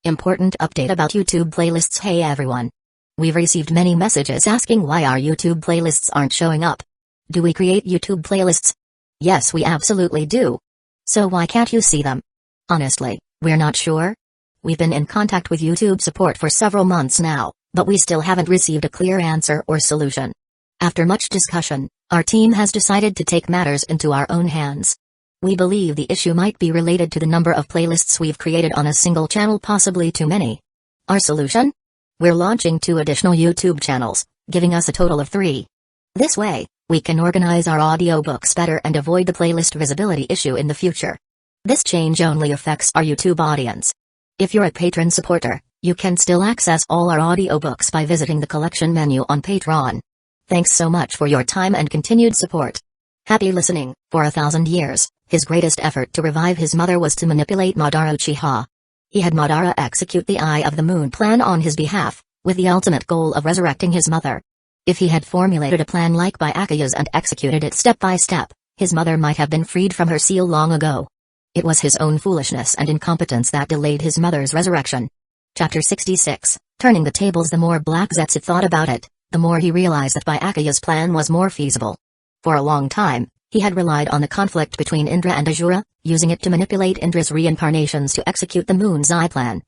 Important update about YouTube playlists. Hey everyone. We've received many messages asking why our YouTube playlists aren't showing up. Do we create YouTube playlists? Yes, we absolutely do. So why can't you see them? Honestly, we're not sure. We've been in contact with YouTube support for several months now, but we still haven't received a clear answer or solution. After much discussion, our team has decided to take matters into our own hands. We believe the issue might be related to the number of playlists we've created on a single channel, possibly too many. Our solution? We're launching 2 additional YouTube channels, giving us a total of 3. This way, we can organize our audiobooks better and avoid the playlist visibility issue in the future. This change only affects our YouTube audience. If you're a patron supporter, you can still access all our audiobooks by visiting the collection menu on Patreon. Thanks so much for your time and continued support. Happy listening. For 1,000 years, his greatest effort to revive his mother was to manipulate Madara Uchiha. He had Madara execute the Eye of the Moon plan on his behalf, with the ultimate goal of resurrecting his mother. If he had formulated a plan like Byakuya's and executed it step by step, his mother might have been freed from her seal long ago. It was his own foolishness and incompetence that delayed his mother's resurrection. Chapter 66. Turning the tables. The more Black Zetsu thought about it, the more he realized that Byakuya's plan was more feasible. For a long time, he had relied on the conflict between Indra and Asura, using it to manipulate Indra's reincarnations to execute the Moon's Eye plan.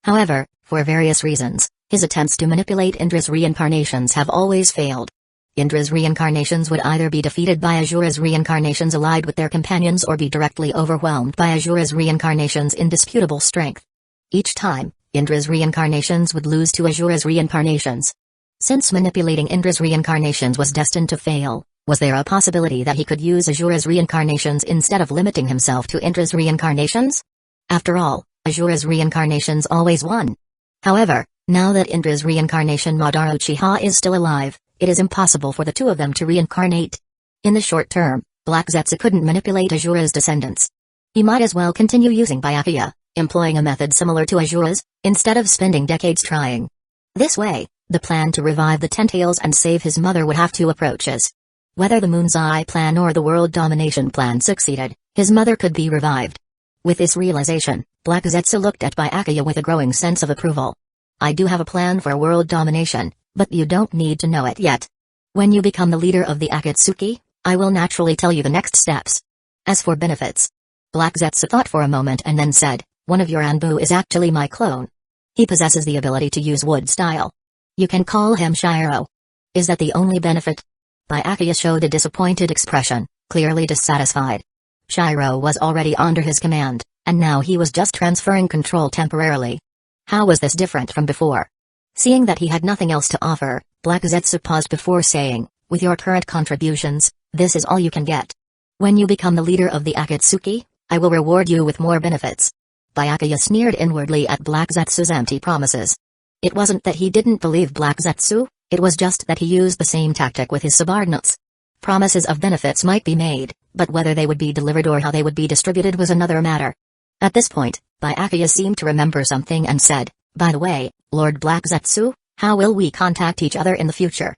However, for various reasons, his attempts to manipulate Indra's reincarnations have always failed. Indra's reincarnations would either be defeated by Asura's reincarnations allied with their companions or be directly overwhelmed by Asura's reincarnations' indisputable strength. Each time, Indra's reincarnations would lose to Asura's reincarnations. Since manipulating Indra's reincarnations was destined to fail, was there a possibility that he could use Asura's reincarnations instead of limiting himself to Indra's reincarnations? After all, Asura's reincarnations always won. However, now that Indra's reincarnation Madara Uchiha is still alive, it is impossible for the two of them to reincarnate. In the short term, Black Zetsu couldn't manipulate Asura's descendants. He might as well continue using Byakuya, employing a method similar to Asura's, instead of spending decades trying. This way, the plan to revive the Ten-Tails and save his mother would have 2 approaches. Whether the Moon's Eye plan or the world domination plan succeeded, his mother could be revived. With this realization, Black Zetsu looked at Byakuya with a growing sense of approval. I do have a plan for world domination, but you don't need to know it yet. When you become the leader of the Akatsuki, I will naturally tell you the next steps. As for benefits, Black Zetsu thought for a moment and then said, one of your Anbu is actually my clone. He possesses the ability to use wood style. You can call him Shiro. Is that the only benefit? Byakuya showed a disappointed expression, clearly dissatisfied. Shiro was already under his command, and now he was just transferring control temporarily. How was this different from before? Seeing that he had nothing else to offer, Black Zetsu paused before saying, with your current contributions, this is all you can get. When you become the leader of the Akatsuki, I will reward you with more benefits. Byakuya sneered inwardly at Black Zetsu's empty promises. It wasn't that he didn't believe Black Zetsu, it was just that he used the same tactic with his subordinates. Promises of benefits might be made, but whether they would be delivered or how they would be distributed was another matter. At this point, Byakuya seemed to remember something and said, by the way, Lord Black Zetsu, how will we contact each other in the future?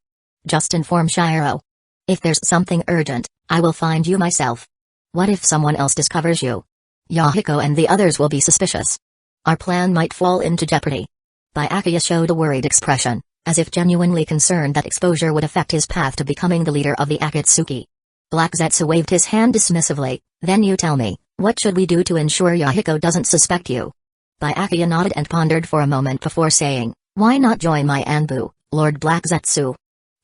Just inform Shiro. If there's something urgent, I will find you myself. What if someone else discovers you? Yahiko and the others will be suspicious. Our plan might fall into jeopardy. Byakuya showed a worried expression, as if genuinely concerned that exposure would affect his path to becoming the leader of the Akatsuki. Black Zetsu waved his hand dismissively, then you tell me, what should we do to ensure Yahiko doesn't suspect you? Byakuya nodded and pondered for a moment before saying, why not join my Anbu, Lord Black Zetsu?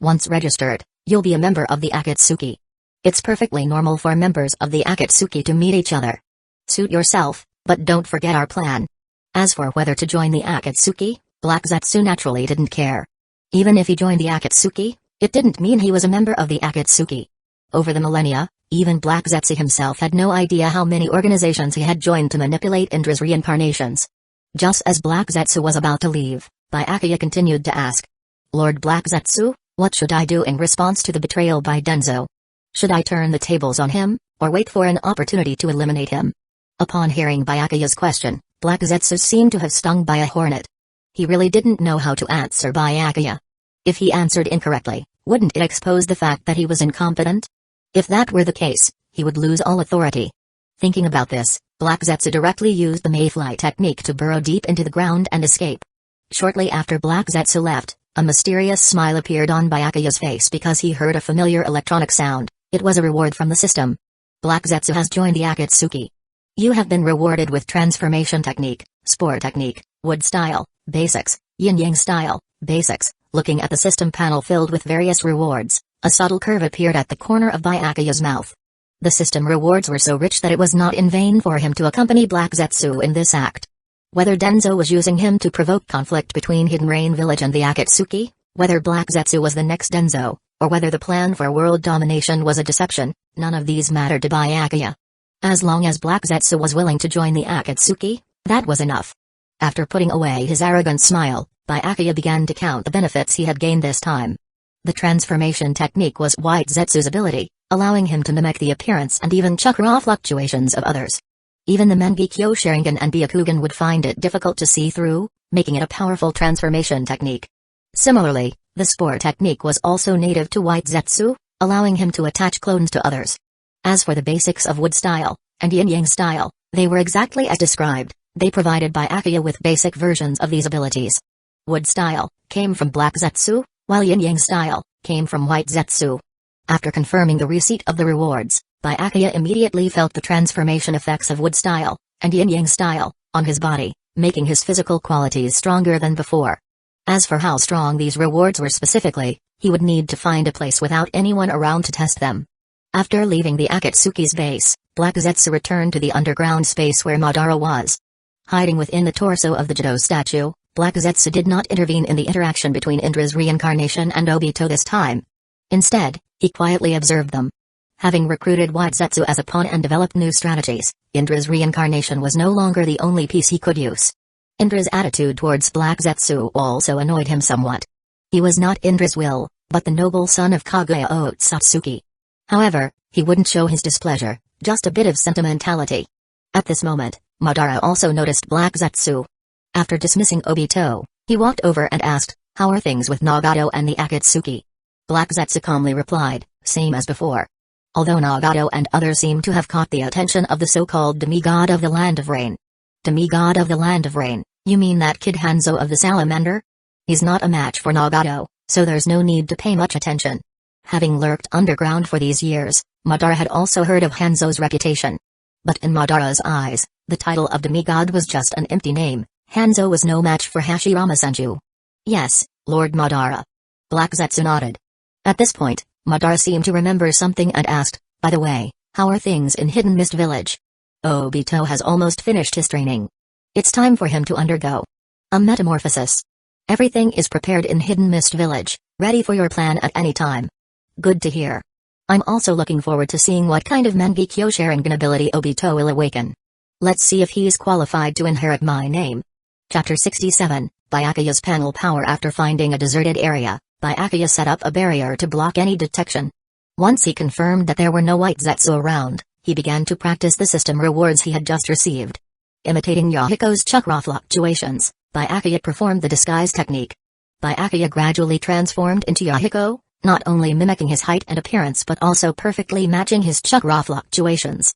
Once registered, you'll be a member of the Akatsuki. It's perfectly normal for members of the Akatsuki to meet each other. Suit yourself, but don't forget our plan. As for whether to join the Akatsuki, Black Zetsu naturally didn't care. Even if he joined the Akatsuki, it didn't mean he was a member of the Akatsuki. Over the millennia, even Black Zetsu himself had no idea how many organizations he had joined to manipulate Indra's reincarnations. Just as Black Zetsu was about to leave, Byakuya continued to ask, Lord Black Zetsu, what should I do in response to the betrayal by Denzo? Should I turn the tables on him, or wait for an opportunity to eliminate him? Upon hearing Byakuya's question, Black Zetsu seemed to have stung by a hornet. He really didn't know how to answer Byakuya. If he answered incorrectly, wouldn't it expose the fact that he was incompetent? If that were the case, he would lose all authority. Thinking about this, Black Zetsu directly used the mayfly technique to burrow deep into the ground and escape. Shortly after Black Zetsu left, a mysterious smile appeared on Byakuya's face because he heard a familiar electronic sound. It was a reward from the system. Black Zetsu has joined the Akatsuki. You have been rewarded with transformation technique, spore technique, wood style, basics, yin-yang style, basics. Looking at the system panel filled with various rewards, a subtle curve appeared at the corner of Byakuya's mouth. The system rewards were so rich that it was not in vain for him to accompany Black Zetsu in this act. Whether Denzo was using him to provoke conflict between Hidden Rain Village and the Akatsuki, whether Black Zetsu was the next Denzo, or whether the plan for world domination was a deception, none of these mattered to Byakuya. As long as Black Zetsu was willing to join the Akatsuki, that was enough. After putting away his arrogant smile, Byakuya began to count the benefits he had gained this time. The transformation technique was White Zetsu's ability, allowing him to mimic the appearance and even chakra fluctuations of others. Even the Mangekyo Sharingan and Byakugan would find it difficult to see through, making it a powerful transformation technique. Similarly, the spore technique was also native to White Zetsu, allowing him to attach clones to others. As for the basics of wood style and yin-yang style, they were exactly as described. They provided Byakuya with basic versions of these abilities. Wood style came from Black Zetsu, while yin-yang style came from White Zetsu. After confirming the receipt of the rewards, Byakuya immediately felt the transformation effects of wood style and yin-yang style on his body, making his physical qualities stronger than before. As for how strong these rewards were specifically, he would need to find a place without anyone around to test them. After leaving the Akatsuki's base, Black Zetsu returned to the underground space where Madara was. Hiding within the torso of the Jado statue, Black Zetsu did not intervene in the interaction between Indra's reincarnation and Obito this time. Instead, he quietly observed them. Having recruited White Zetsu as a pawn and developed new strategies, Indra's reincarnation was no longer the only piece he could use. Indra's attitude towards Black Zetsu also annoyed him somewhat. He was not Indra's will, but the noble son of Kaguya Otsutsuki. However, he wouldn't show his displeasure, just a bit of sentimentality. At this moment, Madara also noticed Black Zetsu. After dismissing Obito, he walked over and asked, "How are things with Nagato and the Akatsuki?" Black Zetsu calmly replied, "Same as before." Although Nagato and others seemed to have caught the attention of the so-called demigod of the Land of Rain. Demigod of the Land of Rain, you mean that kid Hanzo of the Salamander? He's not a match for Nagato, so there's no need to pay much attention. Having lurked underground for these years, Madara had also heard of Hanzo's reputation. But in Madara's eyes, the title of demigod was just an empty name. Hanzo was no match for Hashirama Senju. "Yes, Lord Madara." Black Zetsu nodded. At this point, Madara seemed to remember something and asked, "By the way, how are things in Hidden Mist Village?" "Obito has almost finished his training. It's time for him to undergo a metamorphosis. Everything is prepared in Hidden Mist Village, ready for your plan at any time." "Good to hear. I'm also looking forward to seeing what kind of Mangekyo Sharingan ability Obito will awaken. Let's see if he's qualified to inherit my name." Chapter 67, Byakuya's Panel Power. After finding a deserted area, Byakuya set up a barrier to block any detection. Once he confirmed that there were no White Zetsu around, he began to practice the system rewards he had just received. Imitating Yahiko's chakra fluctuations, Byakuya performed the disguise technique. Byakuya gradually transformed into Yahiko, not only mimicking his height and appearance but also perfectly matching his chakra fluctuations.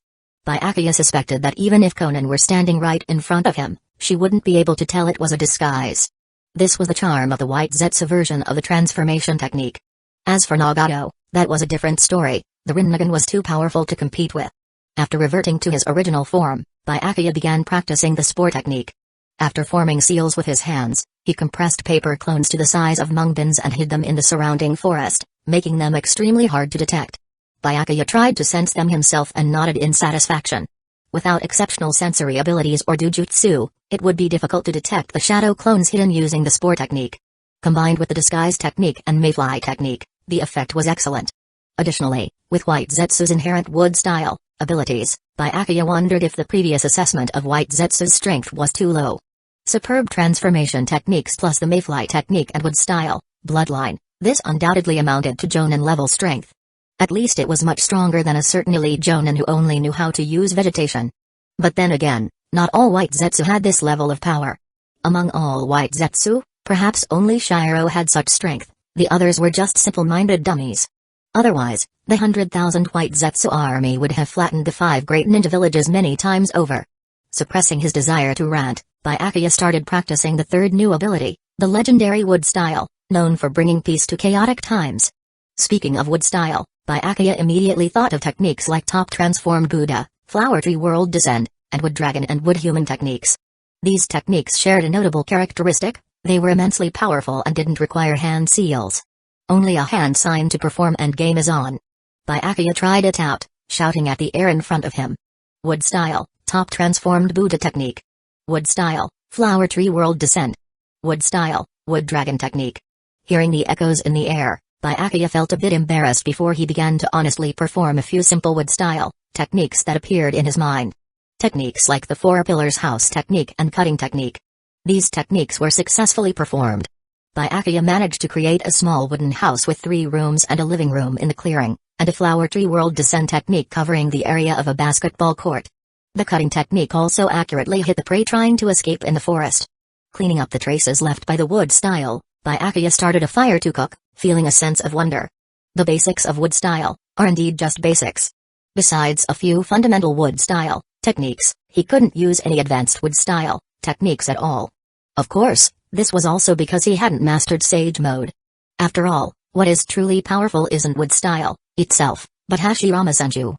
Byakuya suspected that even if Konan were standing right in front of him, she wouldn't be able to tell it was a disguise. This was the charm of the White Zetsu version of the transformation technique. As for Nagato, that was a different story. The Rinnegan was too powerful to compete with. After reverting to his original form, Byakuya began practicing the spore technique. After forming seals with his hands, he compressed paper clones to the size of mungbins and hid them in the surrounding forest, making them extremely hard to detect. Byakuya tried to sense them himself and nodded in satisfaction. Without exceptional sensory abilities or dujutsu, it would be difficult to detect the shadow clones hidden using the spore technique. Combined with the disguise technique and mayfly technique, the effect was excellent. Additionally, with White Zetsu's inherent wood style abilities, Byakuya wondered if the previous assessment of White Zetsu's strength was too low. Superb transformation techniques plus the mayfly technique and wood style bloodline, this undoubtedly amounted to Jonin level strength. At least it was much stronger than a certain elite Jonin who only knew how to use vegetation. But then again, not all White Zetsu had this level of power. Among all White Zetsu, perhaps only Shiro had such strength, the others were just simple-minded dummies. Otherwise, the 100,000 White Zetsu army would have flattened the 5 great ninja villages many times over. Suppressing his desire to rant, Byakuya started practicing the third new ability, the legendary wood style, known for bringing peace to chaotic times. Speaking of wood style, Byakuya immediately thought of techniques like Top Transformed Buddha, Flower Tree World Descend, and Wood Dragon and Wood Human techniques. These techniques shared a notable characteristic: they were immensely powerful and didn't require hand seals. Only a hand sign to perform and game is on. Byakuya tried it out, shouting at the air in front of him. Wood style, Top Transformed Buddha technique. Wood style, Flower Tree World Descent. Wood style, Wood Dragon technique. Hearing the echoes in the air, Byakuya felt a bit embarrassed before he began to honestly perform a few simple wood style techniques that appeared in his mind. Techniques like the Four Pillars House technique and Cutting technique. These techniques were successfully performed. Byakuya managed to create a small wooden house with 3 rooms and a living room in the clearing, and a Flower Tree World Descent technique covering the area of a basketball court. The Cutting technique also accurately hit the prey trying to escape in the forest. Cleaning up the traces left by the wood style, Byakuya started a fire to cook, feeling a sense of wonder. The basics of wood style are indeed just basics. Besides a few fundamental wood style techniques, he couldn't use any advanced wood style techniques at all. Of course, this was also because he hadn't mastered Sage Mode. After all, what is truly powerful isn't wood style itself, but Hashirama Senju.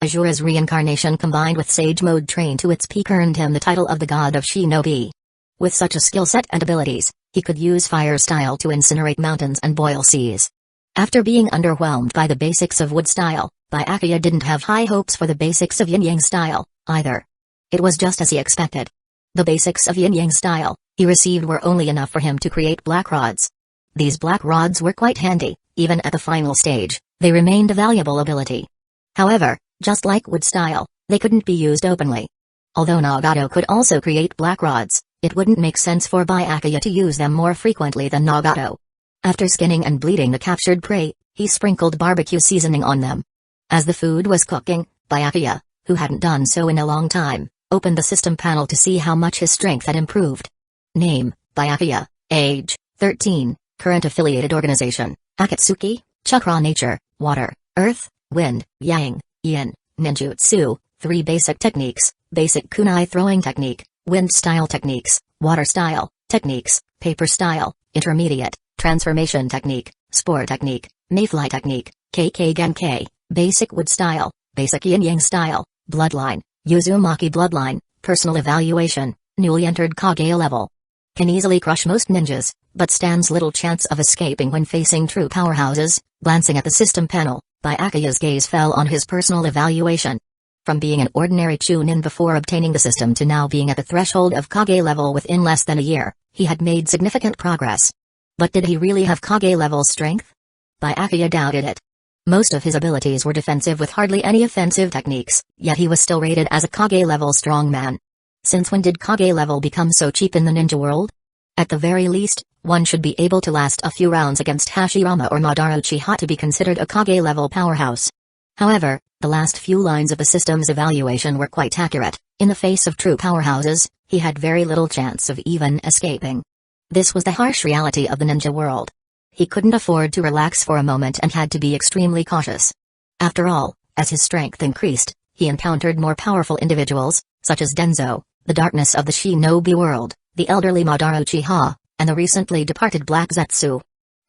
Asura's reincarnation combined with Sage Mode trained to its peak earned him the title of the God of Shinobi. With such a skill set and abilities, he could use fire style to incinerate mountains and boil seas. After being underwhelmed by the basics of wood style, Byakuya didn't have high hopes for the basics of yin-yang style, either. It was just as he expected. The basics of yin-yang style he received were only enough for him to create black rods. These black rods were quite handy, even at the final stage, they remained a valuable ability. However, just like wood style, they couldn't be used openly. Although Nagato could also create black rods, it wouldn't make sense for Byakuya to use them more frequently than Nagato. After skinning and bleeding the captured prey, he sprinkled barbecue seasoning on them. As the food was cooking, Byakuya, who hadn't done so in a long time, opened the system panel to see how much his strength had improved. Name, Byakuya. Age, 13. Current affiliated organization, Akatsuki. Chakra nature, water, earth, wind, yang, yin, ninjutsu. 3 basic techniques, basic kunai throwing technique, wind style techniques, water style techniques, paper style, intermediate, transformation technique, spore technique, mayfly technique, KK Genkai, basic wood style, basic yin-yang style, bloodline, Uzumaki bloodline, personal evaluation, newly entered Kage level. Can easily crush most ninjas, but stands little chance of escaping when facing true powerhouses. Glancing at the system panel, Byakuya's gaze fell on his personal evaluation. From being an ordinary chunin before obtaining the system to now being at the threshold of Kage level within less than a year, he had made significant progress. But did he really have Kage level strength? Byakuya doubted it. Most of his abilities were defensive with hardly any offensive techniques, yet he was still rated as a Kage level strongman. Since when did Kage level become so cheap in the ninja world? At the very least, one should be able to last a few rounds against Hashirama or Madara Uchiha to be considered a Kage level powerhouse. However, the last few lines of the system's evaluation were quite accurate. In the face of true powerhouses, he had very little chance of even escaping. This was the harsh reality of the ninja world. He couldn't afford to relax for a moment and had to be extremely cautious. After all, as his strength increased, he encountered more powerful individuals, such as Denzo, the darkness of the shinobi world, the elderly Madara Uchiha, and the recently departed Black Zetsu.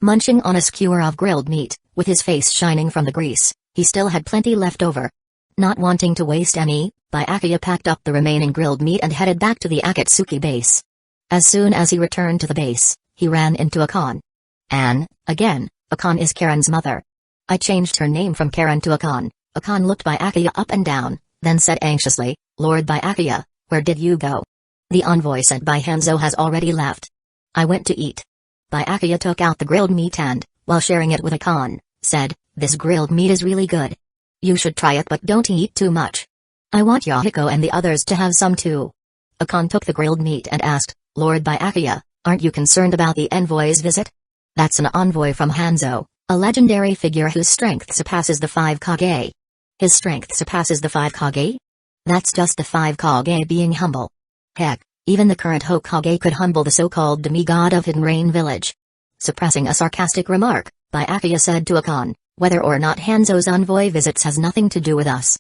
Munching on a skewer of grilled meat, with his face shining from the grease, he still had plenty left over. Not wanting to waste any, Byakuya packed up the remaining grilled meat and headed back to the Akatsuki base. As soon as he returned to the base, he ran into Akane. Again, Akane is Karen's mother. I changed her name from Karen to Akane. Akane looked Byakuya up and down, then said anxiously, Lord Byakuya, where did you go? The envoy sent by Hanzo has already left. I went to eat. Byakuya took out the grilled meat and, while sharing it with Akane, said, this grilled meat is really good. You should try it but don't eat too much. I want Yahiko and the others to have some too. Akane took the grilled meat and asked, Lord Byakuya, aren't you concerned about the envoy's visit? That's an envoy from Hanzo, a legendary figure whose strength surpasses the 5 Kage. His strength surpasses the 5 Kage? That's just the 5 Kage being humble. Heck, even the current Hokage could humble the so-called demigod of Hidden Rain Village. Suppressing a sarcastic remark, Byakuya said to Akane, whether or not Hanzo's envoy visits has nothing to do with us.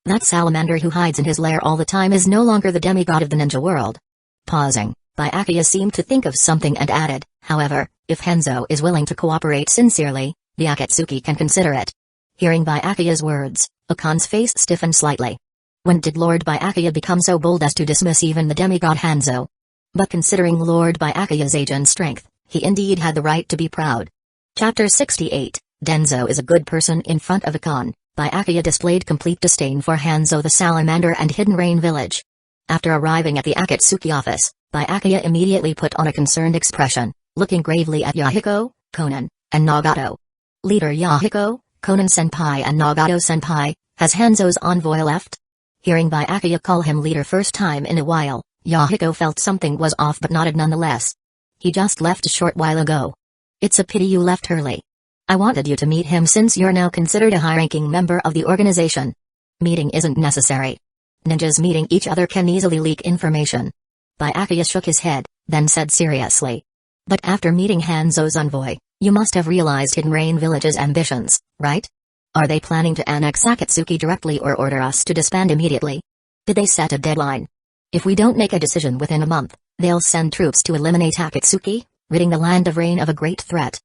That salamander who hides in his lair all the time is no longer the demigod of the ninja world. Pausing, Byakuya seemed to think of something and added, however, if Hanzo is willing to cooperate sincerely, the Akatsuki can consider it. Hearing Byakuya's words, Akon's face stiffened slightly. When did Lord Byakuya become so bold as to dismiss even the demigod Hanzo? But considering Lord Byakuya's age and strength, he indeed had the right to be proud. Chapter 68, Denzo is a good person. In front of Akon, Byakuya displayed complete disdain for Hanzo the salamander and Hidden Rain Village. After arriving at the Akatsuki office, Byakuya immediately put on a concerned expression, looking gravely at Yahiko, Konan, and Nagato. Leader Yahiko, Konan-senpai and Nagato-senpai, has Hanzo's envoy left? Hearing Byakuya call him leader first time in a while, Yahiko felt something was off but nodded nonetheless. He just left a short while ago. It's a pity you left early. I wanted you to meet him since you're now considered a high-ranking member of the organization. Meeting isn't necessary. Ninjas meeting each other can easily leak information. Byakuya shook his head, then said seriously. But after meeting Hanzo's envoy, you must have realized Hidden Rain Village's ambitions, right? Are they planning to annex Akatsuki directly or order us to disband immediately? Did they set a deadline? If we don't make a decision within a month, they'll send troops to eliminate Akatsuki, ridding the Land of Rain of a great threat.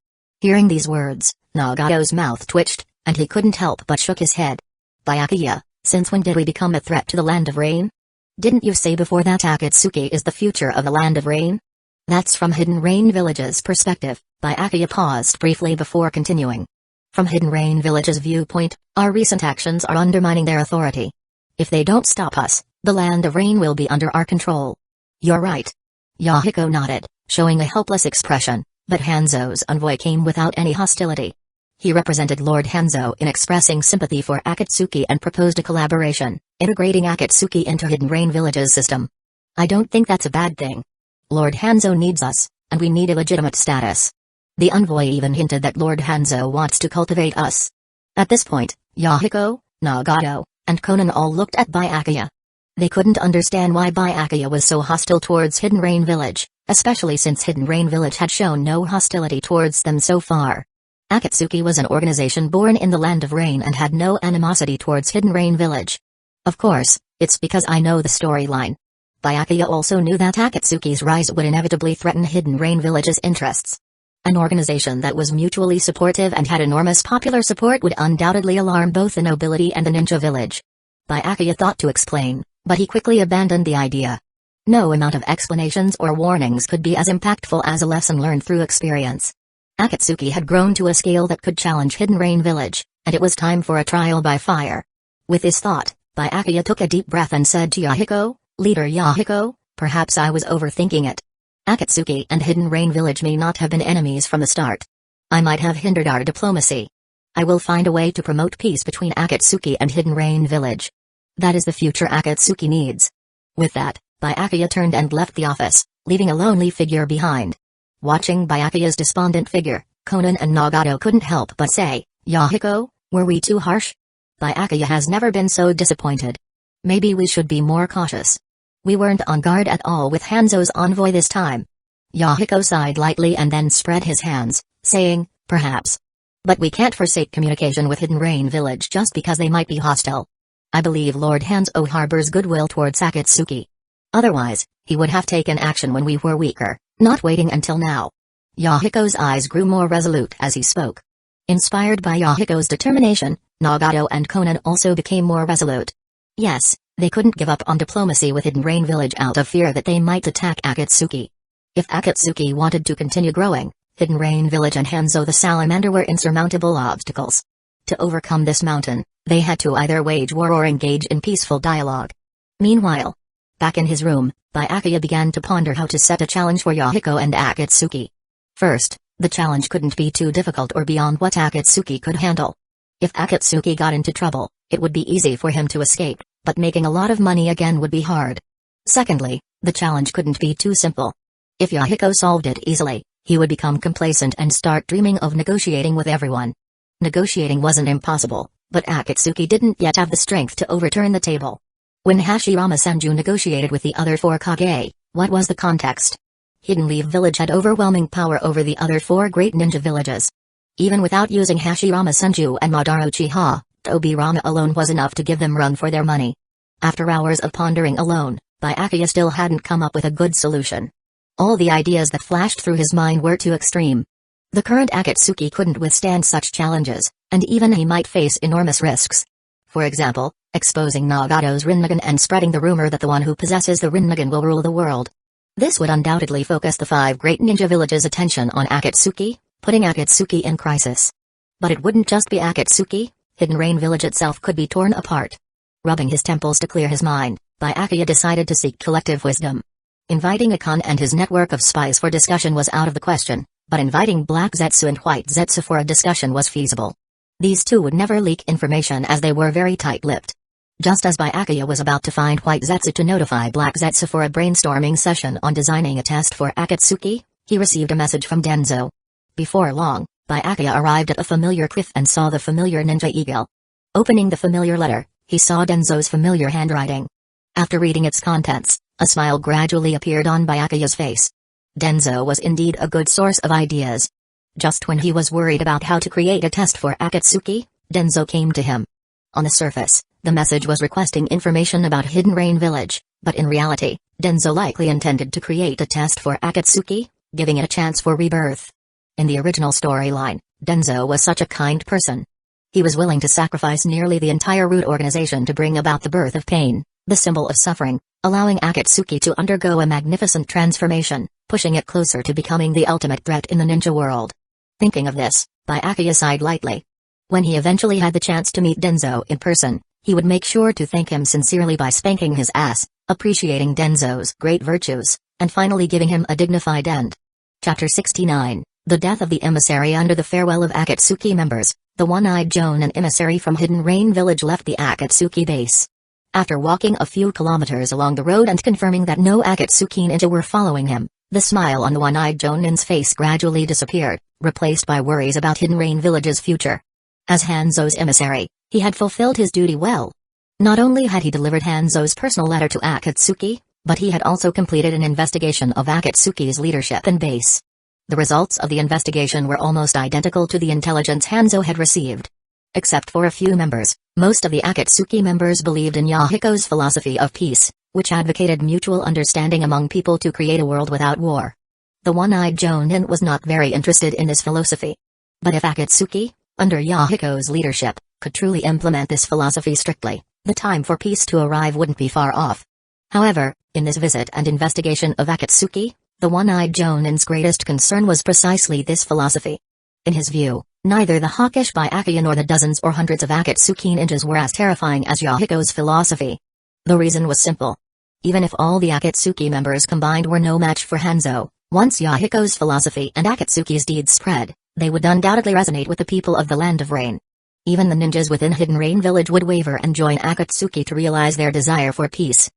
Hearing these words, Nagato's mouth twitched, and he couldn't help but shook his head. Byakuya, since when did we become a threat to the Land of Rain? Didn't you say before that Akatsuki is the future of the Land of Rain? That's from Hidden Rain Village's perspective. Byakuya paused briefly before continuing. From Hidden Rain Village's viewpoint, our recent actions are undermining their authority. If they don't stop us, the Land of Rain will be under our control. You're right. Yahiko nodded, showing a helpless expression, but Hanzo's envoy came without any hostility. He represented Lord Hanzo in expressing sympathy for Akatsuki and proposed a collaboration, integrating Akatsuki into Hidden Rain Village's system. I don't think that's a bad thing. Lord Hanzo needs us, and we need a legitimate status. The envoy even hinted that Lord Hanzo wants to cultivate us. At this point, Yahiko, Nagato, and Konan all looked at Byakuya. They couldn't understand why Byakuya was so hostile towards Hidden Rain Village, especially since Hidden Rain Village had shown no hostility towards them so far. Akatsuki was an organization born in the Land of Rain and had no animosity towards Hidden Rain Village. Of course, it's because I know the storyline. Byakuya also knew that Akatsuki's rise would inevitably threaten Hidden Rain Village's interests. An organization that was mutually supportive and had enormous popular support would undoubtedly alarm both the nobility and the ninja village. Byakuya thought to explain, but he quickly abandoned the idea. No amount of explanations or warnings could be as impactful as a lesson learned through experience. Akatsuki had grown to a scale that could challenge Hidden Rain Village, and it was time for a trial by fire. With this thought, Byakuya took a deep breath and said to Yahiko, Leader Yahiko, perhaps I was overthinking it. Akatsuki and Hidden Rain Village may not have been enemies from the start. I might have hindered our diplomacy. I will find a way to promote peace between Akatsuki and Hidden Rain Village. That is the future Akatsuki needs. With that, Byakuya turned and left the office, leaving a lonely figure behind. Watching Byakuya's despondent figure, Konan and Nagato couldn't help but say, Yahiko, were we too harsh? Byakuya has never been so disappointed. Maybe we should be more cautious. We weren't on guard at all with Hanzo's envoy this time. Yahiko sighed lightly and then spread his hands, saying, perhaps. But we can't forsake communication with Hidden Rain Village just because they might be hostile. I believe Lord Hanzo harbors goodwill towards Akatsuki. Otherwise, he would have taken action when we were weaker, not waiting until now. Yahiko's eyes grew more resolute as he spoke. Inspired by Yahiko's determination, Nagato and Konan also became more resolute. Yes, they couldn't give up on diplomacy with Hidden Rain Village out of fear that they might attack Akatsuki. If Akatsuki wanted to continue growing, Hidden Rain Village and Hanzo the Salamander were insurmountable obstacles. To overcome this mountain, they had to either wage war or engage in peaceful dialogue. Meanwhile, back in his room, Byakuya began to ponder how to set a challenge for Yahiko and Akatsuki. First, the challenge couldn't be too difficult or beyond what Akatsuki could handle. If Akatsuki got into trouble, it would be easy for him to escape, but making a lot of money again would be hard. Secondly, the challenge couldn't be too simple. If Yahiko solved it easily, he would become complacent and start dreaming of negotiating with everyone. Negotiating wasn't impossible, but Akatsuki didn't yet have the strength to overturn the table. When Hashirama Senju negotiated with the other four Kage, what was the context? Hidden Leaf Village had overwhelming power over the other four great ninja villages. Even without using Hashirama Senju and Madara Uchiha, Tobirama alone was enough to give them run for their money. After hours of pondering alone, Byakuya still hadn't come up with a good solution. All the ideas that flashed through his mind were too extreme. The current Akatsuki couldn't withstand such challenges, and even he might face enormous risks. For example, exposing Nagato's Rinnegan and spreading the rumor that the one who possesses the Rinnegan will rule the world. This would undoubtedly focus the 5 great ninja villages' attention on Akatsuki, putting Akatsuki in crisis. But it wouldn't just be Akatsuki, Hidden Rain Village itself could be torn apart. Rubbing his temples to clear his mind, Byakuya decided to seek collective wisdom. Inviting Akon and his network of spies for discussion was out of the question, but inviting Black Zetsu and White Zetsu for a discussion was feasible. These two would never leak information as they were very tight-lipped. Just as Byakuya was about to find White Zetsu to notify Black Zetsu for a brainstorming session on designing a test for Akatsuki, he received a message from Denzo. Before long, Byakuya arrived at a familiar cliff and saw the familiar ninja eagle. Opening the familiar letter, he saw Denzo's familiar handwriting. After reading its contents, a smile gradually appeared on Byakuya's face. Denzo was indeed a good source of ideas. Just when he was worried about how to create a test for Akatsuki, Denzo came to him. On the surface, the message was requesting information about Hidden Rain Village, but in reality, Denzo likely intended to create a test for Akatsuki, giving it a chance for rebirth. In the original storyline, Denzo was such a kind person. He was willing to sacrifice nearly the entire root organization to bring about the birth of pain, the symbol of suffering, allowing Akatsuki to undergo a magnificent transformation, pushing it closer to becoming the ultimate threat in the ninja world. Thinking of this, Byakuya sighed lightly. When he eventually had the chance to meet Denzo in person, he would make sure to thank him sincerely by spanking his ass, appreciating Denzo's great virtues, and finally giving him a dignified end. Chapter 69, The Death of the Emissary. Under the farewell of Akatsuki members, the one-eyed Jonin emissary from Hidden Rain Village left the Akatsuki base. After walking a few kilometers along the road and confirming that no Akatsuki ninja were following him, the smile on the one-eyed Jonin's face gradually disappeared, replaced by worries about Hidden Rain Village's future. As Hanzo's emissary, he had fulfilled his duty well. Not only had he delivered Hanzo's personal letter to Akatsuki, but he had also completed an investigation of Akatsuki's leadership and base. The results of the investigation were almost identical to the intelligence Hanzo had received. Except for a few members, most of the Akatsuki members believed in Yahiko's philosophy of peace, which advocated mutual understanding among people to create a world without war. The one-eyed Jonin was not very interested in this philosophy. But if Akatsuki, under Yahiko's leadership, could truly implement this philosophy strictly, the time for peace to arrive wouldn't be far off. However, in this visit and investigation of Akatsuki, the one-eyed Jonin's greatest concern was precisely this philosophy. In his view, neither the hawkish Byakuya nor the dozens or hundreds of Akatsuki ninjas were as terrifying as Yahiko's philosophy. The reason was simple. Even if all the Akatsuki members combined were no match for Hanzo, once Yahiko's philosophy and Akatsuki's deeds spread, they would undoubtedly resonate with the people of the Land of Rain. Even the ninjas within Hidden Rain Village would waver and join Akatsuki to realize their desire for peace.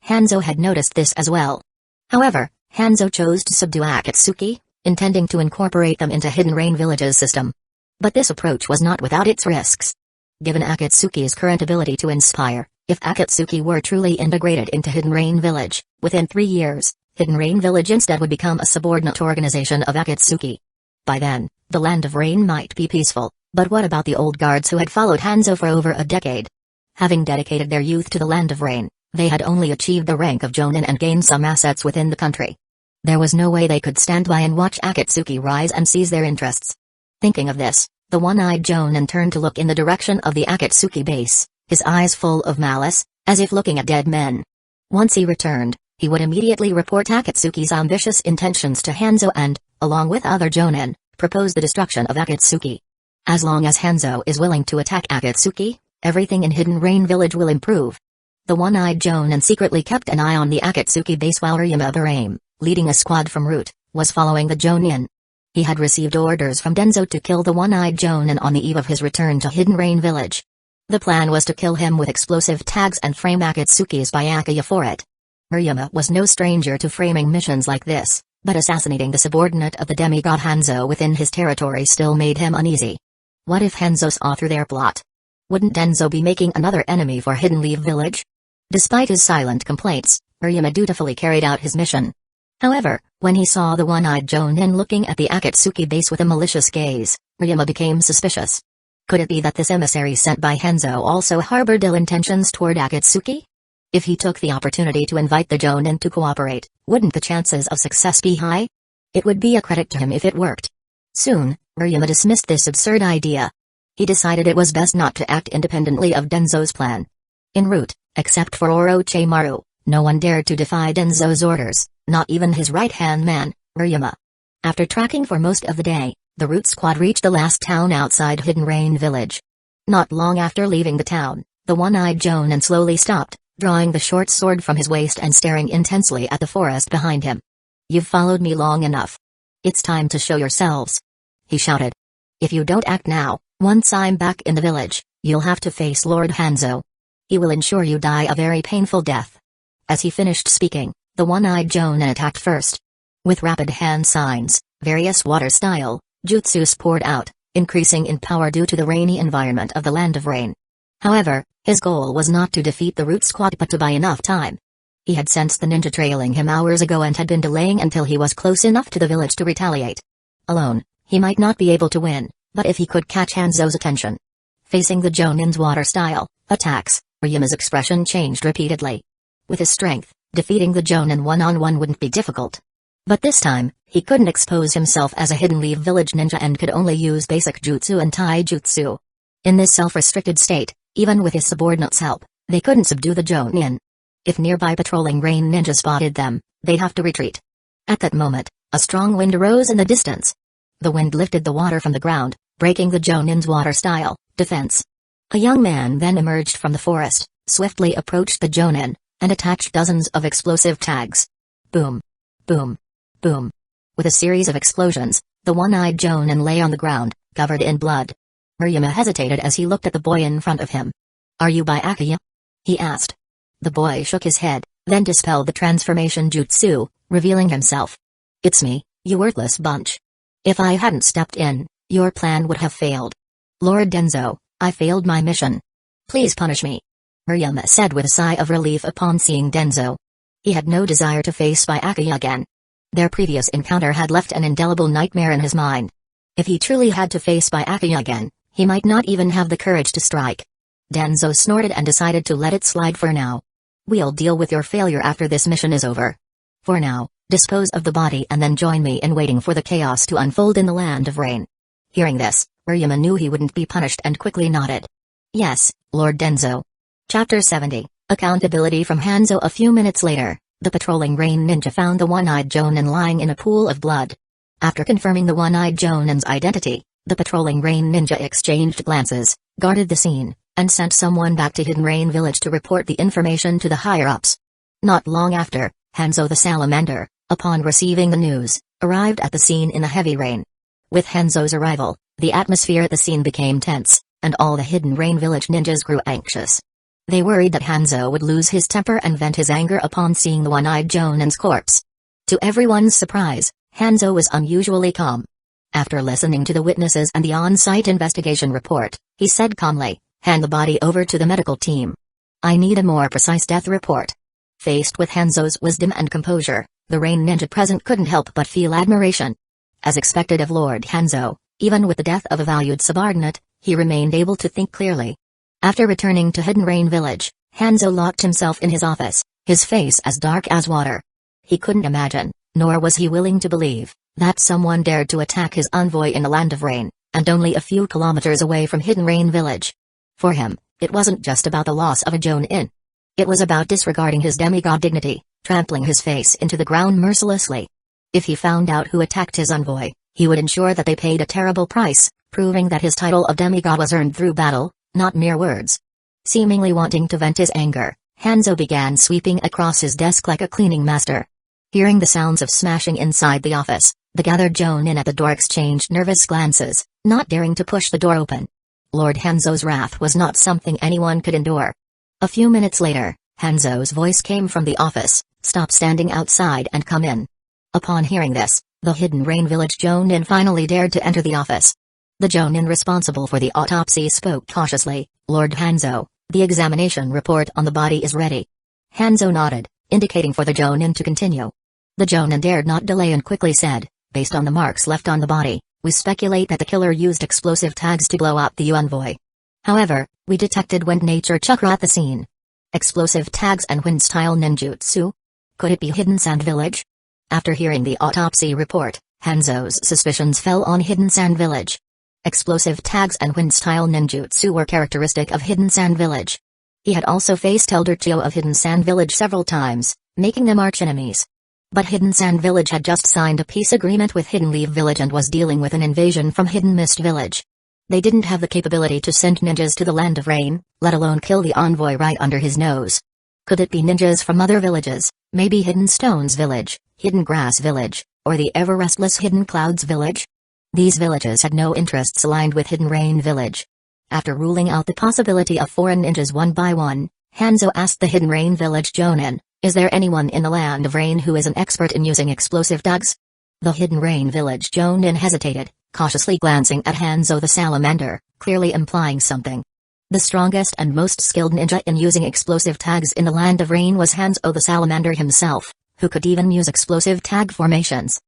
Hanzo had noticed this as well. However, Hanzo chose to subdue Akatsuki, intending to incorporate them into Hidden Rain Village's system. But this approach was not without its risks. Given Akatsuki's current ability to inspire, if Akatsuki were truly integrated into Hidden Rain Village, within 3 years, Hidden Rain Village instead would become a subordinate organization of Akatsuki. By then, the Land of Rain might be peaceful, but what about the old guards who had followed Hanzo for over a decade? Having dedicated their youth to the Land of Rain, they had only achieved the rank of Jonin and gained some assets within the country. There was no way they could stand by and watch Akatsuki rise and seize their interests. Thinking of this, the one-eyed Jonin turned to look in the direction of the Akatsuki base, his eyes full of malice, as if looking at dead men. Once he returned, he would immediately report Akatsuki's ambitious intentions to Hanzo and, along with other Jonin, propose the destruction of Akatsuki. As long as Hanzo is willing to attack Akatsuki, everything in Hidden Rain Village will improve. The one-eyed Jonin secretly kept an eye on the Akatsuki base while Ryuma Barame, leading a squad from Root, was following the Jonin. He had received orders from Denzo to kill the one-eyed Jonin on the eve of his return to Hidden Rain Village. The plan was to kill him with explosive tags and frame Akatsuki's Byakuya for it. Ryuma was no stranger to framing missions like this, but assassinating the subordinate of the demigod Hanzo within his territory still made him uneasy. What if Hanzo saw through their plot? Wouldn't Denzo be making another enemy for Hidden Leaf Village? Despite his silent complaints, Ryuma dutifully carried out his mission. However, when he saw the one-eyed Jonin looking at the Akatsuki base with a malicious gaze, Ryuma became suspicious. Could it be that this emissary sent by Hanzo also harbored ill intentions toward Akatsuki? If he took the opportunity to invite the Jonin to cooperate, wouldn't the chances of success be high? It would be a credit to him if it worked. Soon, Ryuma dismissed this absurd idea. He decided it was best not to act independently of Denzo's plan. En route, except for Orochimaru, no one dared to defy Denzo's orders, not even his right-hand man, Ryuma. After tracking for most of the day, the route squad reached the last town outside Hidden Rain Village. Not long after leaving the town, the one-eyed Jonin slowly stopped, drawing the short sword from his waist and staring intensely at the forest behind him. "You've followed me long enough. It's time to show yourselves," he shouted. "If you don't act now, once I'm back in the village, you'll have to face Lord Hanzo. He will ensure you die a very painful death." As he finished speaking, the one-eyed Jonin attacked first. With rapid hand signs, various water-style jutsus poured out, increasing in power due to the rainy environment of the Land of Rain. However, his goal was not to defeat the root squad but to buy enough time. He had sensed the ninja trailing him hours ago and had been delaying until he was close enough to the village to retaliate. Alone, he might not be able to win, but if he could catch Hanzo's attention. Facing the Jonin's water-style attacks, Ryuma's expression changed repeatedly. With his strength, defeating the Jonin one-on-one wouldn't be difficult. But this time, he couldn't expose himself as a hidden leaf village ninja and could only use basic jutsu and taijutsu. In this self-restricted state, even with his subordinates' help, they couldn't subdue the Jonin. If nearby patrolling rain ninja spotted them, they'd have to retreat. At that moment, a strong wind arose in the distance. The wind lifted the water from the ground, breaking the Jonin's water-style defense. A young man then emerged from the forest, swiftly approached the Jonin, and attached dozens of explosive tags. Boom. Boom. Boom. With a series of explosions, the one-eyed Jonin lay on the ground, covered in blood. Ryuma hesitated as he looked at the boy in front of him. "Are you Byakuya?" he asked. The boy shook his head, then dispelled the transformation jutsu, revealing himself. "It's me, you worthless bunch. If I hadn't stepped in, your plan would have failed. Lord Denzo, I failed my mission. Please punish me," Ryuma said with a sigh of relief upon seeing Denzo. He had no desire to face Byakuya again. Their previous encounter had left an indelible nightmare in his mind. If he truly had to face Byakuya again, he might not even have the courage to strike. Denzo snorted and decided to let it slide for now. "We'll deal with your failure after this mission is over. For now, dispose of the body and then join me in waiting for the chaos to unfold in the Land of Rain." Hearing this, Ryuma knew he wouldn't be punished and quickly nodded. "Yes, Lord Denzo." Chapter 70, Accountability from Hanzo. A few minutes later, the patrolling rain ninja found the one-eyed Jonin lying in a pool of blood. After confirming the one-eyed Jonin's identity, the patrolling rain ninja exchanged glances, guarded the scene, and sent someone back to Hidden Rain Village to report the information to the higher-ups. Not long after, Hanzo the Salamander, upon receiving the news, arrived at the scene in the heavy rain. With Hanzo's arrival, the atmosphere at the scene became tense, and all the Hidden Rain Village ninjas grew anxious. They worried that Hanzo would lose his temper and vent his anger upon seeing the one-eyed Jonin's corpse. To everyone's surprise, Hanzo was unusually calm. After listening to the witnesses and the on-site investigation report, he said calmly, "Hand the body over to the medical team. I need a more precise death report." Faced with Hanzo's wisdom and composure, the rain ninja present couldn't help but feel admiration. As expected of Lord Hanzo, even with the death of a valued subordinate, he remained able to think clearly. After returning to Hidden Rain Village, Hanzo locked himself in his office, his face as dark as water. He couldn't imagine, nor was he willing to believe, that someone dared to attack his envoy in the Land of Rain, and only a few kilometers away from Hidden Rain Village. For him, it wasn't just about the loss of a Jonin. It was about disregarding his demigod dignity, trampling his face into the ground mercilessly. If he found out who attacked his envoy, he would ensure that they paid a terrible price, proving that his title of demigod was earned through battle, not mere words. Seemingly wanting to vent his anger, Hanzo began sweeping across his desk like a cleaning master. Hearing the sounds of smashing inside the office, the gathered Jonin at the door exchanged nervous glances, not daring to push the door open. Lord Hanzo's wrath was not something anyone could endure. A few minutes later, Hanzo's voice came from the office, "Stop standing outside and come in." Upon hearing this, the Hidden Rain Village Jonin finally dared to enter the office. The Jonin responsible for the autopsy spoke cautiously, "Lord Hanzo, the examination report on the body is ready." Hanzo nodded, indicating for the Jonin to continue. The Jonin dared not delay and quickly said, "Based on the marks left on the body, We speculate that the killer used explosive tags to blow up the envoy. However, we detected wind nature chakra at the scene. Explosive tags and wind-style ninjutsu? Could it be Hidden Sand Village? After hearing the autopsy report, Hanzo's suspicions fell on Hidden Sand Village. Explosive tags and wind-style ninjutsu were characteristic of Hidden Sand Village. He had also faced Elder Chio of Hidden Sand Village several times, making them arch-enemies. But Hidden Sand Village had just signed a peace agreement with Hidden Leaf Village and was dealing with an invasion from Hidden Mist Village. They didn't have the capability to send ninjas to the Land of Rain, let alone kill the envoy right under his nose. Could it be ninjas from other villages, maybe Hidden Stones Village, Hidden Grass Village, or the ever-restless Hidden Clouds Village? These villages had no interests aligned with Hidden Rain Village. After ruling out the possibility of foreign ninjas one by one, Hanzo asked the Hidden Rain Village Jonin, "Is there anyone in the Land of Rain who is an expert in using explosive tags?" The Hidden Rain Village Jonin hesitated, cautiously glancing at Hanzo the Salamander, clearly implying something. The strongest and most skilled ninja in using explosive tags in the Land of Rain was Hanzo the Salamander himself, who could even use explosive tag formations.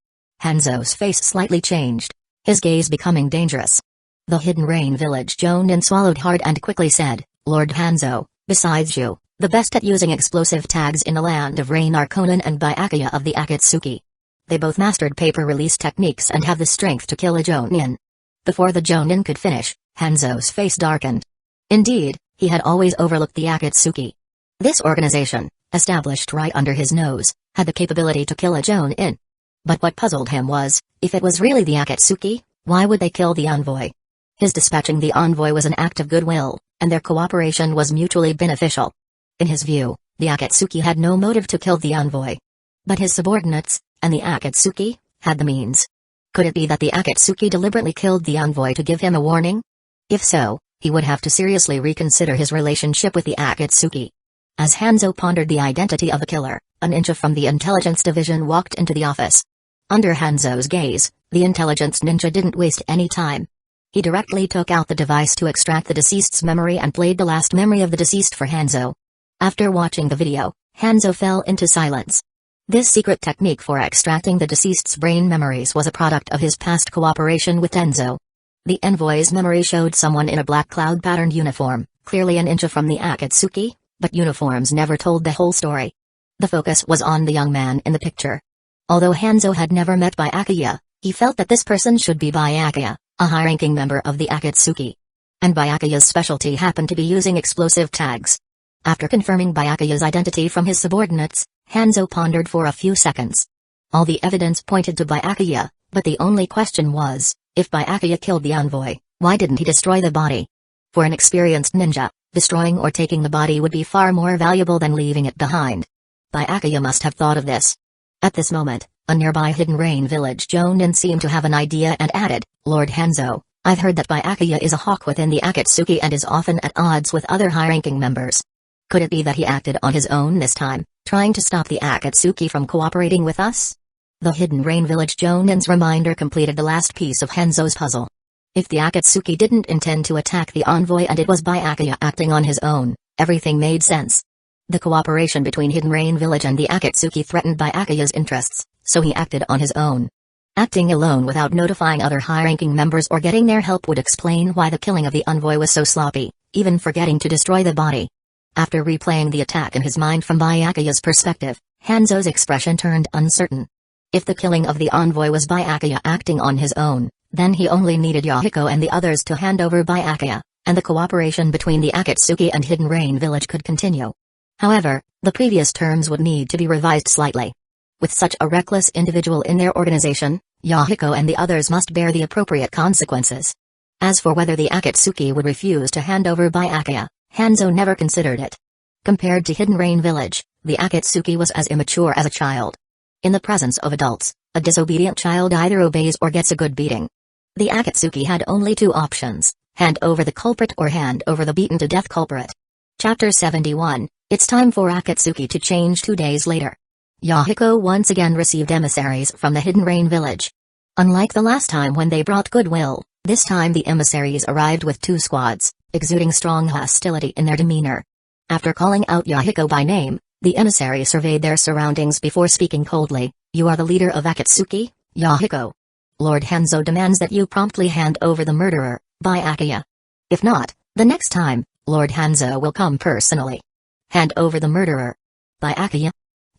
Hanzo's face slightly changed, his gaze becoming dangerous. The Hidden Rain Village Jonin swallowed hard and quickly said, "Lord Hanzo, besides you, the best at using explosive tags in the Land of Rain are Conan and Byakuya of the Akatsuki. They both mastered paper release techniques and have the strength to kill a Jonin." Before the Jonin could finish, Hanzo's face darkened. Indeed, he had always overlooked the Akatsuki. This organization, established right under his nose, had the capability to kill a Jonin. But what puzzled him was, if it was really the Akatsuki, why would they kill the envoy? His dispatching the envoy was an act of goodwill, and their cooperation was mutually beneficial. In his view, the Akatsuki had no motive to kill the envoy. But his subordinates, and the Akatsuki, had the means. Could it be that the Akatsuki deliberately killed the envoy to give him a warning? If so, he would have to seriously reconsider his relationship with the Akatsuki. As Hanzo pondered the identity of the killer, a ninja from the intelligence division walked into the office. Under Hanzo's gaze, the intelligence ninja didn't waste any time. He directly took out the device to extract the deceased's memory and played the last memory of the deceased for Hanzo. After watching the video, Hanzo fell into silence. This secret technique for extracting the deceased's brain memories was a product of his past cooperation with Tenzo. The envoy's memory showed someone in a black cloud-patterned uniform, clearly a ninja from the Akatsuki, but uniforms never told the whole story. The focus was on the young man in the picture. Although Hanzo had never met Byakuya, he felt that this person should be Byakuya, a high-ranking member of the Akatsuki. And Byakuya's specialty happened to be using explosive tags. After confirming Byakuya's identity from his subordinates, Hanzo pondered for a few seconds. All the evidence pointed to Byakuya, but the only question was, if Byakuya killed the envoy, why didn't he destroy the body? For an experienced ninja, destroying or taking the body would be far more valuable than leaving it behind. Byakuya must have thought of this. At this moment, a nearby Hidden Rain Village Jonin seemed to have an idea and added, "Lord Hanzo, I've heard that Byakuya is a hawk within the Akatsuki and is often at odds with other high-ranking members. Could it be that he acted on his own this time, trying to stop the Akatsuki from cooperating with us?" The Hidden Rain Village Jonin's reminder completed the last piece of Hanzo's puzzle. If the Akatsuki didn't intend to attack the envoy and it was Byakuya acting on his own, everything made sense. The cooperation between Hidden Rain Village and the Akatsuki threatened Byakuya's interests, so he acted on his own. Acting alone without notifying other high-ranking members or getting their help would explain why the killing of the envoy was so sloppy, even forgetting to destroy the body. After replaying the attack in his mind from Byakuya's perspective, Hanzo's expression turned uncertain. If the killing of the envoy was Byakuya acting on his own, then he only needed Yahiko and the others to hand over Byakuya, and the cooperation between the Akatsuki and Hidden Rain Village could continue. However, the previous terms would need to be revised slightly. With such a reckless individual in their organization, Yahiko and the others must bear the appropriate consequences. As for whether the Akatsuki would refuse to hand over Byakuya, Hanzo never considered it. Compared to Hidden Rain Village, the Akatsuki was as immature as a child. In the presence of adults, a disobedient child either obeys or gets a good beating. The Akatsuki had only two options: hand over the culprit or hand over the beaten-to-death culprit. Chapter 71, It's time for Akatsuki to change. 2 days later. Yahiko once again received emissaries from the Hidden Rain Village. Unlike the last time when they brought goodwill, this time the emissaries arrived with 2 squads, exuding strong hostility in their demeanor. After calling out Yahiko by name, the emissary surveyed their surroundings before speaking coldly. "You are the leader of Akatsuki, Yahiko?" Lord Hanzo demands that you promptly hand over the murderer, Byakuya. If not, the next time, Lord Hanzo will come personally. Hand over the murderer. Byakuya?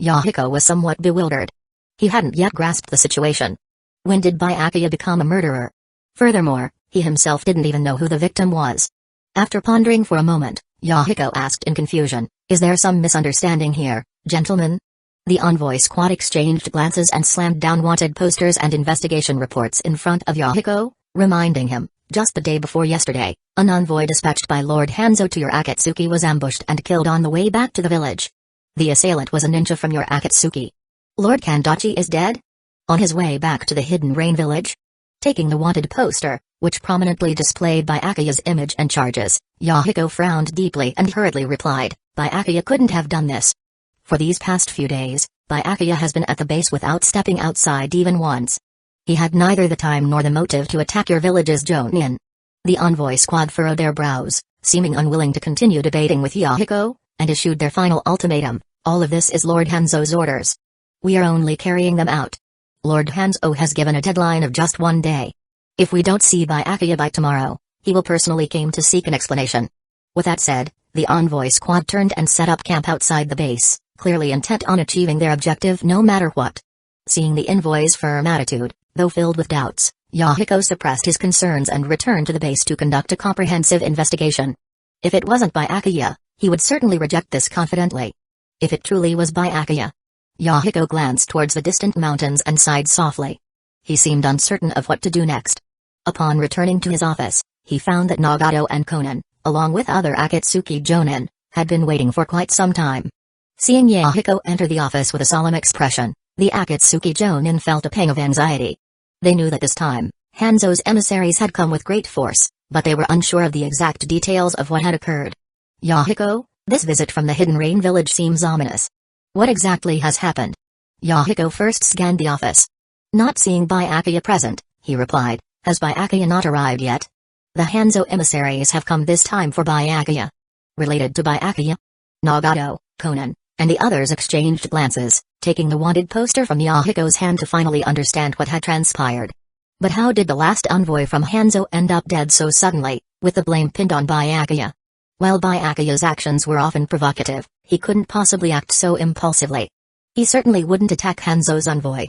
Yahiko was somewhat bewildered. He hadn't yet grasped the situation. When did Byakuya become a murderer? Furthermore, he himself didn't even know who the victim was. After pondering for a moment, Yahiko asked in confusion, "Is there some misunderstanding here, gentlemen?" The envoy squad exchanged glances and slammed down wanted posters and investigation reports in front of Yahiko, reminding him, just the day before yesterday, an envoy dispatched by Lord Hanzo to your Akatsuki was ambushed and killed on the way back to the village. The assailant was a ninja from your Akatsuki. Lord Kandachi is dead? On his way back to the Hidden Rain village? Taking the wanted poster, which prominently displayed Byakuya's image and charges, Yahiko frowned deeply and hurriedly replied, "Byakuya couldn't have done this. For these past few days, Byakuya has been at the base without stepping outside even once. He had neither the time nor the motive to attack your village's Jonin." The envoy squad furrowed their brows, seeming unwilling to continue debating with Yahiko, and issued their final ultimatum: "All of this is Lord Hanzo's orders. We are only carrying them out. Lord Hanzo has given a deadline of just 1 day. If we don't see Byakuya by tomorrow, he will personally come to seek an explanation." With that said, the envoy squad turned and set up camp outside the base, clearly intent on achieving their objective no matter what. Seeing the envoy's firm attitude, though filled with doubts, Yahiko suppressed his concerns and returned to the base to conduct a comprehensive investigation. If it wasn't Byakuya, he would certainly reject this confidently. If it truly was Byakuya, Yahiko glanced towards the distant mountains and sighed softly. He seemed uncertain of what to do next. Upon returning to his office, he found that Nagato and Konan, along with other Akatsuki Jonin, had been waiting for quite some time. Seeing Yahiko enter the office with a solemn expression, the Akatsuki Jonin felt a pang of anxiety. They knew that this time, Hanzo's emissaries had come with great force, but they were unsure of the exact details of what had occurred. "Yahiko, this visit from the Hidden Rain village seems ominous. What exactly has happened?" Yahiko first scanned the office. Not seeing Byakuya present, he replied, "Has Byakuya not arrived yet? The Hanzo emissaries have come this time for Byakuya." Related to Byakuya? Nagato, Konan, and the others exchanged glances, taking the wanted poster from Yahiko's hand to finally understand what had transpired. But how did the last envoy from Hanzo end up dead so suddenly, with the blame pinned on Byakuya? While Byakuya's actions were often provocative, he couldn't possibly act so impulsively. He certainly wouldn't attack Hanzo's envoy.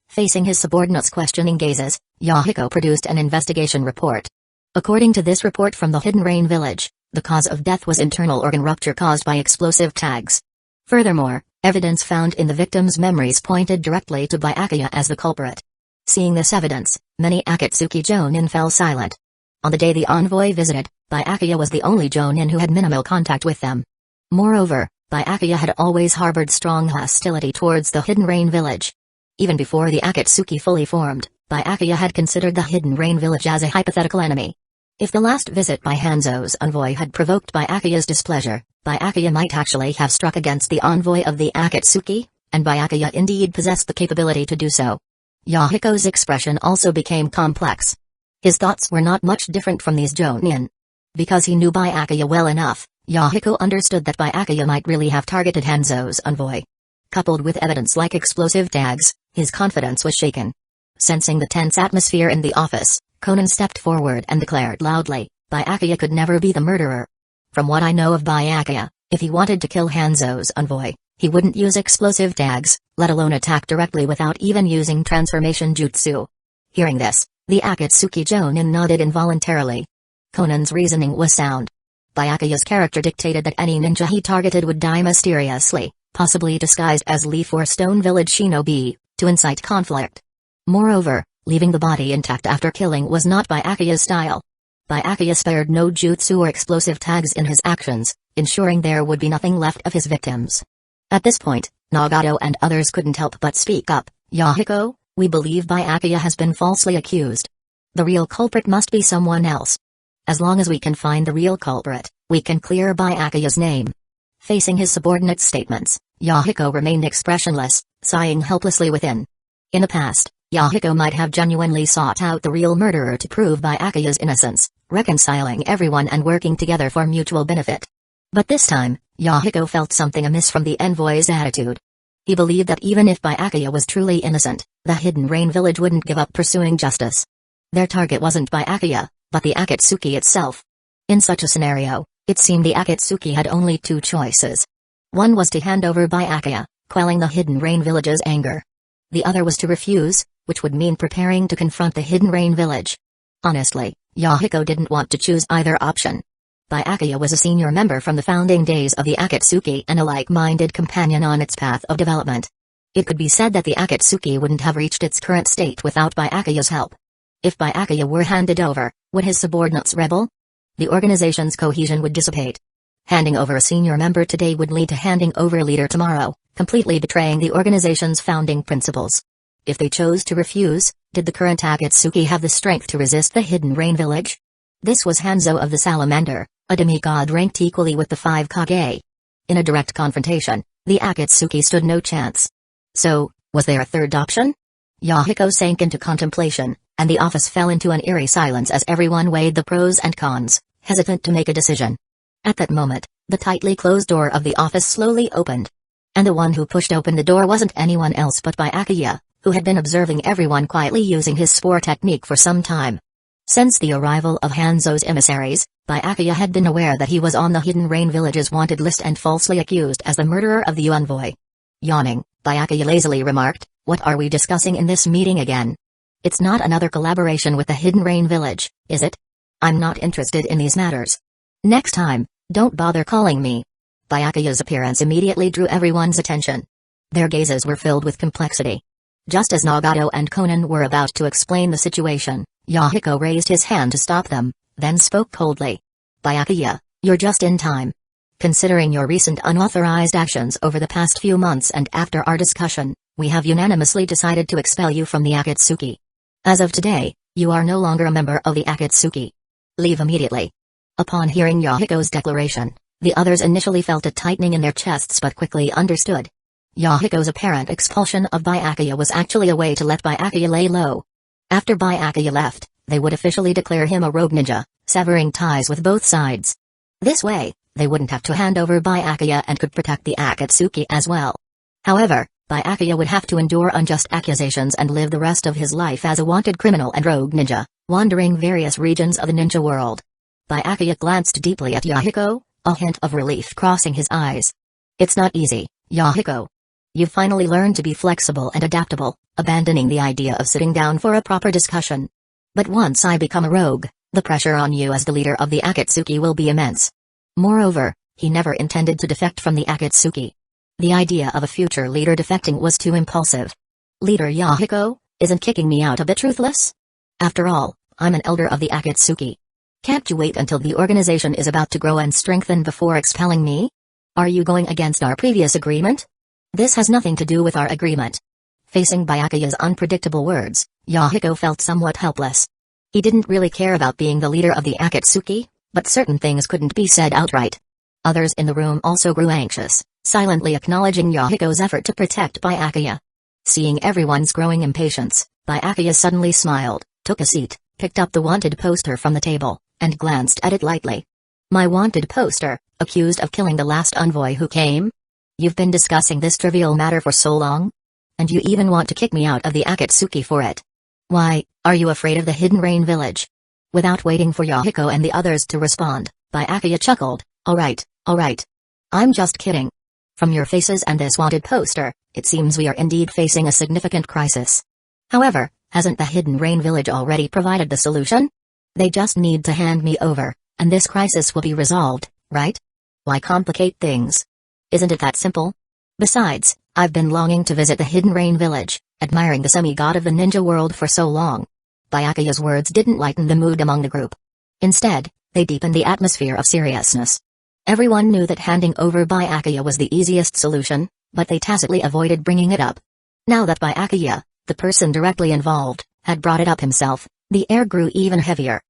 Facing his subordinates' questioning gazes, Yahiko produced an investigation report. According to this report from the Hidden Rain village, the cause of death was internal organ rupture caused by explosive tags. Furthermore, evidence found in the victim's memories pointed directly to Byakuya as the culprit. Seeing this evidence, many Akatsuki Jonin fell silent. On the day the envoy visited, Byakuya was the only Jonin who had minimal contact with them. Moreover, Byakuya had always harbored strong hostility towards the Hidden Rain village. Even before the Akatsuki fully formed, Byakuya had considered the Hidden Rain village as a hypothetical enemy. If the last visit by Hanzo's envoy had provoked Byakuya's displeasure, Byakuya might actually have struck against the envoy of the Akatsuki, and Byakuya indeed possessed the capability to do so. Yahiko's expression also became complex. His thoughts were not much different from these Jonin. Because he knew Byakuya well enough, Yahiko understood that Byakuya might really have targeted Hanzo's envoy. Coupled with evidence like explosive tags, his confidence was shaken. Sensing the tense atmosphere in the office, Konan stepped forward and declared loudly, "Byakuya could never be the murderer. From what I know of Byakuya, if he wanted to kill Hanzo's envoy, he wouldn't use explosive tags, let alone attack directly without even using transformation jutsu." Hearing this, the Akatsuki Jonin nodded involuntarily. Konan's reasoning was sound. Byakuya's character dictated that any ninja he targeted would die mysteriously, possibly disguised as Leaf or Stone Village shinobi, to incite conflict. Moreover, leaving the body intact after killing was not Byakuya's style. Byakuya spared no jutsu or explosive tags in his actions, ensuring there would be nothing left of his victims. At this point, Nagato and others couldn't help but speak up. "Yahiko, we believe Byakuya has been falsely accused. The real culprit must be someone else. As long as we can find the real culprit, we can clear Byakuya's name." Facing his subordinate's statements, Yahiko remained expressionless, sighing helplessly within. In the past, Yahiko might have genuinely sought out the real murderer to prove Byakuya's innocence, reconciling everyone and working together for mutual benefit. But this time, Yahiko felt something amiss from the envoy's attitude. He believed that even if Byakuya was truly innocent, the Hidden Rain Village wouldn't give up pursuing justice. Their target wasn't Byakuya, but the Akatsuki itself. In such a scenario, it seemed the Akatsuki had only two choices. One was to hand over Byakuya, quelling the Hidden Rain Village's anger. The other was to refuse, which would mean preparing to confront the Hidden Rain Village. Honestly, Yahiko didn't want to choose either option. Byakuya was a senior member from the founding days of the Akatsuki and a like-minded companion on its path of development. It could be said that the Akatsuki wouldn't have reached its current state without Byakuya's help. If Byakuya were handed over, would his subordinates rebel? The organization's cohesion would dissipate. Handing over a senior member today would lead to handing over a leader tomorrow, completely betraying the organization's founding principles. If they chose to refuse, did the current Akatsuki have the strength to resist the Hidden Rain Village? This was Hanzo of the Salamander, a demigod ranked equally with the five Kage. In a direct confrontation, the Akatsuki stood no chance. So, was there a third option? Yahiko sank into contemplation, and the office fell into an eerie silence as everyone weighed the pros and cons, hesitant to make a decision. At that moment, the tightly closed door of the office slowly opened. And the one who pushed open the door wasn't anyone else but Byakuya, who had been observing everyone quietly using his spore technique for some time. Since the arrival of Hanzo's emissaries, Byakuya had been aware that he was on the Hidden Rain Village's wanted list and falsely accused as the murderer of the envoy. Yawning, Byakuya lazily remarked, "What are we discussing in this meeting again? It's not another collaboration with the Hidden Rain Village, is it? I'm not interested in these matters. Next time, don't bother calling me." Byakuya's appearance immediately drew everyone's attention. Their gazes were filled with complexity. Just as Nagato and Conan were about to explain the situation, Yahiko raised his hand to stop them, then spoke coldly. "Byakuya, you're just in time. Considering your recent unauthorized actions over the past few months and after our discussion, we have unanimously decided to expel you from the Akatsuki. As of today, you are no longer a member of the Akatsuki. Leave immediately." Upon hearing Yahiko's declaration, the others initially felt a tightening in their chests but quickly understood. Yahiko's apparent expulsion of Byakuya was actually a way to let Byakuya lay low. After Byakuya left, they would officially declare him a rogue ninja, severing ties with both sides. This way, they wouldn't have to hand over Byakuya and could protect the Akatsuki as well. However, Byakuya would have to endure unjust accusations and live the rest of his life as a wanted criminal and rogue ninja, wandering various regions of the ninja world. Byakuya glanced deeply at Yahiko, a hint of relief crossing his eyes. "It's not easy, Yahiko. You've finally learned to be flexible and adaptable, abandoning the idea of sitting down for a proper discussion. But once I become a rogue, the pressure on you as the leader of the Akatsuki will be immense." Moreover, he never intended to defect from the Akatsuki. The idea of a future leader defecting was too impulsive. "Leader Yahiko, isn't kicking me out a bit ruthless? After all, I'm an elder of the Akatsuki. Can't you wait until the organization is about to grow and strengthen before expelling me? Are you going against our previous agreement?" "This has nothing to do with our agreement." Facing Byakuya's unpredictable words, Yahiko felt somewhat helpless. He didn't really care about being the leader of the Akatsuki, but certain things couldn't be said outright. Others in the room also grew anxious, silently acknowledging Yahiko's effort to protect Byakuya. Seeing everyone's growing impatience, Byakuya suddenly smiled, took a seat, picked up the wanted poster from the table, and glanced at it lightly. "My wanted poster, accused of killing the last envoy who came? You've been discussing this trivial matter for so long? And you even want to kick me out of the Akatsuki for it? Why, are you afraid of the Hidden Rain Village?" Without waiting for Yahiko and the others to respond, Byakuya chuckled, All right. I'm just kidding. From your faces and this wanted poster, it seems we are indeed facing a significant crisis. However, hasn't the Hidden Rain Village already provided the solution? They just need to hand me over, and this crisis will be resolved, right? Why complicate things? Isn't it that simple? Besides, I've been longing to visit the Hidden Rain Village, admiring the semi-god of the ninja world for so long. Byakuya's words didn't lighten the mood among the group. Instead, they deepened the atmosphere of seriousness. Everyone knew that handing over Byakuya was the easiest solution, but they tacitly avoided bringing it up. Now that Byakuya, the person directly involved, had brought it up himself, the air grew even heavier.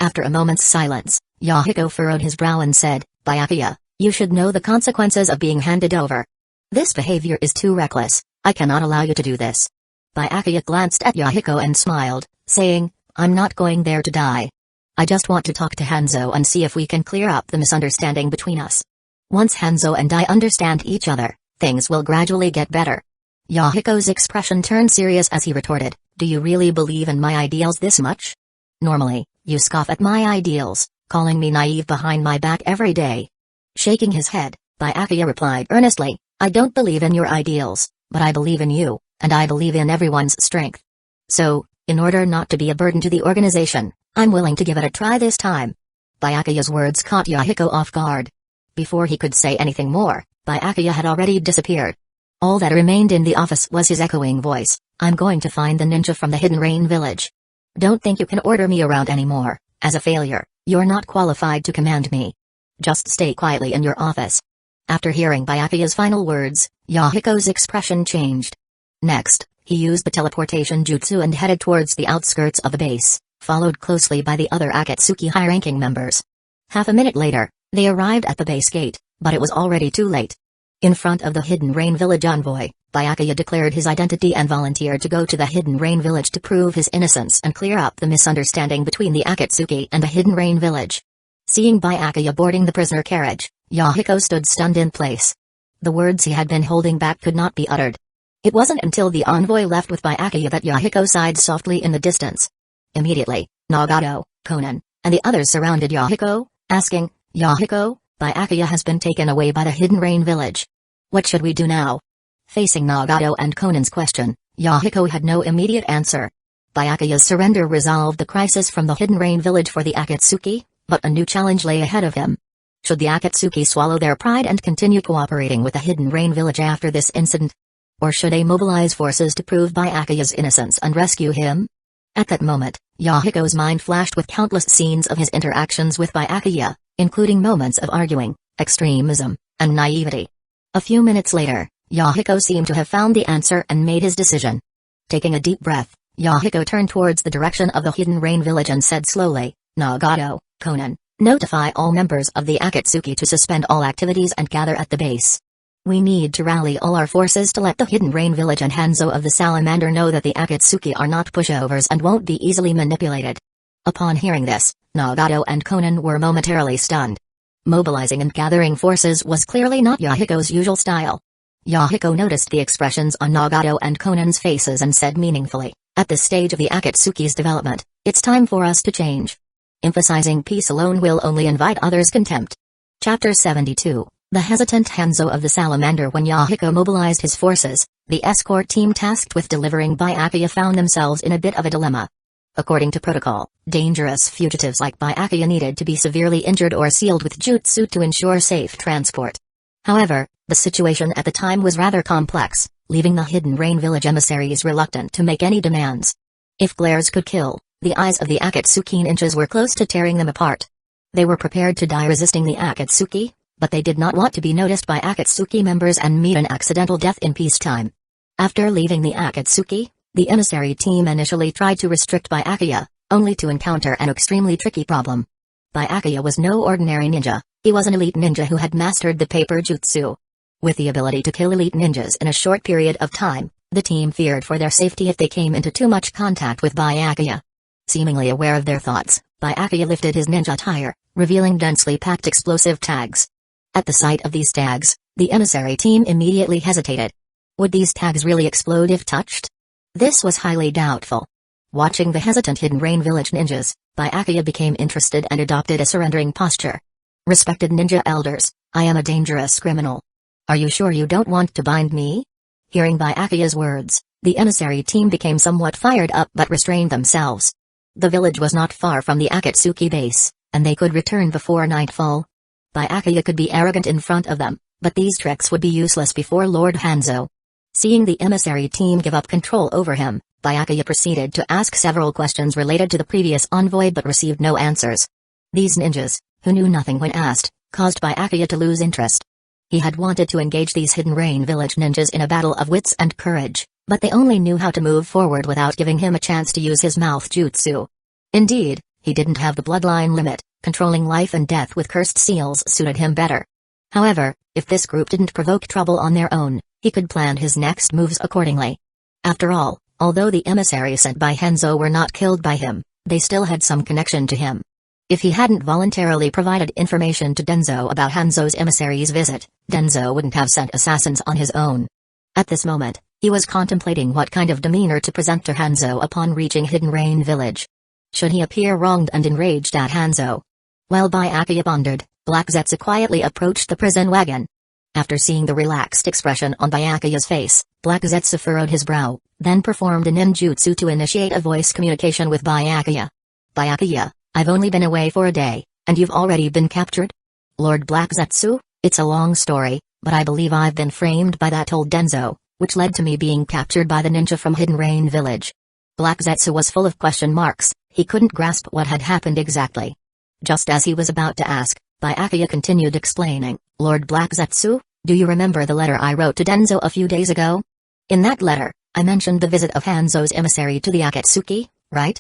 After a moment's silence, Yahiko furrowed his brow and said, Byakuya, you should know the consequences of being handed over. This behavior is too reckless. I cannot allow you to do this. Byakuya glanced at Yahiko and smiled, saying, I'm not going there to die. I just want to talk to Hanzo and see if we can clear up the misunderstanding between us. Once Hanzo and I understand each other, Things will gradually get better. Yahiko's expression turned serious as he retorted, "Do you really believe in my ideals this much? Normally, you scoff at my ideals, calling me naive behind my back every day." Shaking his head, Byakuya replied earnestly, "I don't believe in your ideals, but I believe in you, and I believe in everyone's strength. So, in order not to be a burden to the organization, I'm willing to give it a try this time." Byakuya's words caught Yahiko off guard. Before he could say anything more, Byakuya had already disappeared. All that remained in the office was his echoing voice, "I'm going to find the ninja from the Hidden Rain Village. Don't think you can order me around anymore. As a failure, you're not qualified to command me. Just stay quietly in your office." After hearing Byakuya's final words, Yahiko's expression changed. Next, he used the teleportation jutsu and headed towards the outskirts of the base, followed closely by the other Akatsuki high-ranking members. Half a minute later, they arrived at the base gate, but it was already too late. In front of the Hidden Rain Village envoy, Byakuya declared his identity and volunteered to go to the Hidden Rain Village to prove his innocence and clear up the misunderstanding between the Akatsuki and the Hidden Rain Village. Seeing Byakuya boarding the prisoner carriage, Yahiko stood stunned in place. The words he had been holding back could not be uttered. It wasn't until the envoy left with Byakuya that Yahiko sighed softly in the distance. Immediately, Nagato, Conan, and the others surrounded Yahiko, asking, "Yahiko, Byakuya has been taken away by the Hidden Rain Village. What should we do now?" Facing Nagato and Conan's question, Yahiko had no immediate answer. Byakuya's surrender resolved the crisis from the Hidden Rain Village for the Akatsuki, but a new challenge lay ahead of him. Should the Akatsuki swallow their pride and continue cooperating with the Hidden Rain Village after this incident? Or should they mobilize forces to prove Byakuya's innocence and rescue him? At that moment, Yahiko's mind flashed with countless scenes of his interactions with Byakuya, including moments of arguing, extremism, and naivety. A few minutes later, Yahiko seemed to have found the answer and made his decision. Taking a deep breath, Yahiko turned towards the direction of the Hidden Rain Village and said slowly, "Nagato, Conan, notify all members of the Akatsuki to suspend all activities and gather at the base. We need to rally all our forces to let the Hidden Rain Village and Hanzo of the Salamander know that the Akatsuki are not pushovers and won't be easily manipulated." Upon hearing this, Nagato and Conan were momentarily stunned. Mobilizing and gathering forces was clearly not Yahiko's usual style. Yahiko noticed the expressions on Nagato and Conan's faces and said meaningfully, "At this stage of the Akatsuki's development, it's time for us to change. Emphasizing peace alone will only invite others' contempt." Chapter 72, The Hesitant Hanzo of the Salamander. When Yahiko mobilized his forces, the escort team tasked with delivering Byakuya found themselves in a bit of a dilemma. According to protocol, dangerous fugitives like Byakuya needed to be severely injured or sealed with jutsu to ensure safe transport. However, the situation at the time was rather complex, leaving the Hidden Rain Village emissaries reluctant to make any demands. If glares could kill, the eyes of the Akatsuki ninjas were close to tearing them apart. They were prepared to die resisting the Akatsuki, but they did not want to be noticed by Akatsuki members and meet an accidental death in peacetime. After leaving the Akatsuki, the emissary team initially tried to restrict Byakuya, only to encounter an extremely tricky problem. Byakuya was no ordinary ninja, he was an elite ninja who had mastered the paper jutsu. With the ability to kill elite ninjas in a short period of time, the team feared for their safety if they came into too much contact with Byakuya. Seemingly aware of their thoughts, Byakuya lifted his ninja attire, revealing densely packed explosive tags. At the sight of these tags, the emissary team immediately hesitated. Would these tags really explode if touched? This was highly doubtful. Watching the hesitant Hidden Rain Village ninjas, Byakuya became interested and adopted a surrendering posture. "Respected ninja elders, I am a dangerous criminal. Are you sure you don't want to bind me?" Hearing Byakuya's words, the emissary team became somewhat fired up but restrained themselves. The village was not far from the Akatsuki base, and they could return before nightfall. Byakuya could be arrogant in front of them, but these tricks would be useless before Lord Hanzo. Seeing the emissary team give up control over him, Byakuya proceeded to ask several questions related to the previous envoy but received no answers. These ninjas, who knew nothing when asked, caused Byakuya to lose interest. He had wanted to engage these Hidden Rain Village ninjas in a battle of wits and courage, but they only knew how to move forward without giving him a chance to use his mouth jutsu. Indeed, he didn't have the bloodline limit, controlling life and death with cursed seals suited him better. However, if this group didn't provoke trouble on their own, he could plan his next moves accordingly. After all, although the emissaries sent by Hanzo were not killed by him, they still had some connection to him. If he hadn't voluntarily provided information to Denzo about Hanzo's emissary's visit, Denzo wouldn't have sent assassins on his own. At this moment, he was contemplating what kind of demeanor to present to Hanzo upon reaching Hidden Rain Village. Should he appear wronged and enraged at Hanzo? While Byakuya pondered, Black Zetsu quietly approached the prison wagon. After seeing the relaxed expression on Byakuya's face, Black Zetsu furrowed his brow, then performed a ninjutsu to initiate a voice communication with Byakuya. Byakuya, I've only been away for a day, and you've already been captured? Lord Black Zetsu, it's a long story, but I believe I've been framed by that old Denzo, which led to me being captured by the ninja from Hidden Rain Village. Black Zetsu was full of question marks, he couldn't grasp what had happened exactly. Just as he was about to ask, Byakuya continued explaining, Lord Black Zetsu, do you remember the letter I wrote to Denzo a few days ago? In that letter, I mentioned the visit of Hanzo's emissary to the Akatsuki, right?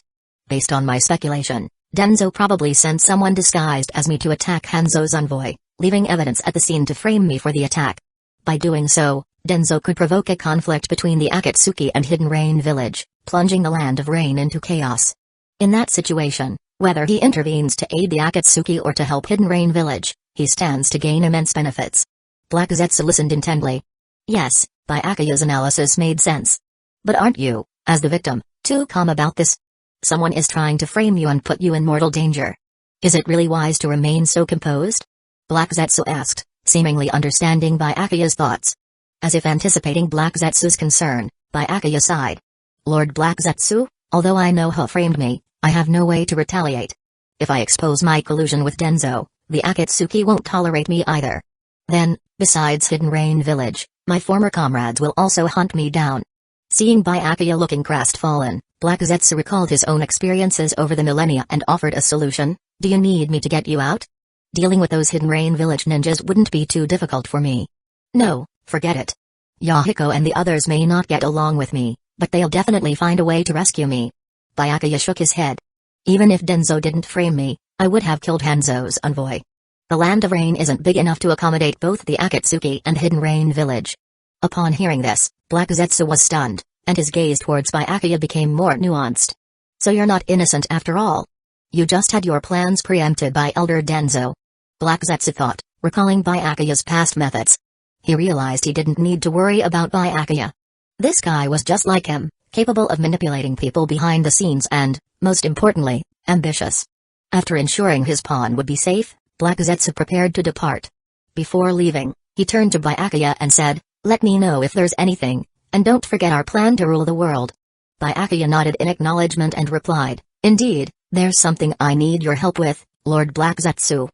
Based on my speculation, Denzo probably sent someone disguised as me to attack Hanzo's envoy, leaving evidence at the scene to frame me for the attack. By doing so, Denzo could provoke a conflict between the Akatsuki and Hidden Rain Village, plunging the Land of Rain into chaos. In that situation, whether he intervenes to aid the Akatsuki or to help Hidden Rain Village, he stands to gain immense benefits. Black Zetsu listened intently. Yes, Byakuya's analysis made sense. But aren't you, as the victim, too calm about this? Someone is trying to frame you and put you in mortal danger. Is it really wise to remain so composed? Black Zetsu asked, seemingly understanding Byakuya's thoughts. As if anticipating Black Zetsu's concern, Byakuya sighed. Lord Black Zetsu, although I know who framed me, I have no way to retaliate. If I expose my collusion with Denzo, the Akatsuki won't tolerate me either. Then, besides Hidden Rain Village, my former comrades will also hunt me down. Seeing Byakuya looking crestfallen, Black Zetsu recalled his own experiences over the millennia and offered a solution. Do you need me to get you out? Dealing with those Hidden Rain Village ninjas wouldn't be too difficult for me. No, forget it. Yahiko and the others may not get along with me, but they'll definitely find a way to rescue me. Byakuya shook his head. Even if Denzo didn't frame me, I would have killed Hanzo's envoy. The Land of Rain isn't big enough to accommodate both the Akatsuki and Hidden Rain Village. Upon hearing this, Black Zetsu was stunned, and his gaze towards Byakuya became more nuanced. So you're not innocent after all. You just had your plans preempted by Elder Denzo. Black Zetsu thought, recalling Byakuya's past methods. He realized he didn't need to worry about Byakuya. This guy was just like him, capable of manipulating people behind the scenes and, most importantly, ambitious. After ensuring his pawn would be safe, Black Zetsu prepared to depart. Before leaving, he turned to Byakuya and said, let me know if there's anything, and don't forget our plan to rule the world. Byakuya nodded in acknowledgement and replied, indeed, there's something I need your help with, Lord Black Zetsu.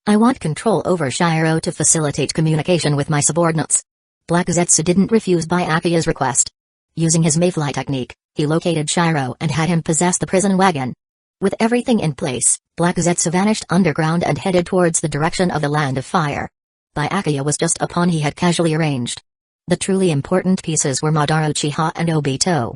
I want control over Shiro to facilitate communication with my subordinates. Black Zetsu didn't refuse Byakuya's request. Using his Mayfly technique, he located Shiro and had him possess the prison wagon. With everything in place, Black Zetsu vanished underground and headed towards the direction of the Land of Fire. Byakuya was just a pawn he had casually arranged. The truly important pieces were Madara Uchiha and Obito.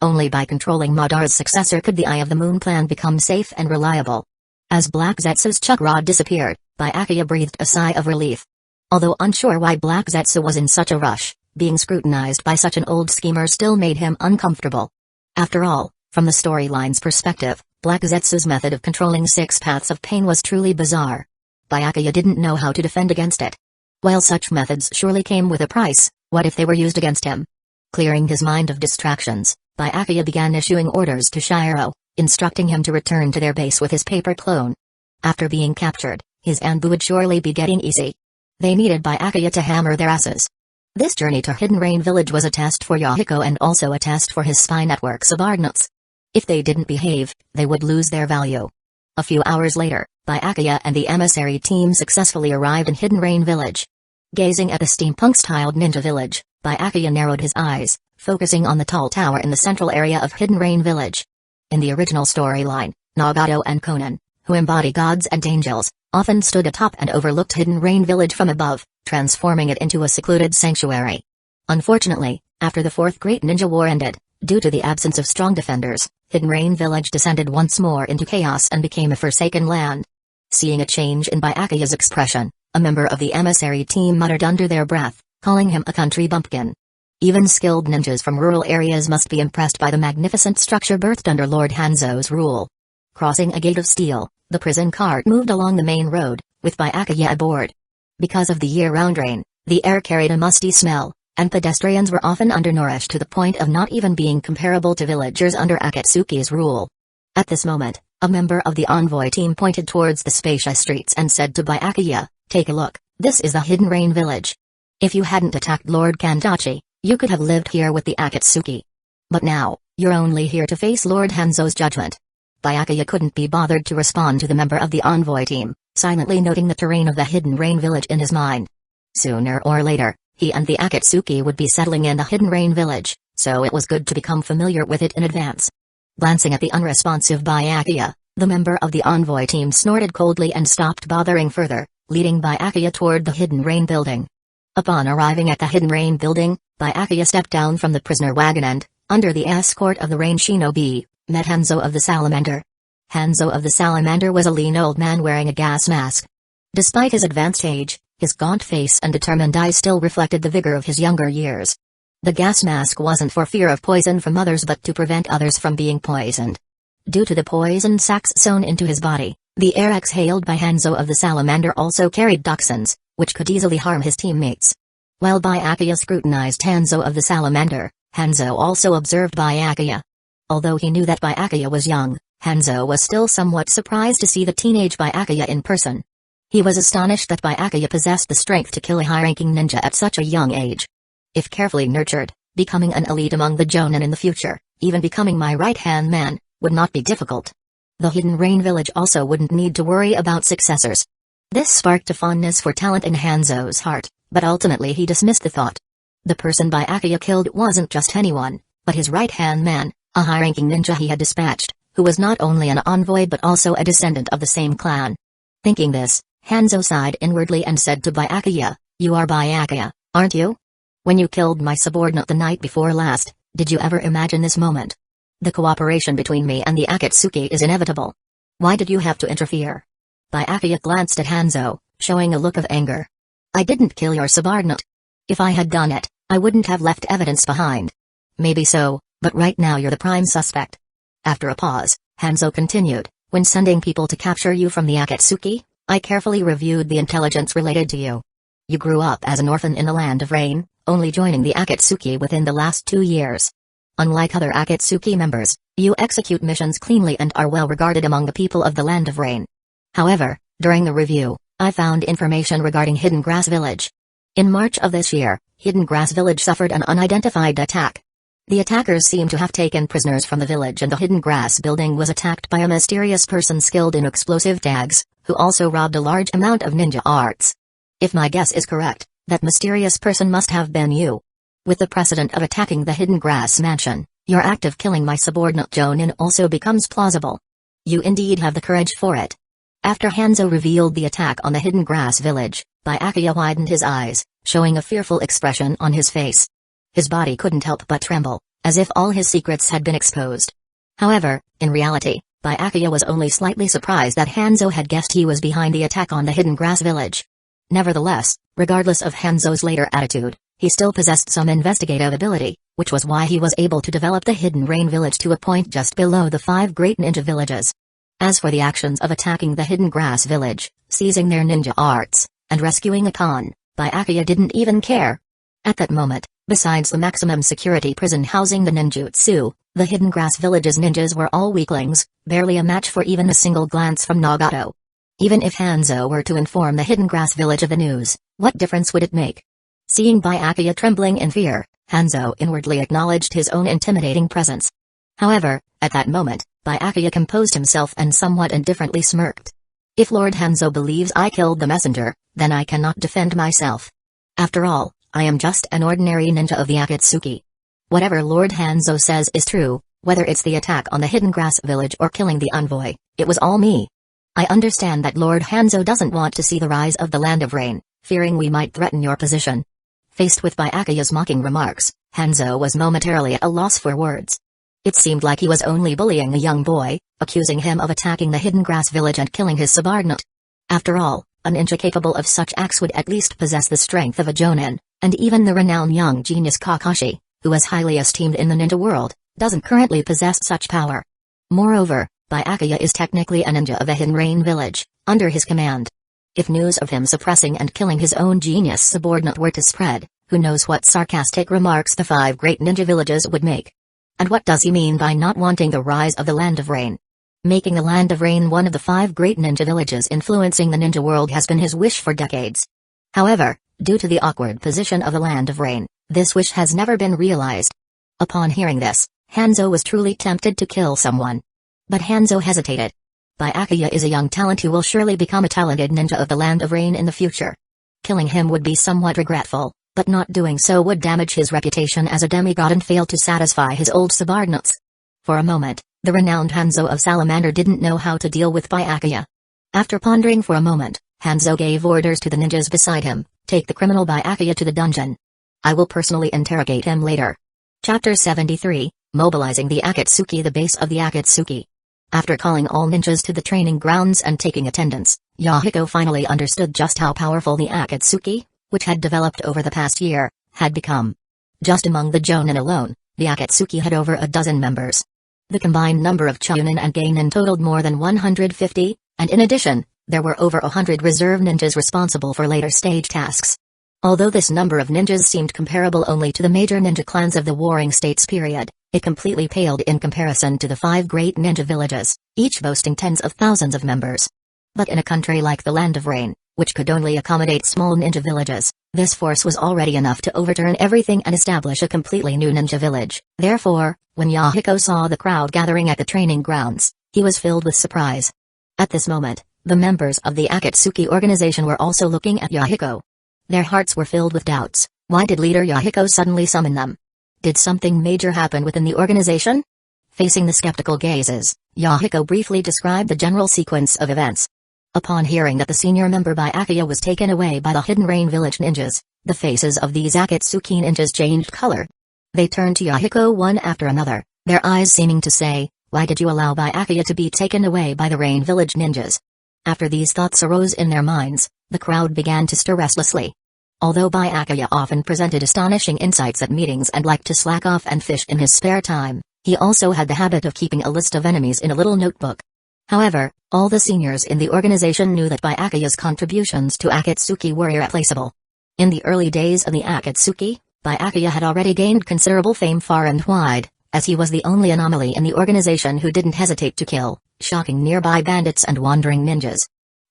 Only by controlling Madara's successor could the Eye of the Moon plan become safe and reliable. As Black Zetsu's chuck rod disappeared, Byakuya breathed a sigh of relief. Although unsure why Black Zetsu was in such a rush, being scrutinized by such an old schemer still made him uncomfortable. After all, from the storyline's perspective, Black Zetsu's method of controlling 6 paths of pain was truly bizarre. Byakuya didn't know how to defend against it. While such methods surely came with a price, what if they were used against him? Clearing his mind of distractions, Byakuya began issuing orders to Shiro, instructing him to return to their base with his paper clone. After being captured, his Anbu would surely be getting easy. They needed Byakuya to hammer their asses. This journey to Hidden Rain Village was a test for Yahiko and also a test for his spy network subordinates. If they didn't behave, they would lose their value. A few hours later, Byakuya and the emissary team successfully arrived in Hidden Rain Village. Gazing at the steampunk-styled ninja village, Byakuya narrowed his eyes, focusing on the tall tower in the central area of Hidden Rain Village. In the original storyline, Nagato and Conan, who embody gods and angels, often stood atop and overlooked Hidden Rain Village from above, transforming it into a secluded sanctuary. Unfortunately, after the Fourth Great Ninja War ended, due to the absence of strong defenders, Hidden Rain Village descended once more into chaos and became a forsaken land. Seeing a change in Byakuya's expression, a member of the emissary team muttered under their breath, calling him a country bumpkin. Even skilled ninjas from rural areas must be impressed by the magnificent structure birthed under Lord Hanzo's rule. Crossing a gate of steel, the prison cart moved along the main road, with Byakuya aboard. Because of the year-round rain, the air carried a musty smell, and pedestrians were often undernourished to the point of not even being comparable to villagers under Akatsuki's rule. At this moment, a member of the envoy team pointed towards the spacious streets and said to Byakuya, "Take a look, this is the Hidden Rain Village. If you hadn't attacked Lord Kandachi, you could have lived here with the Akatsuki. But now, you're only here to face Lord Hanzo's judgment." Byakuya couldn't be bothered to respond to the member of the envoy team, silently noting the terrain of the Hidden Rain Village in his mind. Sooner or later, he and the Akatsuki would be settling in the Hidden Rain Village, so it was good to become familiar with it in advance. Glancing at the unresponsive Byakuya, the member of the envoy team snorted coldly and stopped bothering further, leading Byakuya toward the Hidden Rain building. Upon arriving at the Hidden Rain building, Byakuya stepped down from the prisoner wagon and, under the escort of the Rain Shinobi, met Hanzo of the Salamander. Hanzo of the Salamander was a lean old man wearing a gas mask. Despite his advanced age, his gaunt face and determined eyes still reflected the vigor of his younger years. The gas mask wasn't for fear of poison from others but to prevent others from being poisoned. Due to the poison sacs sewn into his body, the air exhaled by Hanzo of the Salamander also carried toxins, which could easily harm his teammates. While Byakuya scrutinized Hanzo of the Salamander, Hanzo also observed Byakuya. Although he knew that Byakuya was young, Hanzo was still somewhat surprised to see the teenage Byakuya in person. He was astonished that Byakuya possessed the strength to kill a high-ranking ninja at such a young age. If carefully nurtured, becoming an elite among the Jonin in the future, even becoming my right-hand man, would not be difficult. The Hidden Rain Village also wouldn't need to worry about successors. This sparked a fondness for talent in Hanzo's heart, but ultimately he dismissed the thought. The person Byakuya killed wasn't just anyone, but his right-hand man, a high-ranking ninja he had dispatched, who was not only an envoy but also a descendant of the same clan. Thinking this, Hanzo sighed inwardly and said to Byakuya, "You are Byakuya, aren't you? When you killed my subordinate the night before last, did you ever imagine this moment? The cooperation between me and the Akatsuki is inevitable. Why did you have to interfere?" Byakuya glanced at Hanzo, showing a look of anger. "I didn't kill your subordinate. If I had done it, I wouldn't have left evidence behind." "Maybe so, but right now you're the prime suspect." After a pause, Hanzo continued, "When sending people to capture you from the Akatsuki, I carefully reviewed the intelligence related to you. You grew up as an orphan in the Land of Rain, only joining the Akatsuki within the last 2 years. Unlike other Akatsuki members, you execute missions cleanly and are well regarded among the people of the Land of Rain. However, during the review, I found information regarding Hidden Grass Village. In March of this year, Hidden Grass Village suffered an unidentified attack. The attackers seem to have taken prisoners from the village and the Hidden Grass building was attacked by a mysterious person skilled in explosive tags, who also robbed a large amount of ninja arts. If my guess is correct, that mysterious person must have been you. With the precedent of attacking the Hidden Grass mansion, your act of killing my subordinate Jonin also becomes plausible. You indeed have the courage for it." After Hanzo revealed the attack on the Hidden Grass Village, Byakuya widened his eyes, showing a fearful expression on his face. His body couldn't help but tremble, as if all his secrets had been exposed. However, in reality, Byakuya was only slightly surprised that Hanzo had guessed he was behind the attack on the Hidden Grass Village. Nevertheless, regardless of Hanzo's later attitude, he still possessed some investigative ability, which was why he was able to develop the Hidden Rain Village to a point just below the 5 great ninja villages. As for the actions of attacking the Hidden Grass Village, seizing their ninja arts, and rescuing Akan, Byakuya didn't even care. At that moment, besides the maximum security prison housing the ninjutsu, the Hidden Grass Village's ninjas were all weaklings, barely a match for even a single glance from Nagato. Even if Hanzo were to inform the Hidden Grass Village of the news, what difference would it make? Seeing Byakuya trembling in fear, Hanzo inwardly acknowledged his own intimidating presence. However, at that moment, Byakuya composed himself and somewhat indifferently smirked. "If Lord Hanzo believes I killed the messenger, then I cannot defend myself. After all, I am just an ordinary ninja of the Akatsuki. Whatever Lord Hanzo says is true, whether it's the attack on the Hidden Grass Village or killing the envoy, it was all me. I understand that Lord Hanzo doesn't want to see the rise of the Land of Rain, fearing we might threaten your position." Faced with Byakuya's mocking remarks, Hanzo was momentarily at a loss for words. It seemed like he was only bullying a young boy, accusing him of attacking the Hidden Grass Village and killing his subordinate. After all, a ninja capable of such acts would at least possess the strength of a Jonin, and even the renowned young genius Kakashi, who is highly esteemed in the ninja world, doesn't currently possess such power. Moreover, Byakuya is technically a ninja of the Hidden Rain village, under his command. If news of him suppressing and killing his own genius subordinate were to spread, who knows what sarcastic remarks the 5 great ninja villages would make. And what does he mean by not wanting the rise of the Land of Rain? Making the Land of Rain one of the 5 great ninja villages influencing the ninja world has been his wish for decades. However, due to the awkward position of the Land of Rain, this wish has never been realized. Upon hearing this, Hanzo was truly tempted to kill someone. But Hanzo hesitated. Byakuya is a young talent who will surely become a talented ninja of the Land of Rain in the future. Killing him would be somewhat regretful, but not doing so would damage his reputation as a demigod and fail to satisfy his old subordinates. For a moment, the renowned Hanzo of Salamander didn't know how to deal with Byakuya. After pondering for a moment, Hanzo gave orders to the ninjas beside him, take the criminal Byakuya to the dungeon. I will personally interrogate him later. Chapter 73, Mobilizing the Akatsuki. The base of the Akatsuki. After calling all ninjas to the training grounds and taking attendance, Yahiko finally understood just how powerful the Akatsuki, which had developed over the past year, had become. Just among the Jonin alone, the Akatsuki had over a dozen members. The combined number of Chunin and Geinin totaled more than 150, and in addition, there were over 100 reserve ninjas responsible for later stage tasks. Although this number of ninjas seemed comparable only to the major ninja clans of the Warring States period, it completely paled in comparison to the 5 great ninja villages, each boasting tens of thousands of members. But in a country like the Land of Rain, which could only accommodate small ninja villages, this force was already enough to overturn everything and establish a completely new ninja village. Therefore, when Yahiko saw the crowd gathering at the training grounds, he was filled with surprise. At this moment, the members of the Akatsuki organization were also looking at Yahiko. Their hearts were filled with doubts. Why did leader Yahiko suddenly summon them? Did something major happen within the organization? Facing the skeptical gazes, Yahiko briefly described the general sequence of events. Upon hearing that the senior member Byakuya was taken away by the Hidden Rain Village ninjas, the faces of these Akatsuki ninjas changed color. They turned to Yahiko one after another, their eyes seeming to say, why did you allow Byakuya to be taken away by the Rain Village ninjas? After these thoughts arose in their minds, the crowd began to stir restlessly. Although Byakuya often presented astonishing insights at meetings and liked to slack off and fish in his spare time, he also had the habit of keeping a list of enemies in a little notebook. However, all the seniors in the organization knew that Byakuya's contributions to Akatsuki were irreplaceable. In the early days of the Akatsuki, Byakuya had already gained considerable fame far and wide, as he was the only anomaly in the organization who didn't hesitate to kill, shocking nearby bandits and wandering ninjas.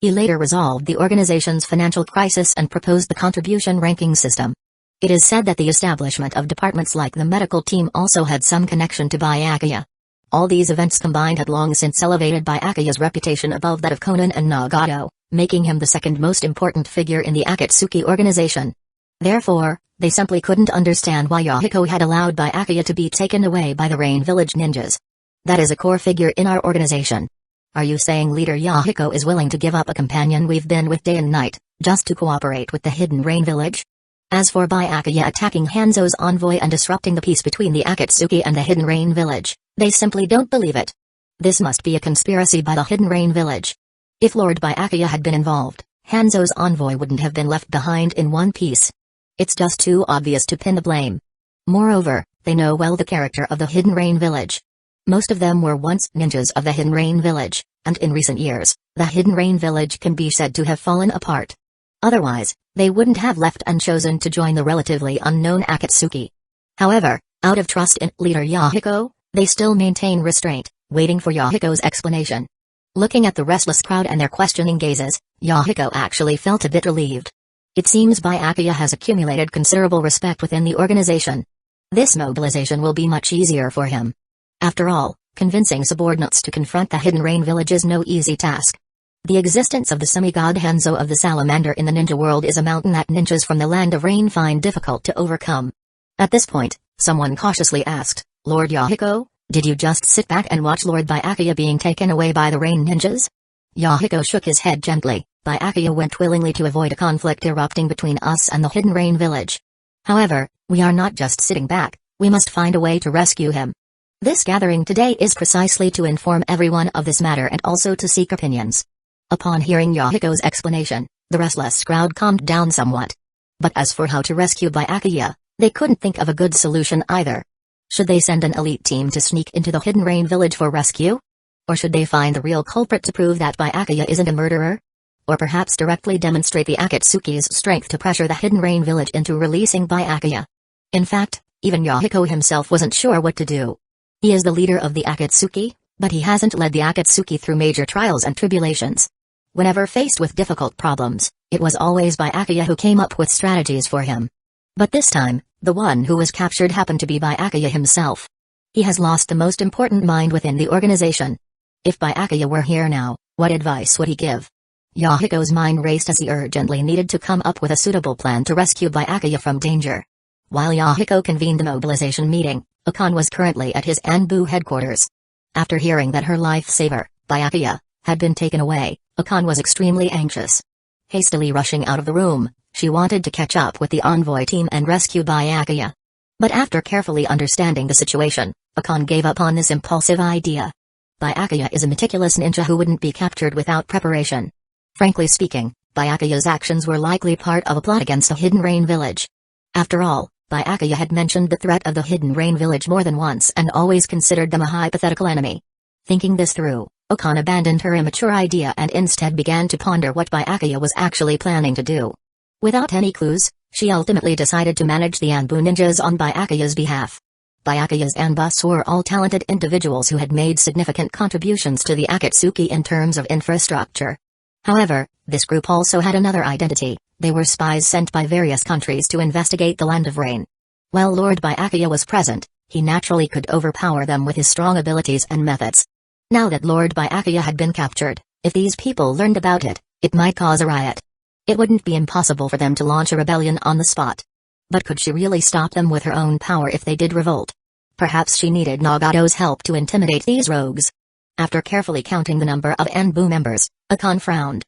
He later resolved the organization's financial crisis and proposed the contribution ranking system. It is said that the establishment of departments like the medical team also had some connection to Byakuya. All these events combined had long since elevated Byakuya's reputation above that of Konan and Nagato, making him the second most important figure in the Akatsuki organization. Therefore, they simply couldn't understand why Yahiko had allowed Byakuya to be taken away by the Rain Village ninjas. That is a core figure in our organization. Are you saying leader Yahiko is willing to give up a companion we've been with day and night, just to cooperate with the Hidden Rain Village? As for Byakuya attacking Hanzo's envoy and disrupting the peace between the Akatsuki and the Hidden Rain Village, they simply don't believe it. This must be a conspiracy by the Hidden Rain Village. If Lord Byakuya had been involved, Hanzo's envoy wouldn't have been left behind in one piece. It's just too obvious to pin the blame. Moreover, they know well the character of the Hidden Rain Village. Most of them were once ninjas of the Hidden Rain Village, and in recent years, the Hidden Rain Village can be said to have fallen apart. Otherwise, they wouldn't have left and chosen to join the relatively unknown Akatsuki. However, out of trust in leader Yahiko, they still maintain restraint, waiting for Yahiko's explanation. Looking at the restless crowd and their questioning gazes, Yahiko actually felt a bit relieved. It seems Byakuya has accumulated considerable respect within the organization. This mobilization will be much easier for him. After all, convincing subordinates to confront the Hidden Rain Village is no easy task. The existence of the semi-god Hanzo of the Salamander in the ninja world is a mountain that ninjas from the Land of Rain find difficult to overcome. At this point, someone cautiously asked, Lord Yahiko, did you just sit back and watch Lord Byakuya being taken away by the Rain ninjas? Yahiko shook his head gently. Byakuya went willingly to avoid a conflict erupting between us and the Hidden Rain Village. However, we are not just sitting back, we must find a way to rescue him. This gathering today is precisely to inform everyone of this matter and also to seek opinions. Upon hearing Yahiko's explanation, the restless crowd calmed down somewhat. But as for how to rescue Byakuya, they couldn't think of a good solution either. Should they send an elite team to sneak into the Hidden Rain Village for rescue? Or should they find the real culprit to prove that Byakuya isn't a murderer? Or perhaps directly demonstrate the Akatsuki's strength to pressure the Hidden Rain village into releasing Byakuya? In fact, even Yahiko himself wasn't sure what to do. He is the leader of the Akatsuki, but he hasn't led the Akatsuki through major trials and tribulations. Whenever faced with difficult problems, it was always Byakuya who came up with strategies for him. But this time, the one who was captured happened to be Byakuya himself. He has lost the most important mind within the organization. If Byakuya were here now, what advice would he give? Yahiko's mind raced as he urgently needed to come up with a suitable plan to rescue Byakuya from danger. While Yahiko convened the mobilization meeting, Akane was currently at his Anbu headquarters. After hearing that her lifesaver, Byakuya, had been taken away, Akane was extremely anxious. Hastily rushing out of the room, she wanted to catch up with the envoy team and rescue Byakuya. But after carefully understanding the situation, Akane gave up on this impulsive idea. Byakuya is a meticulous ninja who wouldn't be captured without preparation. Frankly speaking, Byakuya's actions were likely part of a plot against the Hidden Rain village. After all, Byakuya had mentioned the threat of the Hidden Rain village more than once and always considered them a hypothetical enemy. Thinking this through, Akane abandoned her immature idea and instead began to ponder what Byakuya was actually planning to do. Without any clues, she ultimately decided to manage the Anbu ninjas on Byakuya's behalf. Byakuya's Anbus were all talented individuals who had made significant contributions to the Akatsuki in terms of infrastructure. However, this group also had another identity. They were spies sent by various countries to investigate the Land of Rain. While Lord Byakuya was present, he naturally could overpower them with his strong abilities and methods. Now that Lord Byakuya had been captured, if these people learned about it, it might cause a riot. It wouldn't be impossible for them to launch a rebellion on the spot. But could she really stop them with her own power if they did revolt? Perhaps she needed Nagato's help to intimidate these rogues. After carefully counting the number of Anbu members, Akane frowned.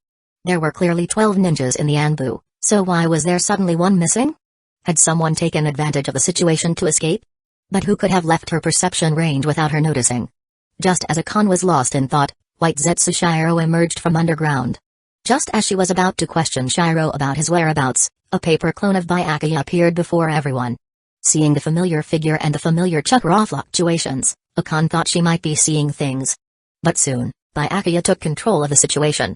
There were clearly 12 ninjas in the Anbu, so why was there suddenly one missing? Had someone taken advantage of the situation to escape? But who could have left her perception range without her noticing? Just as Akane was lost in thought, White Zetsu Shiro emerged from underground. Just as she was about to question Shiro about his whereabouts, a paper clone of Byakuya appeared before everyone. Seeing the familiar figure and the familiar chakra fluctuations, Akane thought she might be seeing things. But soon, Byakuya took control of the situation.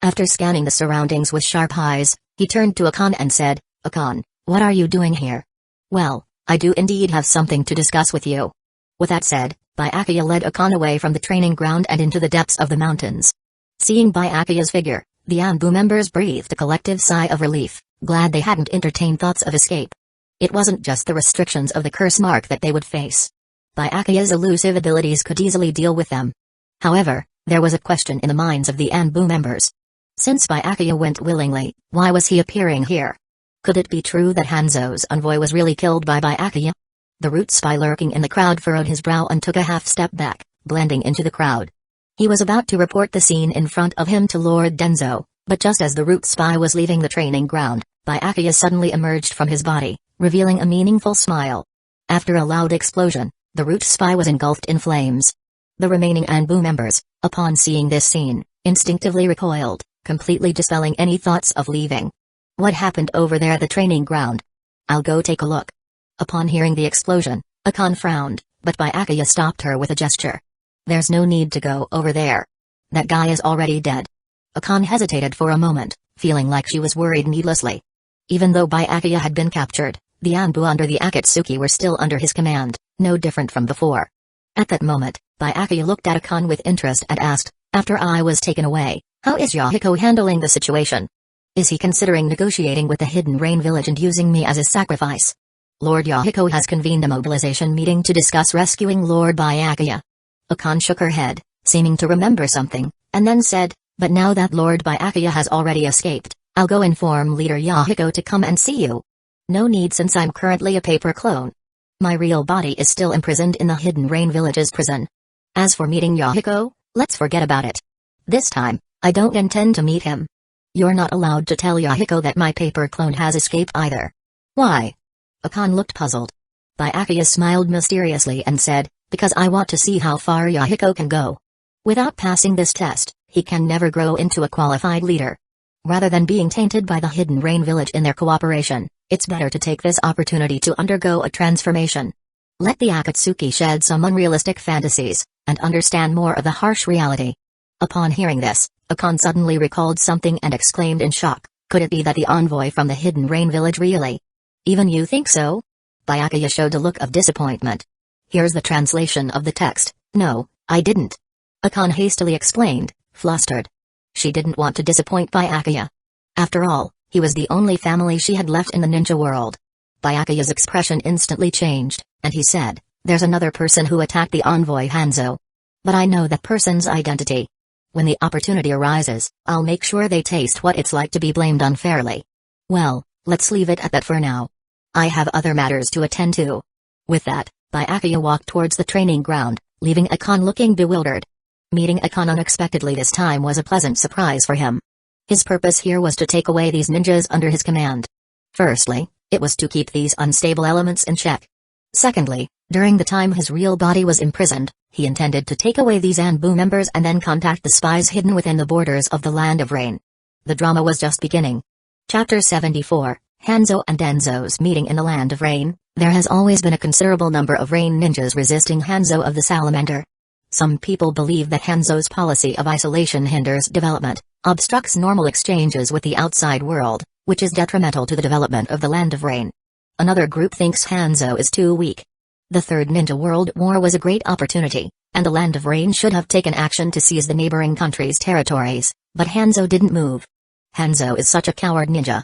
After scanning the surroundings with sharp eyes, he turned to Akane and said, "Akane, what are you doing here?" "Well, I do indeed have something to discuss with you." With that said, Byakuya led Akane away from the training ground and into the depths of the mountains. Seeing Byakuya's figure, the Anbu members breathed a collective sigh of relief, glad they hadn't entertained thoughts of escape. It wasn't just the restrictions of the curse mark that they would face. Byakuya's elusive abilities could easily deal with them. However, there was a question in the minds of the Anbu members. Since Byakuya went willingly, why was he appearing here? Could it be true that Hanzo's envoy was really killed by Byakuya? The root spy lurking in the crowd furrowed his brow and took a half step back, blending into the crowd. He was about to report the scene in front of him to Lord Denzo, but just as the root spy was leaving the training ground, Byakuya suddenly emerged from his body, revealing a meaningful smile. After a loud explosion, the root spy was engulfed in flames. The remaining Anbu members, upon seeing this scene, instinctively recoiled, completely dispelling any thoughts of leaving. What happened over there at the training ground? I'll go take a look. Upon hearing the explosion, Akane frowned, but Byakuya stopped her with a gesture. There's no need to go over there. That guy is already dead. Akane hesitated for a moment, feeling like she was worried needlessly. Even though Byakuya had been captured, the Anbu under the Akatsuki were still under his command, no different from before. At that moment, Byakuya looked at Akane with interest and asked, "After I was taken away, how is Yahiko handling the situation? Is he considering negotiating with the Hidden Rain village and using me as a sacrifice?" Lord Yahiko has convened a mobilization meeting to discuss rescuing Lord Byakuya. Akane shook her head, seeming to remember something, and then said, "But now that Lord Byakuya has already escaped, I'll go inform Leader Yahiko to come and see you." "No need, since I'm currently a paper clone. My real body is still imprisoned in the Hidden Rain village's prison. As for meeting Yahiko, let's forget about it. This time, I don't intend to meet him. You're not allowed to tell Yahiko that my paper clone has escaped either." "Why?" Akane looked puzzled. Byakuya smiled mysteriously and said, "Because I want to see how far Yahiko can go. Without passing this test, he can never grow into a qualified leader. Rather than being tainted by the Hidden Rain village in their cooperation, it's better to take this opportunity to undergo a transformation." Let the Akatsuki shed some unrealistic fantasies, and understand more of the harsh reality. Upon hearing this, Akane suddenly recalled something and exclaimed in shock, could it be that the envoy from the Hidden Rain village really? Even you think so? Byakuya showed a look of disappointment. Here's the translation of the text. No, I didn't. Akane hastily explained, flustered. She didn't want to disappoint Byakuya. After all, he was the only family she had left in the ninja world. Byakuya's expression instantly changed, and he said, there's another person who attacked the envoy Hanzo. But I know that person's identity. When the opportunity arises, I'll make sure they taste what it's like to be blamed unfairly. Well, let's leave it at that for now. I have other matters to attend to. With that, Byakuya walked towards the training ground, leaving Akane looking bewildered. Meeting Akane unexpectedly this time was a pleasant surprise for him. His purpose here was to take away these ninjas under his command. Firstly, it was to keep these unstable elements in check. Secondly, during the time his real body was imprisoned, he intended to take away these Anbu members and then contact the spies hidden within the borders of the Land of Rain. The drama was just beginning. Chapter 74, Hanzo and Denzo's meeting in the Land of Rain. There has always been a considerable number of rain ninjas resisting Hanzo of the Salamander. Some people believe that Hanzo's policy of isolation hinders development, obstructs normal exchanges with the outside world, which is detrimental to the development of the Land of Rain. Another group thinks Hanzo is too weak. The Third Ninja World War was a great opportunity, and the Land of Rain should have taken action to seize the neighboring countries' territories, but Hanzo didn't move. Hanzo is such a coward ninja.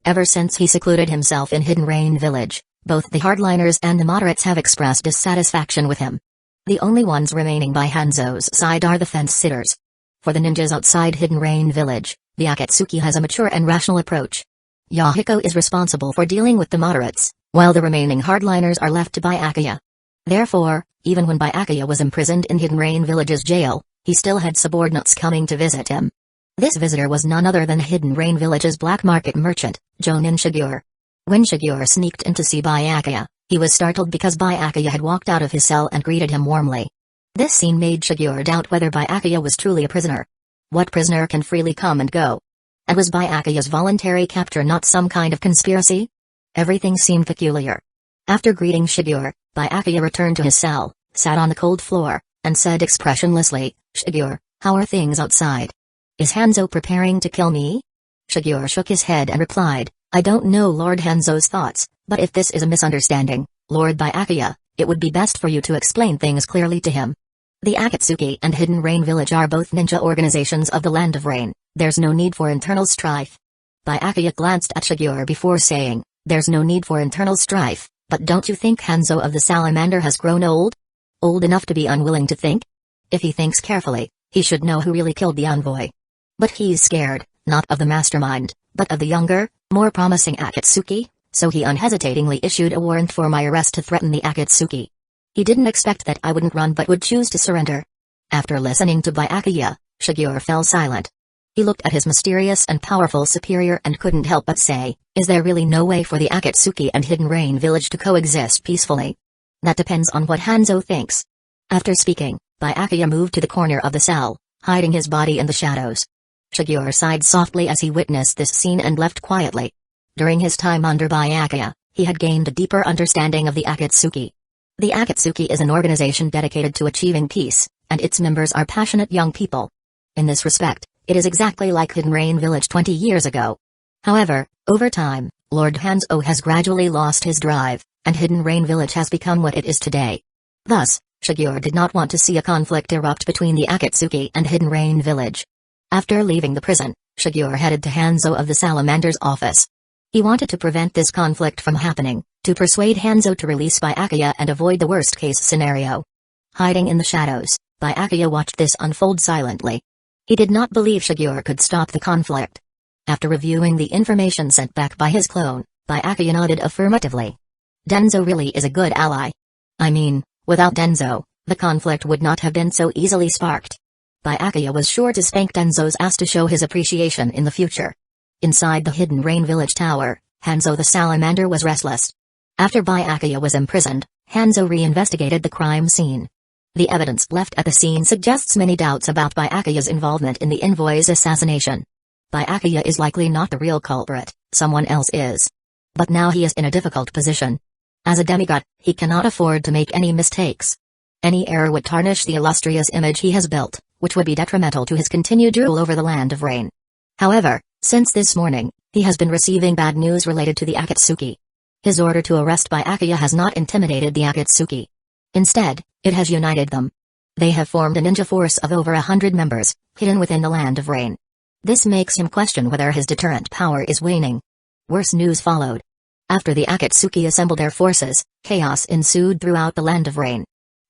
Ever since he secluded himself in Hidden Rain Village, both the hardliners and the moderates have expressed dissatisfaction with him. The only ones remaining by Hanzo's side are the fence-sitters. For the ninjas outside Hidden Rain Village, the Akatsuki has a mature and rational approach. Yahiko is responsible for dealing with the moderates, while the remaining hardliners are left to Byakuya. Therefore, even when Byakuya was imprisoned in Hidden Rain Village's jail, he still had subordinates coming to visit him. This visitor was none other than Hidden Rain Village's black market merchant, Jonin Shigur. When Shigur sneaked in to see Byakuya, he was startled because Byakuya had walked out of his cell and greeted him warmly. This scene made Shigur doubt whether Byakuya was truly a prisoner. What prisoner can freely come and go? And was Byakuya's voluntary capture not some kind of conspiracy? Everything seemed peculiar. After greeting Shigur, Byakuya returned to his cell, sat on the cold floor, and said expressionlessly, Shigur, how are things outside? Is Hanzo preparing to kill me? Shigur shook his head and replied, I don't know Lord Hanzo's thoughts, but if this is a misunderstanding, Lord Byakuya, it would be best for you to explain things clearly to him. The Akatsuki and Hidden Rain Village are both ninja organizations of the Land of Rain. There's no need for internal strife. Byakuya glanced at Shigur before saying, there's no need for internal strife, but don't you think Hanzo of the Salamander has grown old? Old enough to be unwilling to think? If he thinks carefully, he should know who really killed the envoy. But he's scared, not of the mastermind, but of the younger, more promising Akatsuki, so he unhesitatingly issued a warrant for my arrest to threaten the Akatsuki. He didn't expect that I wouldn't run but would choose to surrender. After listening to Byakuya, Shigur fell silent. He looked at his mysterious and powerful superior and couldn't help but say, is there really no way for the Akatsuki and Hidden Rain Village to coexist peacefully? That depends on what Hanzo thinks. After speaking, Byakuya moved to the corner of the cell, hiding his body in the shadows. Shigur sighed softly as he witnessed this scene and left quietly. During his time under Byakuya, he had gained a deeper understanding of the Akatsuki. The Akatsuki is an organization dedicated to achieving peace, and its members are passionate young people. In this respect, it is exactly like Hidden Rain Village 20 years ago. However, over time, Lord Hanzo has gradually lost his drive, and Hidden Rain Village has become what it is today. Thus, Shigur did not want to see a conflict erupt between the Akatsuki and Hidden Rain Village. After leaving the prison, Shigur headed to Hanzo of the Salamander's office. He wanted to prevent this conflict from happening, to persuade Hanzo to release Byakuya and avoid the worst-case scenario. Hiding in the shadows, Byakuya watched this unfold silently. He did not believe Shigur could stop the conflict. After reviewing the information sent back by his clone, Byakuya nodded affirmatively. Denzo really is a good ally. I mean, without Denzo, the conflict would not have been so easily sparked. Byakuya was sure to spank Denzo's ass to show his appreciation in the future. Inside the Hidden Rain Village Tower, Hanzo the Salamander was restless. After Byakuya was imprisoned, Hanzo reinvestigated the crime scene. The evidence left at the scene suggests many doubts about Byakuya's involvement in the envoy's assassination. Byakuya is likely not the real culprit, someone else is. But now he is in a difficult position. As a demigod, he cannot afford to make any mistakes. Any error would tarnish the illustrious image he has built, which would be detrimental to his continued rule over the Land of Rain. However, since this morning, he has been receiving bad news related to the Akatsuki. His order to arrest by Akuya has not intimidated the Akatsuki. Instead, it has united them. They have formed a ninja force of over 100 members, hidden within the Land of Rain. This makes him question whether his deterrent power is waning. Worse news followed. After the Akatsuki assembled their forces, chaos ensued throughout the Land of Rain.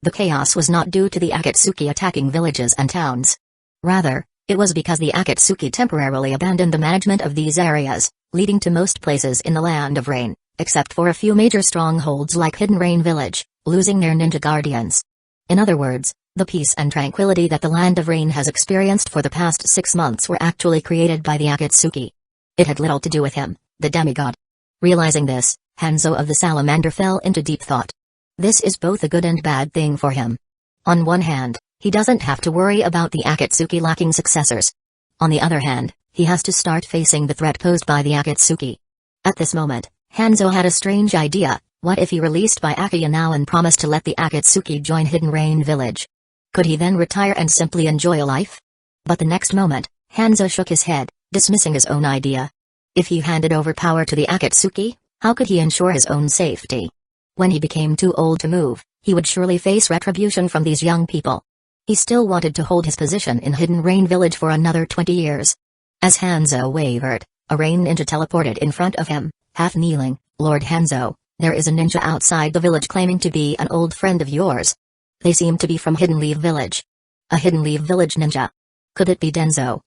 The chaos was not due to the Akatsuki attacking villages and towns. Rather, it was because the Akatsuki temporarily abandoned the management of these areas, leading to most places in the Land of Rain, except for a few major strongholds like Hidden Rain Village, losing their ninja guardians. In other words, the peace and tranquility that the Land of Rain has experienced for the past 6 months were actually created by the Akatsuki. It had little to do with him, the demigod. Realizing this, Hanzo of the Salamander fell into deep thought. This is both a good and bad thing for him. On one hand, he doesn't have to worry about the Akatsuki lacking successors. On the other hand, he has to start facing the threat posed by the Akatsuki. At this moment, Hanzo had a strange idea. What if he released by Akuya now and promised to let the Akatsuki join Hidden Rain Village? Could he then retire and simply enjoy life? But the next moment, Hanzo shook his head, dismissing his own idea. If he handed over power to the Akatsuki, how could he ensure his own safety? When he became too old to move, he would surely face retribution from these young people. He still wanted to hold his position in Hidden Rain Village for another 20 years. As Hanzo wavered, a rain ninja teleported in front of him, half kneeling. Lord Hanzo, there is a ninja outside the village claiming to be an old friend of yours. They seem to be from Hidden Leaf Village. A Hidden Leaf Village ninja. Could it be Denzo?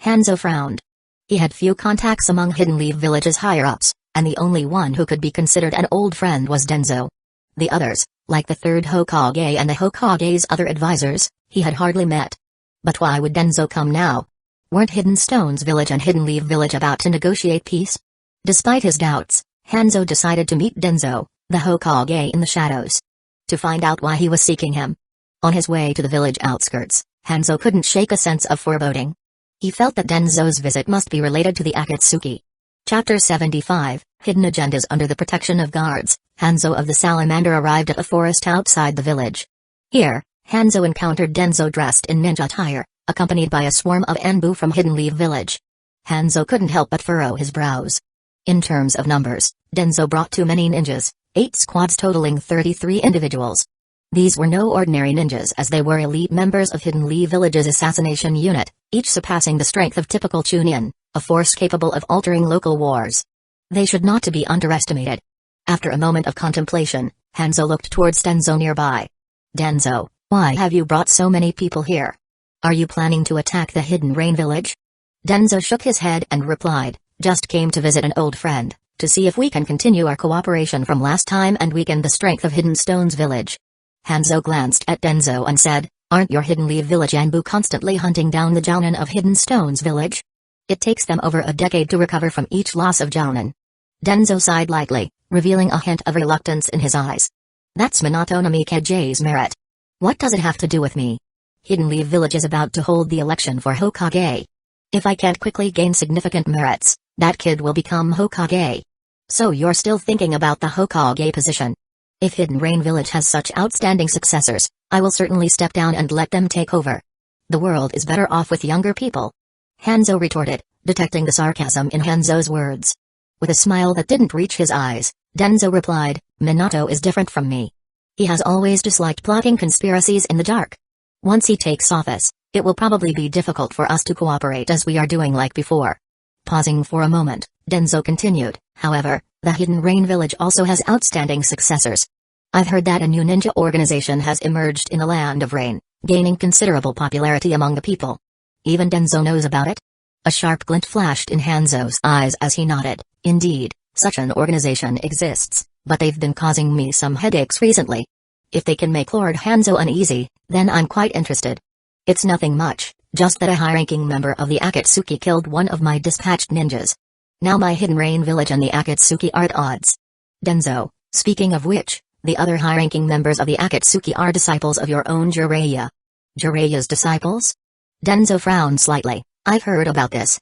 Hanzo frowned. He had few contacts among Hidden Leaf Village's higher-ups, and the only one who could be considered an old friend was Denzo. The others, like the third Hokage and the Hokage's other advisors, he had hardly met. But why would Denzo come now? Weren't Hidden Stones Village and Hidden Leaf Village about to negotiate peace? Despite his doubts, Hanzo decided to meet Denzo, the Hokage in the shadows, to find out why he was seeking him. On his way to the village outskirts, Hanzo couldn't shake a sense of foreboding. He felt that Denzo's visit must be related to the Akatsuki. Chapter 75, Hidden Agendas. Under the protection of guards, Hanzo of the Salamander arrived at a forest outside the village. Here, Hanzo encountered Denzo dressed in ninja attire, accompanied by a swarm of Enbu from Hidden Leaf Village. Hanzo couldn't help but furrow his brows. In terms of numbers, Denzo brought too many ninjas, 8 squads totaling 33 individuals. These were no ordinary ninjas as they were elite members of Hidden Leaf Village's assassination unit, each surpassing the strength of typical Chunin, a force capable of altering local wars. They should not to be underestimated. After a moment of contemplation, Hanzo looked towards Denzo nearby. Denzo, why have you brought so many people here? Are you planning to attack the Hidden Rain Village? Denzo shook his head and replied, just came to visit an old friend, to see if we can continue our cooperation from last time and weaken the strength of Hidden Stones Village. Hanzo glanced at Denzo and said, aren't your Hidden Leaf Village Enbu constantly hunting down the Jounin of Hidden Stones Village? It takes them over a decade to recover from each loss of Jounin. Denzo sighed lightly, revealing a hint of reluctance in his eyes. That's Minato no Mikage's merit. What does it have to do with me? Hidden Leaf Village is about to hold the election for Hokage. If I can't quickly gain significant merits, that kid will become Hokage. So you're still thinking about the Hokage position? If Hidden Rain Village has such outstanding successors, I will certainly step down and let them take over. The world is better off with younger people. Hanzo retorted, detecting the sarcasm in Hanzo's words. With a smile that didn't reach his eyes, Denzo replied, Minato is different from me. He has always disliked plotting conspiracies in the dark. Once he takes office, it will probably be difficult for us to cooperate as we are doing like before. Pausing for a moment, Denzo continued, however, the Hidden Rain Village also has outstanding successors. I've heard that a new ninja organization has emerged in the Land of Rain, gaining considerable popularity among the people. Even Denzo knows about it? A sharp glint flashed in Hanzo's eyes as he nodded. Indeed, such an organization exists, but they've been causing me some headaches recently. If they can make Lord Hanzo uneasy, then I'm quite interested. It's nothing much, just that a high-ranking member of the Akatsuki killed one of my dispatched ninjas. Now my Hidden Rain Village and the Akatsuki are at odds. Denzo, speaking of which, the other high-ranking members of the Akatsuki are disciples of your own Jiraiya. Jiraiya's disciples? Denzo frowned slightly. I've heard about this.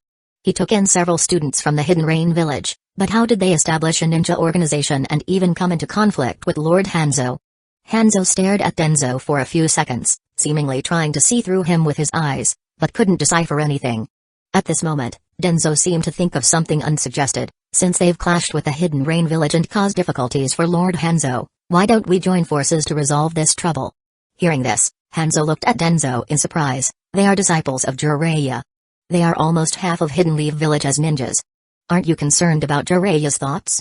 He took in several students from the Hidden Rain village, but how did they establish a ninja organization and even come into conflict with Lord Hanzo? Hanzo stared at Denzo for a few seconds, seemingly trying to see through him with his eyes, but couldn't decipher anything. At this moment, Denzo seemed to think of something unsuggested. Since they've clashed with the Hidden Rain village and caused difficulties for Lord Hanzo, why don't we join forces to resolve this trouble? Hearing this, Hanzo looked at Denzo in surprise. They are disciples of Jiraiya. They are almost half of Hidden Leaf village as ninjas. Aren't you concerned about Jiraiya's thoughts?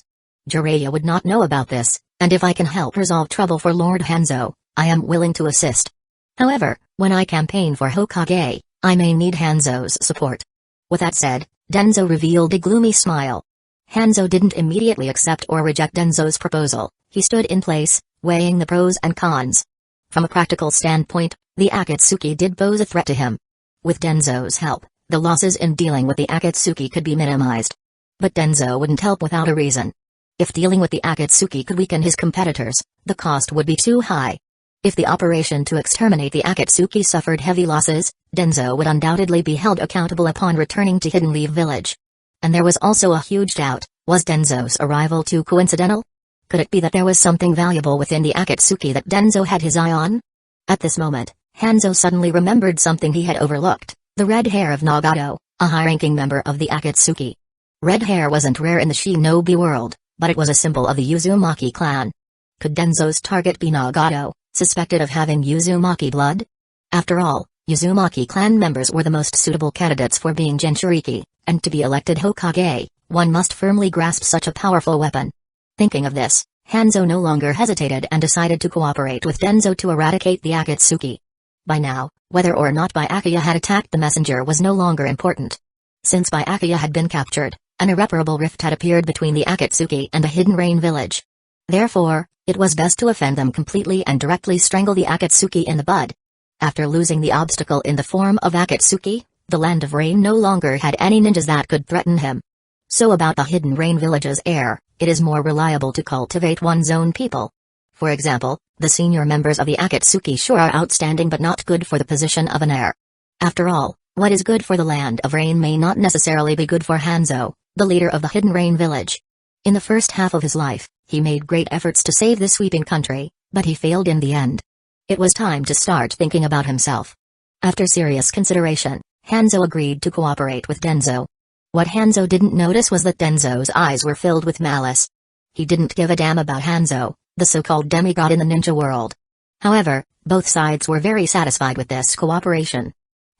Jiraiya would not know about this, and if I can help resolve trouble for Lord Hanzo, I am willing to assist. However, when I campaign for Hokage, I may need Hanzo's support. With that said, Denzo revealed a gloomy smile. Hanzo didn't immediately accept or reject Denzo's proposal. He stood in place, weighing the pros and cons. From a practical standpoint, the Akatsuki did pose a threat to him. With Denzo's help, the losses in dealing with the Akatsuki could be minimized. But Denzo wouldn't help without a reason. If dealing with the Akatsuki could weaken his competitors, the cost would be too high. If the operation to exterminate the Akatsuki suffered heavy losses, Denzo would undoubtedly be held accountable upon returning to Hidden Leaf village. And there was also a huge doubt, was Denzo's arrival too coincidental? Could it be that there was something valuable within the Akatsuki that Denzo had his eye on? At this moment, Hanzo suddenly remembered something he had overlooked, the red hair of Nagato, a high-ranking member of the Akatsuki. Red hair wasn't rare in the shinobi world, but it was a symbol of the Uzumaki clan. Could Denzo's target be Nagato, suspected of having Uzumaki blood? After all, Uzumaki clan members were the most suitable candidates for being Jinchuriki, and to be elected Hokage, one must firmly grasp such a powerful weapon. Thinking of this, Hanzo no longer hesitated and decided to cooperate with Denzo to eradicate the Akatsuki. By now, whether or not Byakuya had attacked the messenger was no longer important. Since Byakuya had been captured, an irreparable rift had appeared between the Akatsuki and the Hidden Rain village. Therefore, it was best to offend them completely and directly strangle the Akatsuki in the bud. After losing the obstacle in the form of Akatsuki, the Land of Rain no longer had any ninjas that could threaten him. So about the Hidden Rain village's heir, it is more reliable to cultivate one's own people. For example, the senior members of the Akatsuki sure are outstanding but not good for the position of an heir. After all, what is good for the Land of Rain may not necessarily be good for Hanzo, the leader of the Hidden Rain village. In the first half of his life, he made great efforts to save the sweeping country, but he failed in the end. It was time to start thinking about himself. After serious consideration, Hanzo agreed to cooperate with Denzo. What Hanzo didn't notice was that Denzo's eyes were filled with malice. He didn't give a damn about Hanzo, the so-called demigod in the ninja world. However, both sides were very satisfied with this cooperation.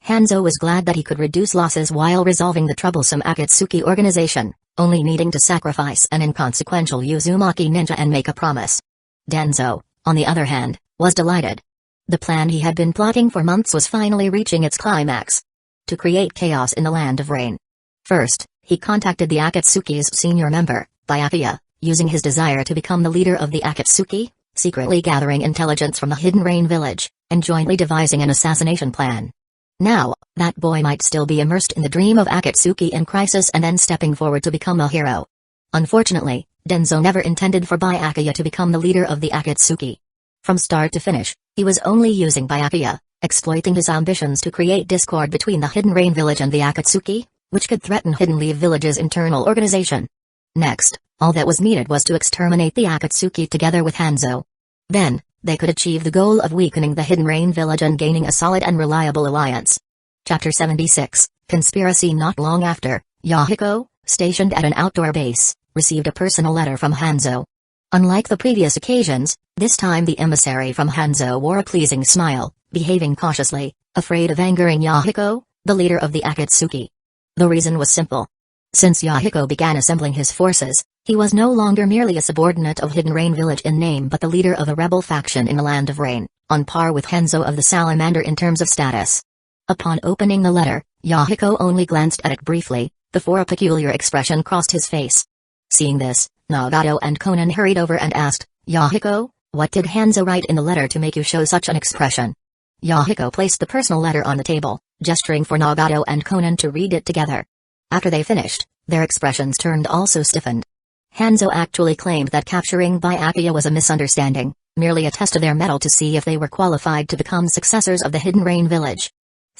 Hanzo was glad that he could reduce losses while resolving the troublesome Akatsuki organization, only needing to sacrifice an inconsequential Uzumaki ninja and make a promise. Denzo, on the other hand, was delighted. The plan he had been plotting for months was finally reaching its climax. To create chaos in the Land of Rain. First, he contacted the Akatsuki's senior member, Byakuya, using his desire to become the leader of the Akatsuki, secretly gathering intelligence from the Hidden Rain village, and jointly devising an assassination plan. Now, that boy might still be immersed in the dream of Akatsuki in crisis and then stepping forward to become a hero. Unfortunately, Denzo never intended for Byakuya to become the leader of the Akatsuki. From start to finish, he was only using Byakuya, exploiting his ambitions to create discord between the Hidden Rain village and the Akatsuki, which could threaten Hidden Leaf village's internal organization. Next, all that was needed was to exterminate the Akatsuki together with Hanzo. Then, they could achieve the goal of weakening the Hidden Rain village and gaining a solid and reliable alliance. Chapter 76, Conspiracy. Not long after, Yahiko, stationed at an outdoor base, received a personal letter from Hanzo. Unlike the previous occasions, this time the emissary from Hanzo wore a pleasing smile, behaving cautiously, afraid of angering Yahiko, the leader of the Akatsuki. The reason was simple. Since Yahiko began assembling his forces, he was no longer merely a subordinate of Hidden Rain village in name but the leader of a rebel faction in the Land of Rain, on par with Hanzo of the Salamander in terms of status. Upon opening the letter, Yahiko only glanced at it briefly, before a peculiar expression crossed his face. Seeing this, Nagato and Konan hurried over and asked, "Yahiko, what did Hanzo write in the letter to make you show such an expression?" Yahiko placed the personal letter on the table, gesturing for Nagato and Konan to read it together. After they finished, their expressions turned also stiffened. Hanzo actually claimed that capturing Byakuya was a misunderstanding, merely a test of their mettle to see if they were qualified to become successors of the Hidden Rain village.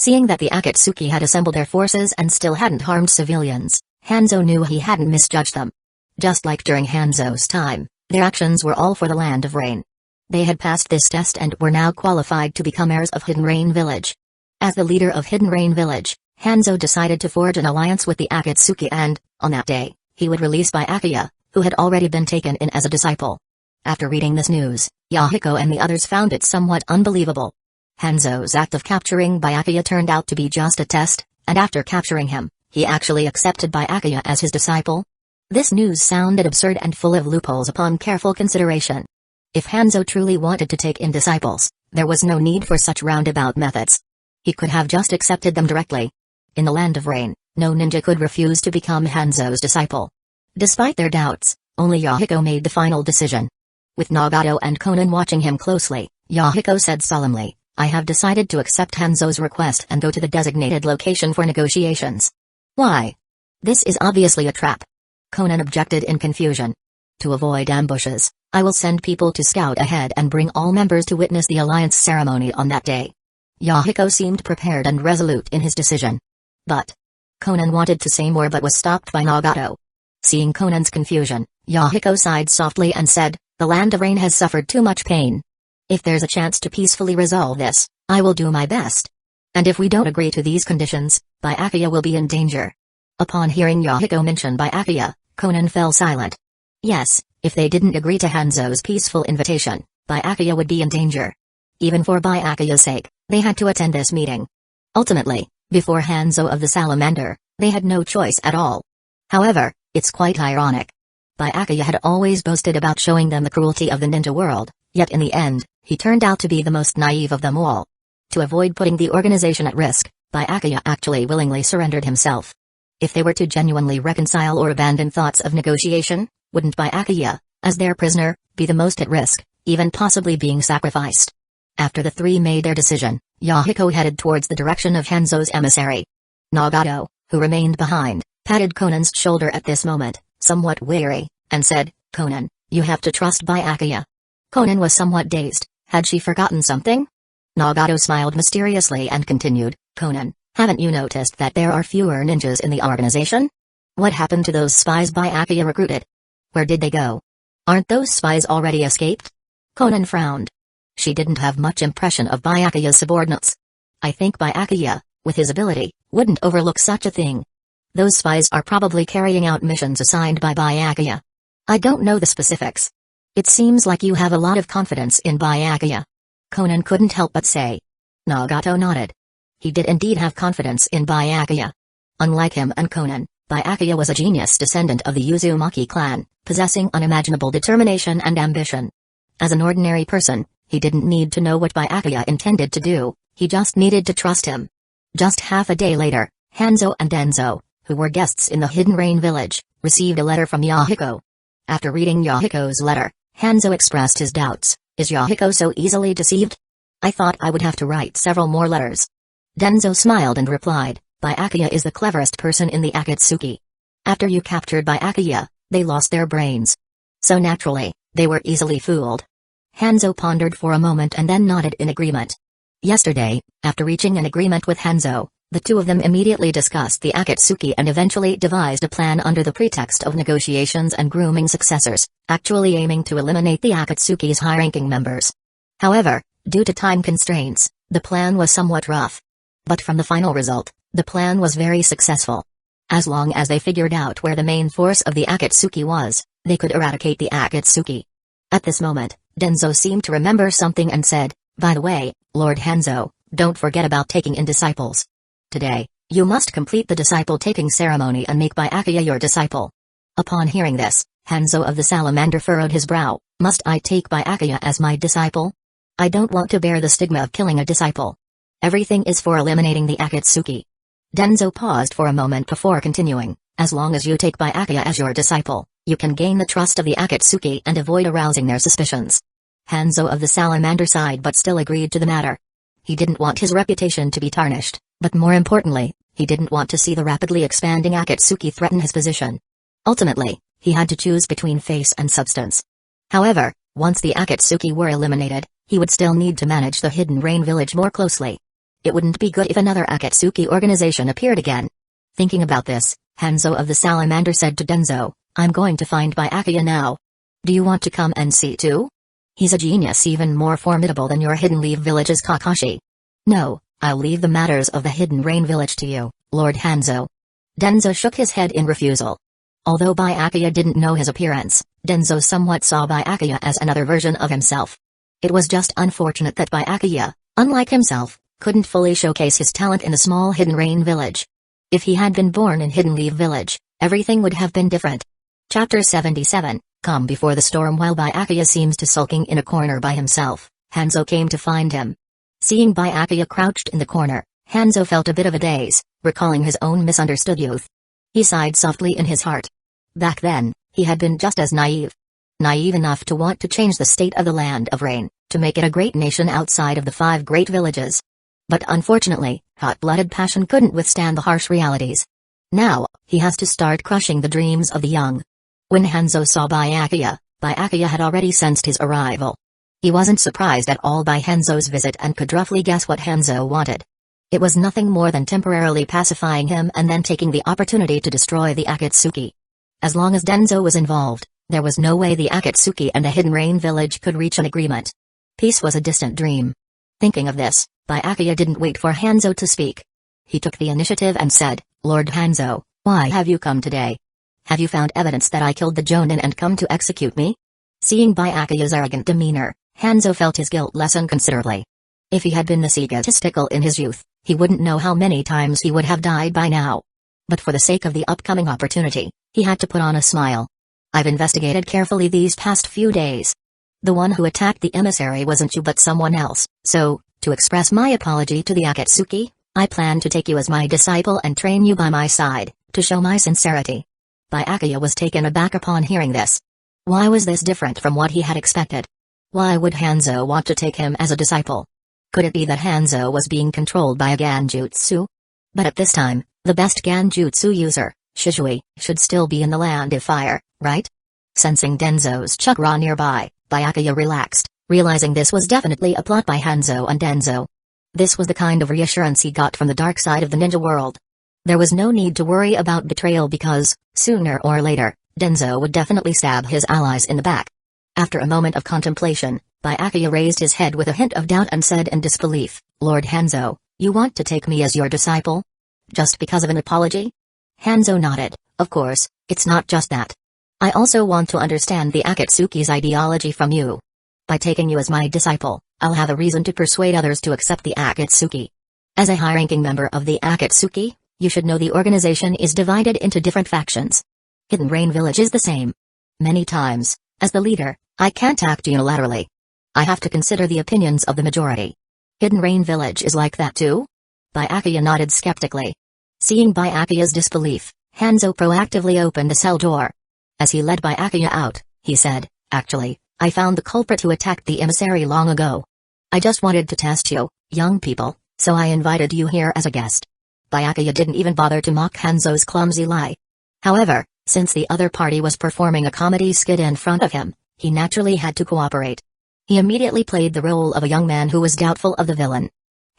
Seeing that the Akatsuki had assembled their forces and still hadn't harmed civilians, Hanzo knew he hadn't misjudged them. Just like during Hanzo's time, their actions were all for the Land of Rain. They had passed this test and were now qualified to become heirs of Hidden Rain Village. As the leader of Hidden Rain Village, Hanzo decided to forge an alliance with the Akatsuki and, on that day, he would release Byakuya, who had already been taken in as a disciple. After reading this news, Yahiko and the others found it somewhat unbelievable. Hanzo's act of capturing Byakuya turned out to be just a test, and after capturing him, he actually accepted Byakuya as his disciple? This news sounded absurd and full of loopholes upon careful consideration. If Hanzo truly wanted to take in disciples, there was no need for such roundabout methods. He could have just accepted them directly. In the Land of Rain, no ninja could refuse to become Hanzo's disciple. Despite their doubts, only Yahiko made the final decision. With Nagato and Conan watching him closely, Yahiko said solemnly, "I have decided to accept Hanzo's request and go to the designated location for negotiations." "Why? This is obviously a trap." Conan objected in confusion. "To avoid ambushes, I will send people to scout ahead and bring all members to witness the alliance ceremony on that day." Yahiko seemed prepared and resolute in his decision. But Conan wanted to say more but was stopped by Nagato. Seeing Conan's confusion, Yahiko sighed softly and said, "The Land of Rain has suffered too much pain. If there's a chance to peacefully resolve this, I will do my best. And if we don't agree to these conditions, Byakuya will be in danger." Upon hearing Yahiko mention Byakuya, Conan fell silent. Yes, if they didn't agree to Hanzo's peaceful invitation, Byakuya would be in danger. Even for Byakuya's sake, they had to attend this meeting. Ultimately, before Hanzo of the Salamander, they had no choice at all. However, it's quite ironic. Byakuya had always boasted about showing them the cruelty of the ninja world, yet in the end, he turned out to be the most naive of them all. To avoid putting the organization at risk, Byakuya actually willingly surrendered himself. If they were to genuinely reconcile or abandon thoughts of negotiation, wouldn't Byakuya, as their prisoner, be the most at risk, even possibly being sacrificed? After the three made their decision, Yahiko headed towards the direction of Hanzo's emissary. Nagato, who remained behind, patted Conan's shoulder at this moment, somewhat weary, and said, "Conan, you have to trust Byakuya." Conan was somewhat dazed. Had she forgotten something? Nagato smiled mysteriously and continued, "Conan, haven't you noticed that there are fewer ninjas in the organization? What happened to those spies Byakuya recruited? Where did they go? Aren't those spies already escaped?" Conan frowned. She didn't have much impression of Byakuya's subordinates. "I think Byakuya, with his ability, wouldn't overlook such a thing. Those spies are probably carrying out missions assigned by Byakuya. I don't know the specifics. It seems like you have a lot of confidence in Byakuya." Conan couldn't help but say. Nagato nodded. He did indeed have confidence in Byakuya. Unlike him and Conan, Byakuya was a genius descendant of the Uzumaki clan, possessing unimaginable determination and ambition. As an ordinary person, he didn't need to know what Byakuya intended to do, he just needed to trust him. Just half a day later, Hanzo and Denzo, who were guests in the Hidden Rain Village, received a letter from Yahiko. After reading Yahiko's letter, Hanzo expressed his doubts. "Is Yahiko so easily deceived? I thought I would have to write several more letters." Denzo smiled and replied, "Byakuya is the cleverest person in the Akatsuki. After you captured Byakuya, they lost their brains. So naturally, they were easily fooled." Hanzo pondered for a moment and then nodded in agreement. Yesterday, after reaching an agreement with Hanzo, the two of them immediately discussed the Akatsuki and eventually devised a plan under the pretext of negotiations and grooming successors, actually aiming to eliminate the Akatsuki's high-ranking members. However, due to time constraints, the plan was somewhat rough. But from the final result, the plan was very successful. As long as they figured out where the main force of the Akatsuki was, they could eradicate the Akatsuki. At this moment, Denzo seemed to remember something and said, "By the way, Lord Hanzo, don't forget about taking in disciples. Today, you must complete the disciple-taking ceremony and make Byakuya your disciple." Upon hearing this, Hanzo of the Salamander furrowed his brow. "Must I take Byakuya as my disciple? I don't want to bear the stigma of killing a disciple. Everything is for eliminating the Akatsuki." Denzo paused for a moment before continuing, "As long as you take Byakuya as your disciple, you can gain the trust of the Akatsuki and avoid arousing their suspicions." Hanzo of the Salamander sighed but still agreed to the matter. He didn't want his reputation to be tarnished, but more importantly, he didn't want to see the rapidly expanding Akatsuki threaten his position. Ultimately, he had to choose between face and substance. However, once the Akatsuki were eliminated, he would still need to manage the Hidden Rain Village more closely. It wouldn't be good if another Akatsuki organization appeared again. Thinking about this, Hanzo of the Salamander said to Denzo, I'm going to find Byakuya now. Do you want to come and see too? He's a genius even more formidable than your Hidden Leaf Village's Kakashi. No, I'll leave the matters of the Hidden Rain Village to you, Lord Hanzo. Denzo shook his head in refusal. Although Byakuya didn't know his appearance, Denzo somewhat saw Byakuya as another version of himself. It was just unfortunate that Byakuya, unlike himself, couldn't fully showcase his talent in the small Hidden Rain Village. If he had been born in Hidden Leaf Village, everything would have been different. Chapter 77, Calm Before the Storm. While Byakuya seems to sulking in a corner by himself, Hanzo came to find him. Seeing Byakuya crouched in the corner, Hanzo felt a bit of a daze, recalling his own misunderstood youth. He sighed softly in his heart. Back then, he had been just as naive. Naive enough to want to change the state of the Land of Rain, to make it a great nation outside of the 5 great villages. But unfortunately, hot-blooded passion couldn't withstand the harsh realities. Now, he has to start crushing the dreams of the young. When Hanzo saw Byakuya, Byakuya had already sensed his arrival. He wasn't surprised at all by Hanzo's visit and could roughly guess what Hanzo wanted. It was nothing more than temporarily pacifying him and then taking the opportunity to destroy the Akatsuki. As long as Denzo was involved, there was no way the Akatsuki and the Hidden Rain Village could reach an agreement. Peace was a distant dream. Thinking of this, Byakuya didn't wait for Hanzo to speak. He took the initiative and said, Lord Hanzo, why have you come today? Have you found evidence that I killed the Jonin and come to execute me? Seeing Byakuya's arrogant demeanor, Hanzo felt his guilt lessen considerably. If he had been this egotistical in his youth, he wouldn't know how many times he would have died by now. But for the sake of the upcoming opportunity, he had to put on a smile. I've investigated carefully these past few days. The one who attacked the emissary wasn't you but someone else, so, to express my apology to the Akatsuki, I plan to take you as my disciple and train you by my side, to show my sincerity. Byakuya was taken aback upon hearing this. Why was this different from what he had expected? Why would Hanzo want to take him as a disciple? Could it be that Hanzo was being controlled by a Ganjutsu? But at this time, the best Ganjutsu user, Shishui, should still be in the Land of Fire, right? Sensing Denzo's chakra nearby, Byakuya relaxed, realizing this was definitely a plot by Hanzo and Denzo. This was the kind of reassurance he got from the dark side of the ninja world. There was no need to worry about betrayal because, sooner or later, Denzo would definitely stab his allies in the back. After a moment of contemplation, Byakuya raised his head with a hint of doubt and said in disbelief, Lord Hanzo, you want to take me as your disciple? Just because of an apology? Hanzo nodded, of course, it's not just that. I also want to understand the Akatsuki's ideology from you. By taking you as my disciple, I'll have a reason to persuade others to accept the Akatsuki. As a high-ranking member of the Akatsuki, you should know the organization is divided into different factions. Hidden Rain Village is the same. Many times, as the leader, I can't act unilaterally. I have to consider the opinions of the majority. Hidden Rain Village is like that too? Byakuya nodded skeptically. Seeing Byakuya's disbelief, Hanzo proactively opened the cell door. As he led Byakuya out, he said, actually, I found the culprit who attacked the emissary long ago. I just wanted to test you, young people, so I invited you here as a guest. Byakuya didn't even bother to mock Hanzo's clumsy lie. However, since the other party was performing a comedy skit in front of him, he naturally had to cooperate. He immediately played the role of a young man who was doubtful of the villain.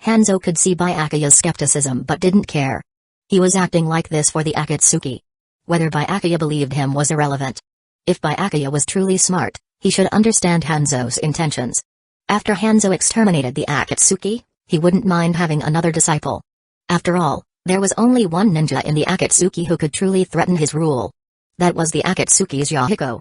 Hanzo could see Byakuya's skepticism but didn't care. He was acting like this for the Akatsuki. Whether Byakuya believed him was irrelevant. If Byakuya was truly smart, he should understand Hanzo's intentions. After Hanzo exterminated the Akatsuki, he wouldn't mind having another disciple. After all, there was only one ninja in the Akatsuki who could truly threaten his rule. That was the Akatsuki's Yahiko.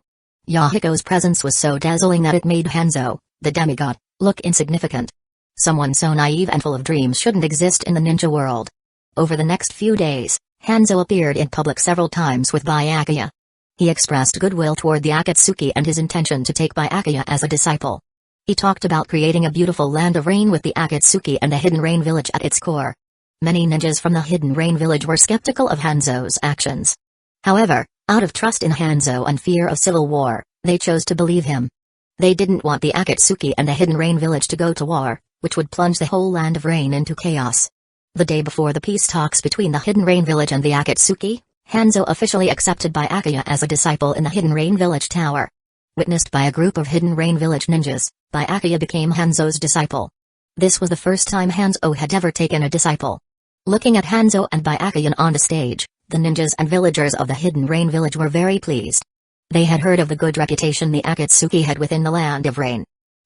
Yahiko's presence was so dazzling that it made Hanzo, the demigod, look insignificant. Someone so naive and full of dreams shouldn't exist in the ninja world. Over the next few days, Hanzo appeared in public several times with Byakuya. He expressed goodwill toward the Akatsuki and his intention to take Byakuya as a disciple. He talked about creating a beautiful land of rain with the Akatsuki and the Hidden Rain Village at its core. Many ninjas from the Hidden Rain Village were skeptical of Hanzo's actions. However, out of trust in Hanzo and fear of civil war, they chose to believe him. They didn't want the Akatsuki and the Hidden Rain Village to go to war, which would plunge the whole Land of Rain into chaos. The day before the peace talks between the Hidden Rain Village and the Akatsuki, Hanzo officially accepted Byakuya as a disciple in the Hidden Rain Village Tower. Witnessed by a group of Hidden Rain Village ninjas, Byakuya became Hanzo's disciple. This was the first time Hanzo had ever taken a disciple. Looking at Hanzo and Byakuya on the stage, the ninjas and villagers of the Hidden Rain village were very pleased. They had heard of the good reputation the Akatsuki had within the Land of Rain.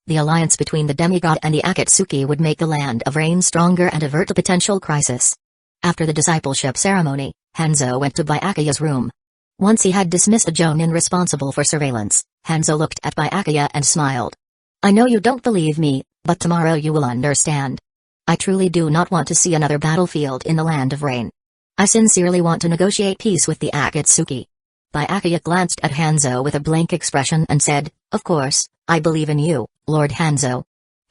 The alliance between the demigod and the Akatsuki would make the Land of Rain stronger and avert a potential crisis. After the discipleship ceremony, Hanzo went to Byakuya's room. Once he had dismissed a Jonin responsible for surveillance, Hanzo looked at Byakuya and smiled. I know you don't believe me, but tomorrow you will understand. I truly do not want to see another battlefield in the Land of Rain. I sincerely want to negotiate peace with the Akatsuki. Byakuya glanced at Hanzo with a blank expression and said, Of course, I believe in you, Lord Hanzo.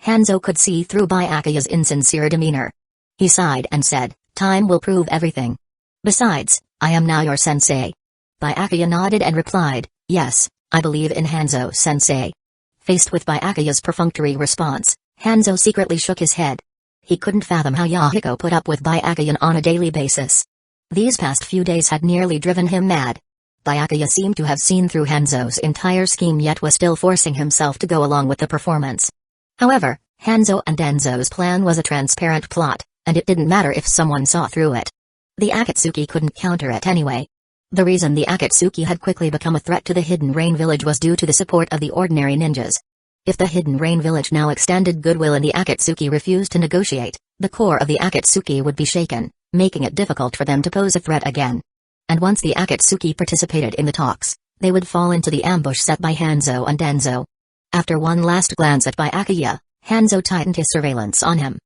Hanzo could see through Byakuya's insincere demeanor. He sighed and said, Time will prove everything. Besides, I am now your sensei. Byakuya nodded and replied, Yes, I believe in Hanzo sensei. Faced with Byakuya's perfunctory response, Hanzo secretly shook his head. He couldn't fathom how Yahiko put up with Byakuya on a daily basis. These past few days had nearly driven him mad. Byakuya seemed to have seen through Hanzo's entire scheme yet was still forcing himself to go along with the performance. However, Hanzo and Denzo's plan was a transparent plot, and it didn't matter if someone saw through it. The Akatsuki couldn't counter it anyway. The reason the Akatsuki had quickly become a threat to the Hidden Rain village was due to the support of the ordinary ninjas. If the Hidden Rain village now extended goodwill and the Akatsuki refused to negotiate, the core of the Akatsuki would be shaken, making it difficult for them to pose a threat again. And once the Akatsuki participated in the talks, they would fall into the ambush set by Hanzo and Denzo. After one last glance at Byakuya, Hanzo tightened his surveillance on him.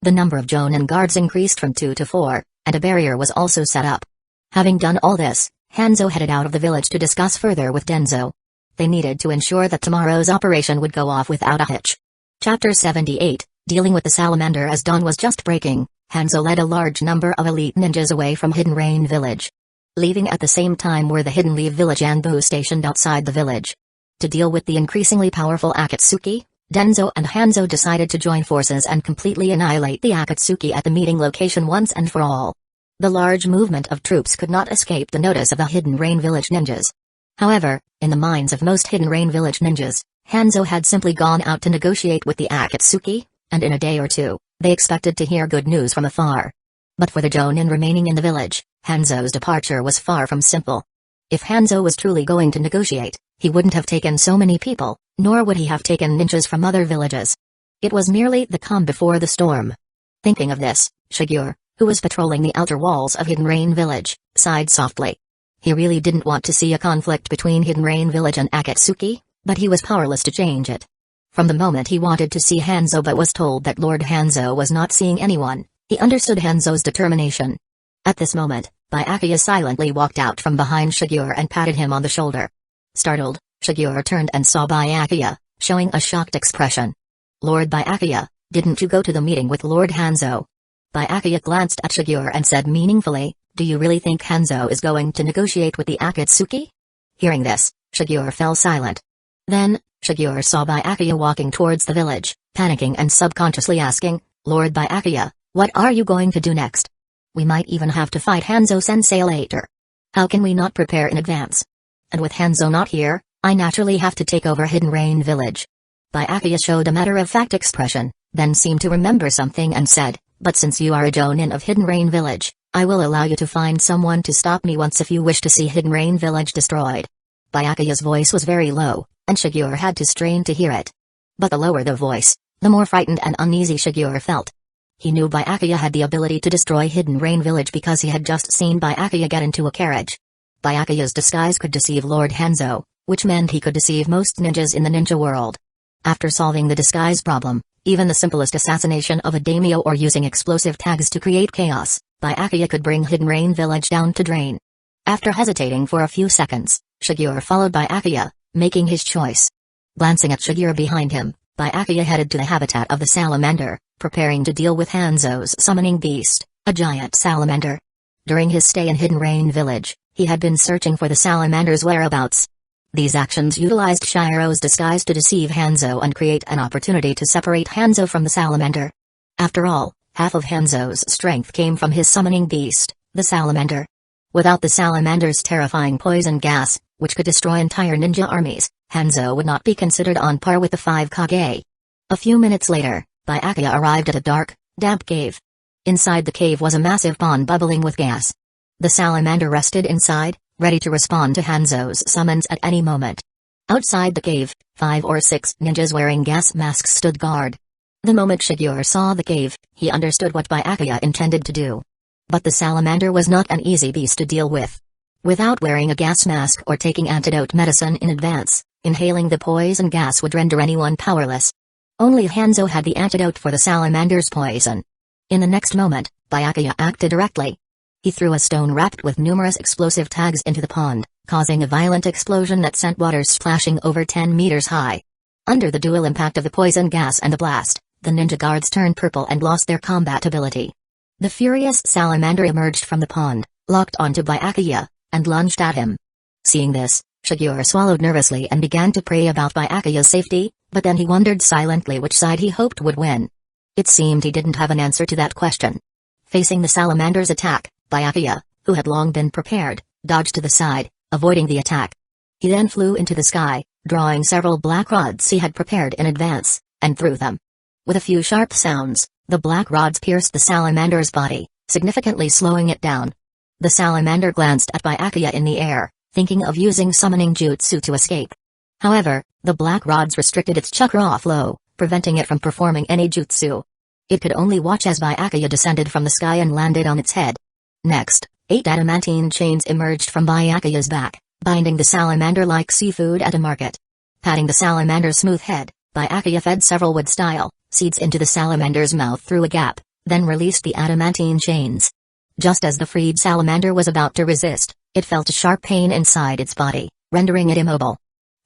The number of Jonin guards increased from 2 to 4, and a barrier was also set up. Having done all this, Hanzo headed out of the village to discuss further with Denzo. They needed to ensure that tomorrow's operation would go off without a hitch. Chapter 78, Dealing with the Salamander. As dawn was just breaking, Hanzo led a large number of elite ninjas away from Hidden Rain village. Leaving at the same time were the Hidden Leaf village and those stationed outside the village. To deal with the increasingly powerful Akatsuki, Denzo and Hanzo decided to join forces and completely annihilate the Akatsuki at the meeting location once and for all. The large movement of troops could not escape the notice of the Hidden Rain village ninjas. However, in the minds of most Hidden Rain village ninjas, Hanzo had simply gone out to negotiate with the Akatsuki, and in a day or two, they expected to hear good news from afar. But for the Jonin remaining in the village, Hanzo's departure was far from simple. If Hanzo was truly going to negotiate, he wouldn't have taken so many people, nor would he have taken ninjas from other villages. It was merely the calm before the storm. Thinking of this, Shigure, who was patrolling the outer walls of Hidden Rain village, sighed softly. He really didn't want to see a conflict between Hidden Rain village and Akatsuki, but he was powerless to change it. From the moment he wanted to see Hanzo but was told that Lord Hanzo was not seeing anyone, he understood Hanzo's determination. At this moment, Byakuya silently walked out from behind Shigure and patted him on the shoulder. Startled, Shigure turned and saw Byakuya, showing a shocked expression. Lord Byakuya, didn't you go to the meeting with Lord Hanzo? Byakuya glanced at Shigure and said meaningfully, Do you really think Hanzo is going to negotiate with the Akatsuki? Hearing this, Shigure fell silent. Then, Shigure saw Byakuya walking towards the village, panicking and subconsciously asking, Lord Byakuya, what are you going to do next? We might even have to fight Hanzo-sensei later. How can we not prepare in advance? And with Hanzo not here, I naturally have to take over Hidden Rain village. Byakuya showed a matter-of-fact expression, then seemed to remember something and said, But since you are a Jonin of Hidden Rain village, I will allow you to find someone to stop me once if you wish to see Hidden Rain village destroyed. Byakuya's voice was very low, and Shigure had to strain to hear it. But the lower the voice, the more frightened and uneasy Shigure felt. He knew Byakuya had the ability to destroy Hidden Rain village because he had just seen Byakuya get into a carriage. Byakuya's disguise could deceive Lord Hanzo, which meant he could deceive most ninjas in the ninja world. After solving the disguise problem, even the simplest assassination of a daimyo or using explosive tags to create chaos, Byakuya could bring Hidden Rain village down to drain. After hesitating for a few seconds, Shigure followed Byakuya, making his choice. Glancing at Shigure behind him, Byakuya headed to the habitat of the salamander, preparing to deal with Hanzo's summoning beast, a giant salamander. During his stay in Hidden Rain village, he had been searching for the salamander's whereabouts. These actions utilized Shiro's disguise to deceive Hanzo and create an opportunity to separate Hanzo from the salamander. After all, half of Hanzo's strength came from his summoning beast, the salamander. Without the salamander's terrifying poison gas, which could destroy entire ninja armies, Hanzo would not be considered on par with the 5 Kage. A few minutes later, Byakuya arrived at a dark, damp cave. Inside the cave was a massive pond bubbling with gas. The salamander rested inside, ready to respond to Hanzo's summons at any moment. Outside the cave, 5 or 6 ninjas wearing gas masks stood guard. The moment Shigure saw the cave, he understood what Byakuya intended to do. But the salamander was not an easy beast to deal with. Without wearing a gas mask or taking antidote medicine in advance, inhaling the poison gas would render anyone powerless. Only Hanzo had the antidote for the salamander's poison. In the next moment, Byakuya acted directly. He threw a stone wrapped with numerous explosive tags into the pond, causing a violent explosion that sent water splashing over 10 meters high. Under the dual impact of the poison gas and the blast, the ninja guards turned purple and lost their combat ability. The furious salamander emerged from the pond, locked onto Byakuya, and lunged at him. Seeing this, Shigure swallowed nervously and began to pray about Byakuya's safety, but then he wondered silently which side he hoped would win. It seemed he didn't have an answer to that question. Facing the salamander's attack, Byakuya, who had long been prepared, dodged to the side, avoiding the attack. He then flew into the sky, drawing several black rods he had prepared in advance, and threw them. With a few sharp sounds, the black rods pierced the salamander's body, significantly slowing it down. The salamander glanced at Byakuya in the air, thinking of using summoning jutsu to escape. However, the black rods restricted its chakra flow, preventing it from performing any jutsu. It could only watch as Byakuya descended from the sky and landed on its head. Next, 8 adamantine chains emerged from Byakuya's back, binding the salamander like seafood at a market. Patting the salamander's smooth head, Byakuya fed several wood-style seeds into the salamander's mouth through a gap, then released the adamantine chains. Just as the freed salamander was about to resist, it felt a sharp pain inside its body, rendering it immobile.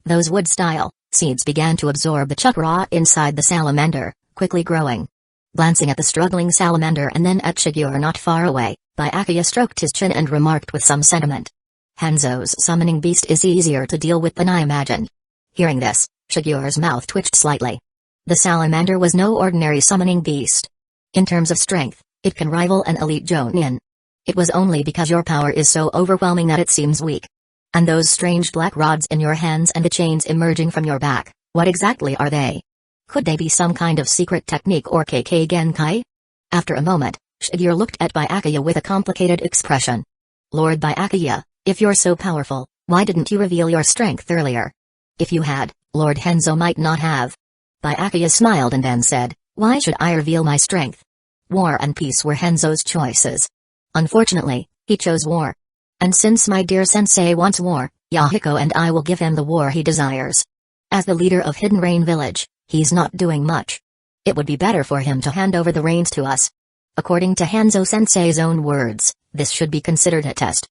Those wood-style seeds began to absorb the chakra inside the salamander, quickly growing. Glancing at the struggling salamander and then at Shigure not far away, Byakuya stroked his chin and remarked with some sentiment. Hanzo's summoning beast is easier to deal with than I imagined. Hearing this, Shigure's mouth twitched slightly. The salamander was no ordinary summoning beast. In terms of strength, it can rival an elite Jonin. It was only because your power is so overwhelming that it seems weak. And those strange black rods in your hands and the chains emerging from your back, what exactly are they? Could they be some kind of secret technique or KK Genkai? After a moment, Shigure looked at Byakuya with a complicated expression. Lord Byakuya, if you're so powerful, why didn't you reveal your strength earlier? If you had, Lord Hanzo might not have. Byakuya smiled and then said, why should I reveal my strength? War and peace were Hanzo's choices. Unfortunately, he chose war. And since my dear sensei wants war, Yahiko and I will give him the war he desires. As the leader of Hidden Rain Village, he's not doing much. It would be better for him to hand over the reins to us. According to Hanzo sensei's own words, this should be considered a test.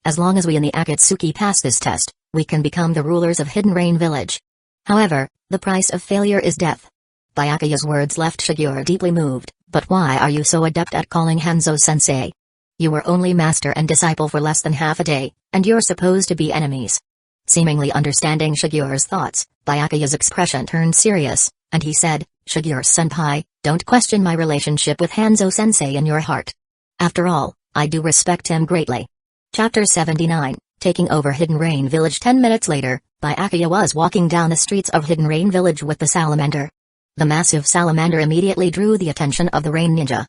As long as we in the Akatsuki pass this test, we can become the rulers of Hidden Rain Village. However, the price of failure is death. Byakuya's words left Shigure deeply moved, but why are you so adept at calling Hanzo sensei? You were only master and disciple for less than half a day, and you're supposed to be enemies. Seemingly understanding Shigure's thoughts, Byakuya's expression turned serious, and he said, Shigure-senpai, don't question my relationship with Hanzo sensei in your heart. After all, I do respect him greatly. Chapter 79, Taking Over Hidden Rain Village. 10 minutes later, Byakuya was walking down the streets of Hidden Rain Village with the salamander. The massive salamander immediately drew the attention of the rain ninja.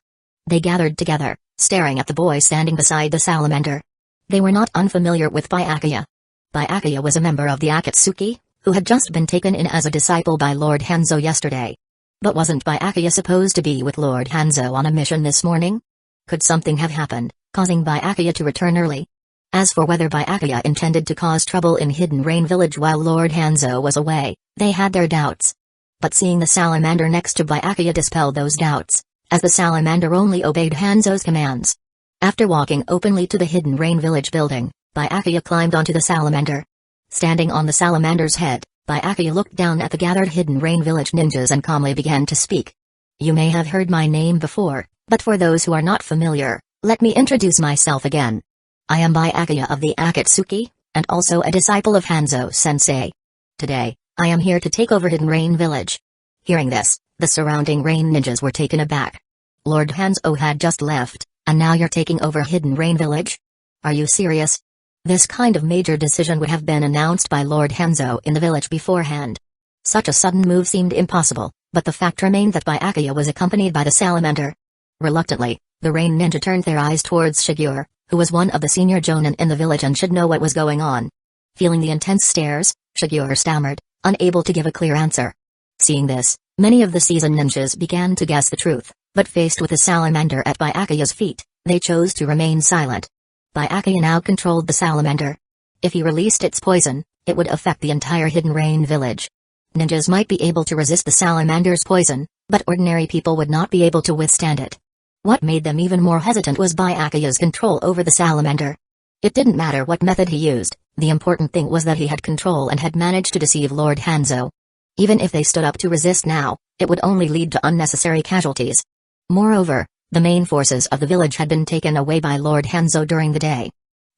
They gathered together, staring at the boy standing beside the salamander. They were not unfamiliar with Byakuya. Byakuya was a member of the Akatsuki, who had just been taken in as a disciple by Lord Hanzo yesterday. But wasn't Byakuya supposed to be with Lord Hanzo on a mission this morning? Could something have happened, causing Byakuya to return early? As for whether Byakuya intended to cause trouble in Hidden Rain Village while Lord Hanzo was away, they had their doubts. But seeing the salamander next to Byakuya dispelled those doubts, as the salamander only obeyed Hanzo's commands. After walking openly to the Hidden Rain Village building, Byakuya climbed onto the salamander. Standing on the salamander's head, Byakuya looked down at the gathered Hidden Rain Village ninjas and calmly began to speak. You may have heard my name before, but for those who are not familiar, let me introduce myself again. I am Byakuya of the Akatsuki, and also a disciple of Hanzo sensei. Today, I am here to take over Hidden Rain Village. Hearing this, the surrounding rain ninjas were taken aback. Lord Hanzo had just left, and now you're taking over Hidden Rain Village? Are you serious? This kind of major decision would have been announced by Lord Hanzo in the village beforehand. Such a sudden move seemed impossible, But the fact remained that Byakuya was accompanied by the salamander. Reluctantly, the rain ninja turned their eyes towards Shigeru, who was one of the senior jonin in the village and should know what was going on. Feeling the intense stares, Shigeru stammered, unable to give a clear answer. Seeing this, many of the seasoned ninjas began to guess the truth, but faced with the salamander at Byakuya's feet, they chose to remain silent. Byakuya now controlled the salamander. If he released its poison, it would affect the entire Hidden Rain village. Ninjas might be able to resist the salamander's poison, but ordinary people would not be able to withstand it. What made them even more hesitant was Byakuya's control over the salamander. It didn't matter what method he used, the important thing was that he had control and had managed to deceive Lord Hanzo. Even if they stood up to resist now, it would only lead to unnecessary casualties. Moreover, the main forces of the village had been taken away by Lord Hanzo during the day.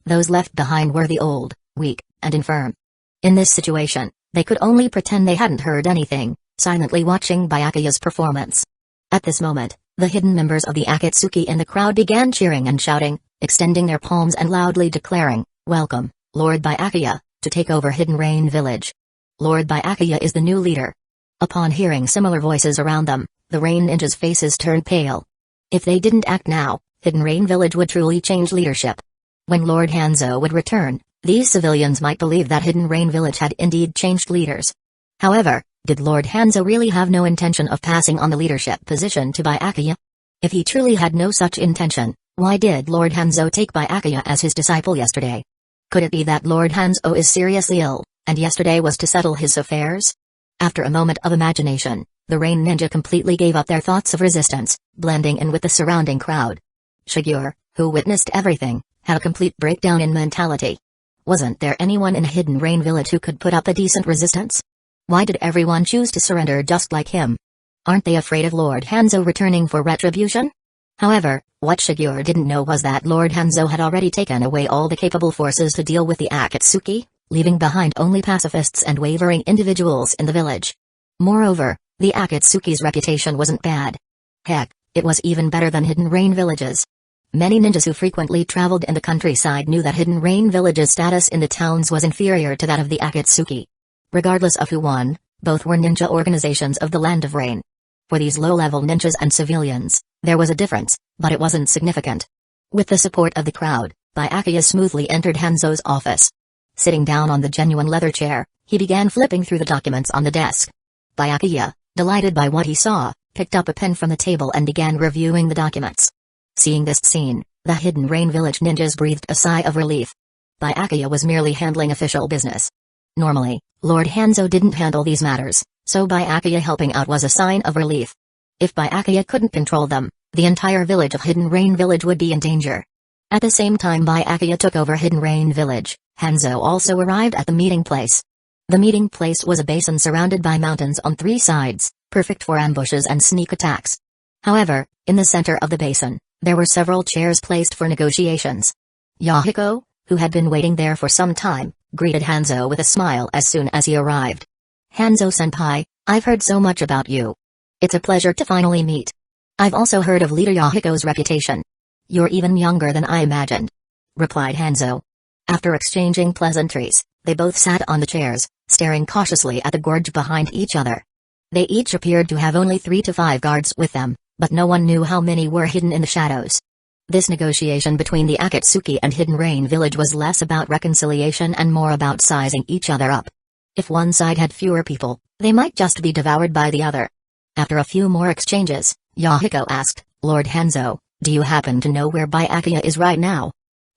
Those left behind were the old, weak, and infirm. In this situation, they could only pretend they hadn't heard anything, silently watching Byakuya's performance. At this moment, the hidden members of the Akatsuki in the crowd began cheering and shouting, extending their palms and loudly declaring, "Welcome, Lord Byakuya, to take over Hidden Rain Village. Lord Byakuya is the new leader." Upon hearing similar voices around them, the Rain Ninjas' faces turned pale. If they didn't act now, Hidden Rain Village would truly change leadership. When Lord Hanzo would return, these civilians might believe that Hidden Rain Village had indeed changed leaders. However, did Lord Hanzo really have no intention of passing on the leadership position to Byakuya? If he truly had no such intention, why did Lord Hanzo take Byakuya as his disciple yesterday? Could it be that Lord Hanzo is seriously ill, and yesterday was to settle his affairs? After a moment of imagination, the Rain Ninja completely gave up their thoughts of resistance, blending in with the surrounding crowd. Shigeru, who witnessed everything, had a complete breakdown in mentality. Wasn't there anyone in Hidden Rain Village who could put up a decent resistance? Why did everyone choose to surrender just like him? Aren't they afraid of Lord Hanzo returning for retribution? However, what Shigeru didn't know was that Lord Hanzo had already taken away all the capable forces to deal with the Akatsuki, leaving behind only pacifists and wavering individuals in the village. Moreover, the Akatsuki's reputation wasn't bad. Heck, it was even better than Hidden Rain Village's. Many ninjas who frequently traveled in the countryside knew that Hidden Rain Village's status in the towns was inferior to that of the Akatsuki. Regardless of who won, both were ninja organizations of the Land of Rain. For these low-level ninjas and civilians, there was a difference, but it wasn't significant. With the support of the crowd, Byakuya smoothly entered Hanzo's office. Sitting down on the genuine leather chair, he began flipping through the documents on the desk. Byakuya, delighted by what he saw, picked up a pen from the table and began reviewing the documents. Seeing this scene, the Hidden Rain Village ninjas breathed a sigh of relief. Byakuya was merely handling official business. Normally, Lord Hanzo didn't handle these matters, so Byakuya helping out was a sign of relief. If Byakuya couldn't control them, the entire village of Hidden Rain Village would be in danger. At the same time Byakuya took over Hidden Rain Village, Hanzo also arrived at the meeting place. The meeting place was a basin surrounded by mountains on three sides, perfect for ambushes and sneak attacks. However, in the center of the basin, there were several chairs placed for negotiations. Yahiko, who had been waiting there for some time, greeted Hanzo with a smile as soon as he arrived. "Hanzo-senpai, I've heard so much about you. It's a pleasure to finally meet. I've also heard of Leader Yahiko's reputation. You're even younger than I imagined," replied Hanzo. After exchanging pleasantries, they both sat on the chairs, staring cautiously at the gorge behind each other. They each appeared to have only 3 to 5 guards with them, but no one knew how many were hidden in the shadows. This negotiation between the Akatsuki and Hidden Rain Village was less about reconciliation and more about sizing each other up. If one side had fewer people, they might just be devoured by the other. After a few more exchanges, Yahiko asked, "Lord Hanzo, do you happen to know where Byakuya is right now?"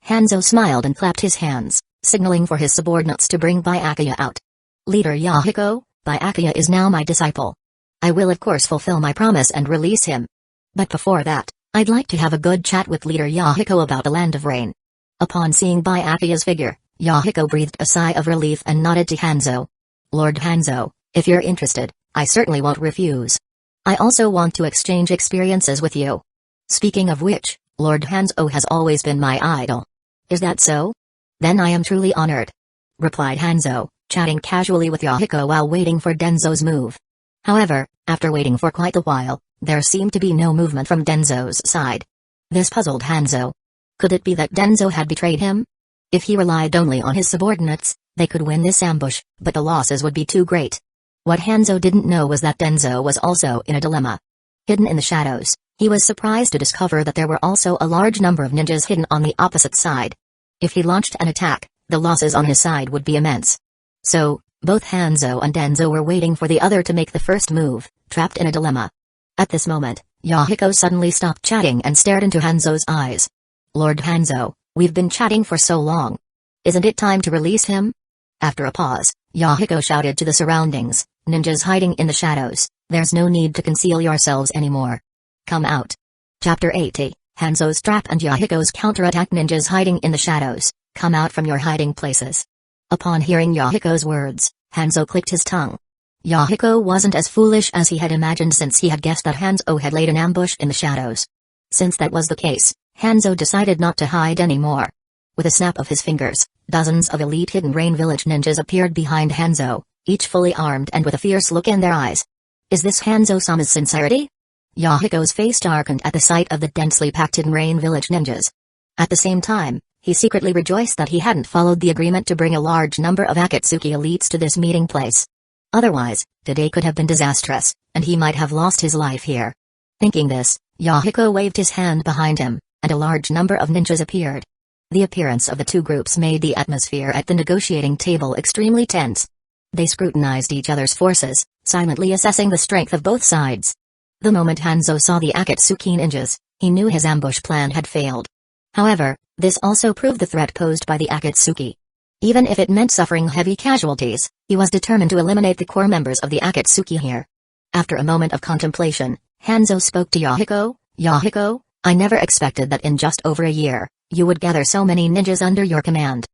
Hanzo smiled and clapped his hands, signaling for his subordinates to bring Byakuya out. "Leader Yahiko, Byakuya is now my disciple. I will of course fulfill my promise and release him. But before that, I'd like to have a good chat with Leader Yahiko about the Land of Rain." Upon seeing Byakuya's figure, Yahiko breathed a sigh of relief and nodded to Hanzo. "Lord Hanzo, if you're interested, I certainly won't refuse. I also want to exchange experiences with you. Speaking of which, Lord Hanzo has always been my idol." "Is that so? Then I am truly honored," replied Hanzo, chatting casually with Yahiko while waiting for Denzo's move. However, after waiting for quite a while, there seemed to be no movement from Denzo's side. This puzzled Hanzo. Could it be that Denzo had betrayed him? If he relied only on his subordinates, they could win this ambush, but the losses would be too great. What Hanzo didn't know was that Denzo was also in a dilemma. Hidden in the shadows, he was surprised to discover that there were also a large number of ninjas hidden on the opposite side. If he launched an attack, the losses on his side would be immense. So, both Hanzo and Denzo were waiting for the other to make the first move, trapped in a dilemma. At this moment, Yahiko suddenly stopped chatting and stared into Hanzo's eyes. Lord Hanzo, we've been chatting for so long. Isn't it time to release him? After a pause, Yahiko shouted to the surroundings, ninjas hiding in the shadows, there's no need to conceal yourselves anymore. Come out. Chapter 80, Hanzo's trap and Yahiko's counterattack. Ninjas hiding in the shadows, come out from your hiding places. Upon hearing Yahiko's words, Hanzo clicked his tongue. Yahiko wasn't as foolish as he had imagined, since he had guessed that Hanzo had laid an ambush in the shadows. Since that was the case, Hanzo decided not to hide anymore. With a snap of his fingers, dozens of elite Hidden Rain Village ninjas appeared behind Hanzo, each fully armed and with a fierce look in their eyes. Is this Hanzo-sama's sincerity? Yahiko's face darkened at the sight of the densely packed Hidden Rain Village ninjas. At the same time, he secretly rejoiced that he hadn't followed the agreement to bring a large number of Akatsuki elites to this meeting place. Otherwise, today could have been disastrous, and he might have lost his life here. Thinking this, Yahiko waved his hand behind him, and a large number of ninjas appeared. The appearance of the two groups made the atmosphere at the negotiating table extremely tense. They scrutinized each other's forces, silently assessing the strength of both sides. The moment Hanzo saw the Akatsuki ninjas, he knew his ambush plan had failed. However, this also proved the threat posed by the Akatsuki. Even if it meant suffering heavy casualties, he was determined to eliminate the core members of the Akatsuki here. After a moment of contemplation, Hanzo spoke to Yahiko. Yahiko, I never expected that in just over a year, you would gather so many ninjas under your command.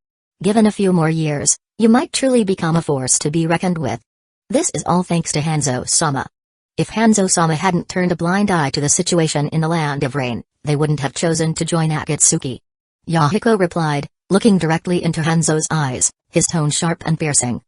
Given a few more years, you might truly become a force to be reckoned with. This is all thanks to Hanzo-sama. If Hanzo-sama hadn't turned a blind eye to the situation in the Land of Rain, they wouldn't have chosen to join Akatsuki. Yahiko replied, looking directly into Hanzo's eyes, his tone sharp and piercing.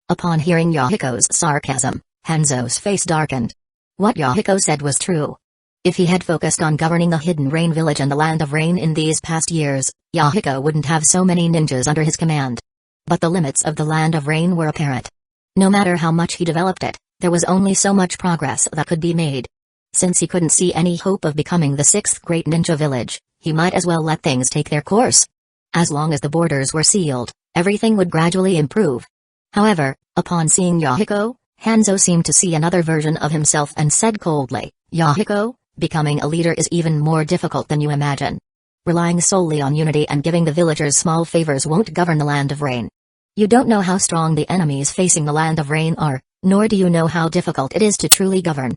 Upon hearing Yahiko's sarcasm, Hanzo's face darkened. What Yahiko said was true. If he had focused on governing the Hidden Rain Village and the Land of Rain in these past years, Yahiko wouldn't have so many ninjas under his command. But the limits of the Land of Rain were apparent. No matter how much he developed it, there was only so much progress that could be made. Since he couldn't see any hope of becoming the sixth great ninja village, he might as well let things take their course. As long as the borders were sealed, everything would gradually improve. However, upon seeing Yahiko, Hanzo seemed to see another version of himself and said coldly, Yahiko, becoming a leader is even more difficult than you imagine. Relying solely on unity and giving the villagers small favors won't govern the Land of Rain. You don't know how strong the enemies facing the Land of Rain are, nor do you know how difficult it is to truly govern.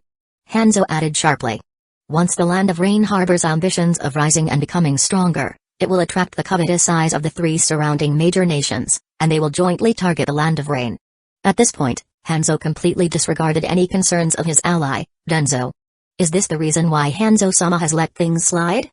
Hanzo added sharply. Once the Land of Rain harbors ambitions of rising and becoming stronger, it will attract the covetous eyes of the three surrounding major nations, and they will jointly target the Land of Rain. At this point, Hanzo completely disregarded any concerns of his ally, Denzo. Is this the reason why Hanzo-sama has let things slide?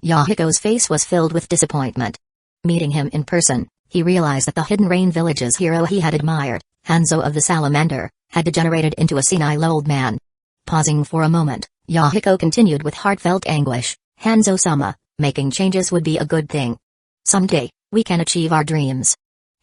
Yahiko's face was filled with disappointment. Meeting him in person, he realized that the Hidden Rain Village's hero he had admired, Hanzo of the Salamander, had degenerated into a senile old man. Pausing for a moment, Yahiko continued with heartfelt anguish, Hanzo-sama, making changes would be a good thing. Someday, we can achieve our dreams.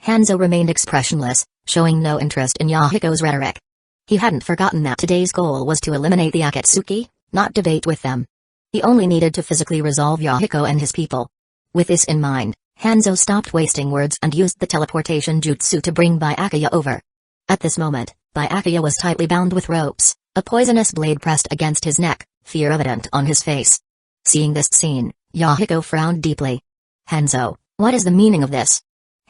Hanzo remained expressionless, showing no interest in Yahiko's rhetoric. He hadn't forgotten that today's goal was to eliminate the Akatsuki, not debate with them. He only needed to physically resolve Yahiko and his people. With this in mind, Hanzo stopped wasting words and used the teleportation jutsu to bring Byakuya over. At this moment, Byakuya was tightly bound with ropes, a poisonous blade pressed against his neck, fear evident on his face. Seeing this scene, Yahiko frowned deeply. Hanzo, what is the meaning of this?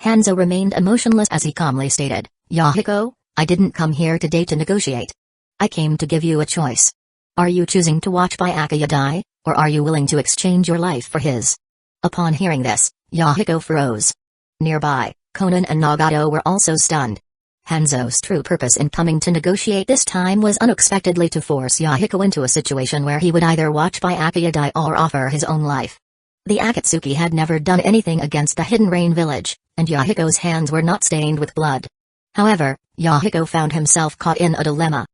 Hanzo remained emotionless as he calmly stated, Yahiko, I didn't come here today to negotiate. I came to give you a choice. Are you choosing to watch Byakuya die, or are you willing to exchange your life for his? Upon hearing this, Yahiko froze. Nearby, Konan and Nagato were also stunned. Hanzo's true purpose in coming to negotiate this time was unexpectedly to force Yahiko into a situation where he would either watch Byakuya die or offer his own life. The Akatsuki had never done anything against the Hidden Rain Village, and Yahiko's hands were not stained with blood. However, Yahiko found himself caught in a dilemma.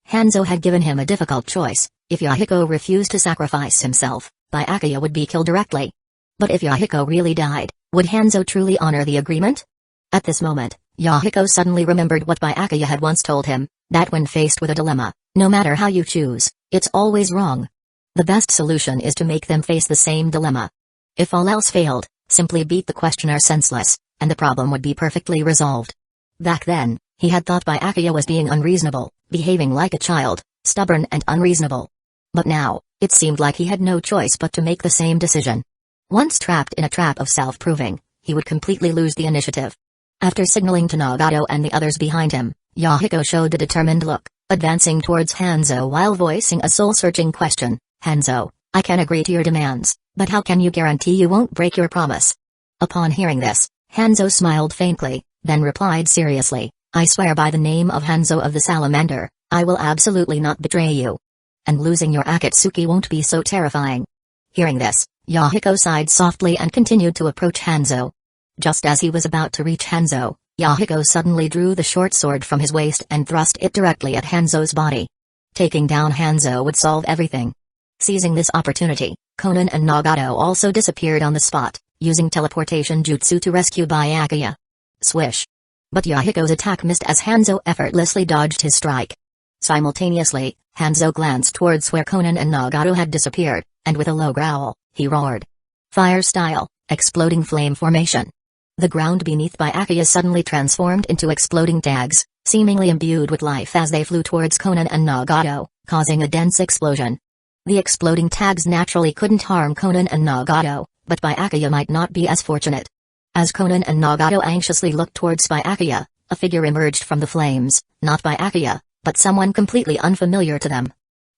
Hanzo had given him a difficult choice. If Yahiko refused to sacrifice himself, Byakuya would be killed directly. But if Yahiko really died, would Hanzo truly honor the agreement? At this moment, Yahiko suddenly remembered what Byakuya had once told him, that when faced with a dilemma, no matter how you choose, it's always wrong. The best solution is to make them face the same dilemma. If all else failed, simply beat the questioner senseless, and the problem would be perfectly resolved. Back then, he had thought Byakuya was being unreasonable, behaving like a child, stubborn and unreasonable. But now, it seemed like he had no choice but to make the same decision. Once trapped in a trap of self-proving, he would completely lose the initiative. After signaling to Nagato and the others behind him, Yahiko showed a determined look, advancing towards Hanzo while voicing a soul-searching question. Hanzo, I can agree to your demands, but how can you guarantee you won't break your promise? Upon hearing this, Hanzo smiled faintly, then replied seriously, I swear by the name of Hanzo of the Salamander, I will absolutely not betray you. And losing your Akatsuki won't be so terrifying. Hearing this, Yahiko sighed softly and continued to approach Hanzo. Just as he was about to reach Hanzo, Yahiko suddenly drew the short sword from his waist and thrust it directly at Hanzo's body. Taking down Hanzo would solve everything. Seizing this opportunity, Konan and Nagato also disappeared on the spot, using teleportation jutsu to rescue Byakuya. Swish! But Yahiko's attack missed as Hanzo effortlessly dodged his strike. Simultaneously, Hanzo glanced towards where Konan and Nagato had disappeared, and with a low growl, he roared. Fire style, exploding flame formation. The ground beneath Byakuya suddenly transformed into exploding tags, seemingly imbued with life as they flew towards Konan and Nagato, causing a dense explosion. The exploding tags naturally couldn't harm Konan and Nagato, but Byakuya might not be as fortunate. As Konan and Nagato anxiously looked towards Byakuya, a figure emerged from the flames, not Byakuya, but someone completely unfamiliar to them.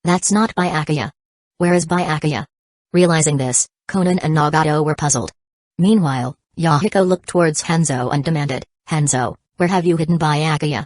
That's not Byakuya. Where is Byakuya? Realizing this, Konan and Nagato were puzzled. Meanwhile, Yahiko looked towards Hanzo and demanded, Hanzo, where have you hidden Byakuya?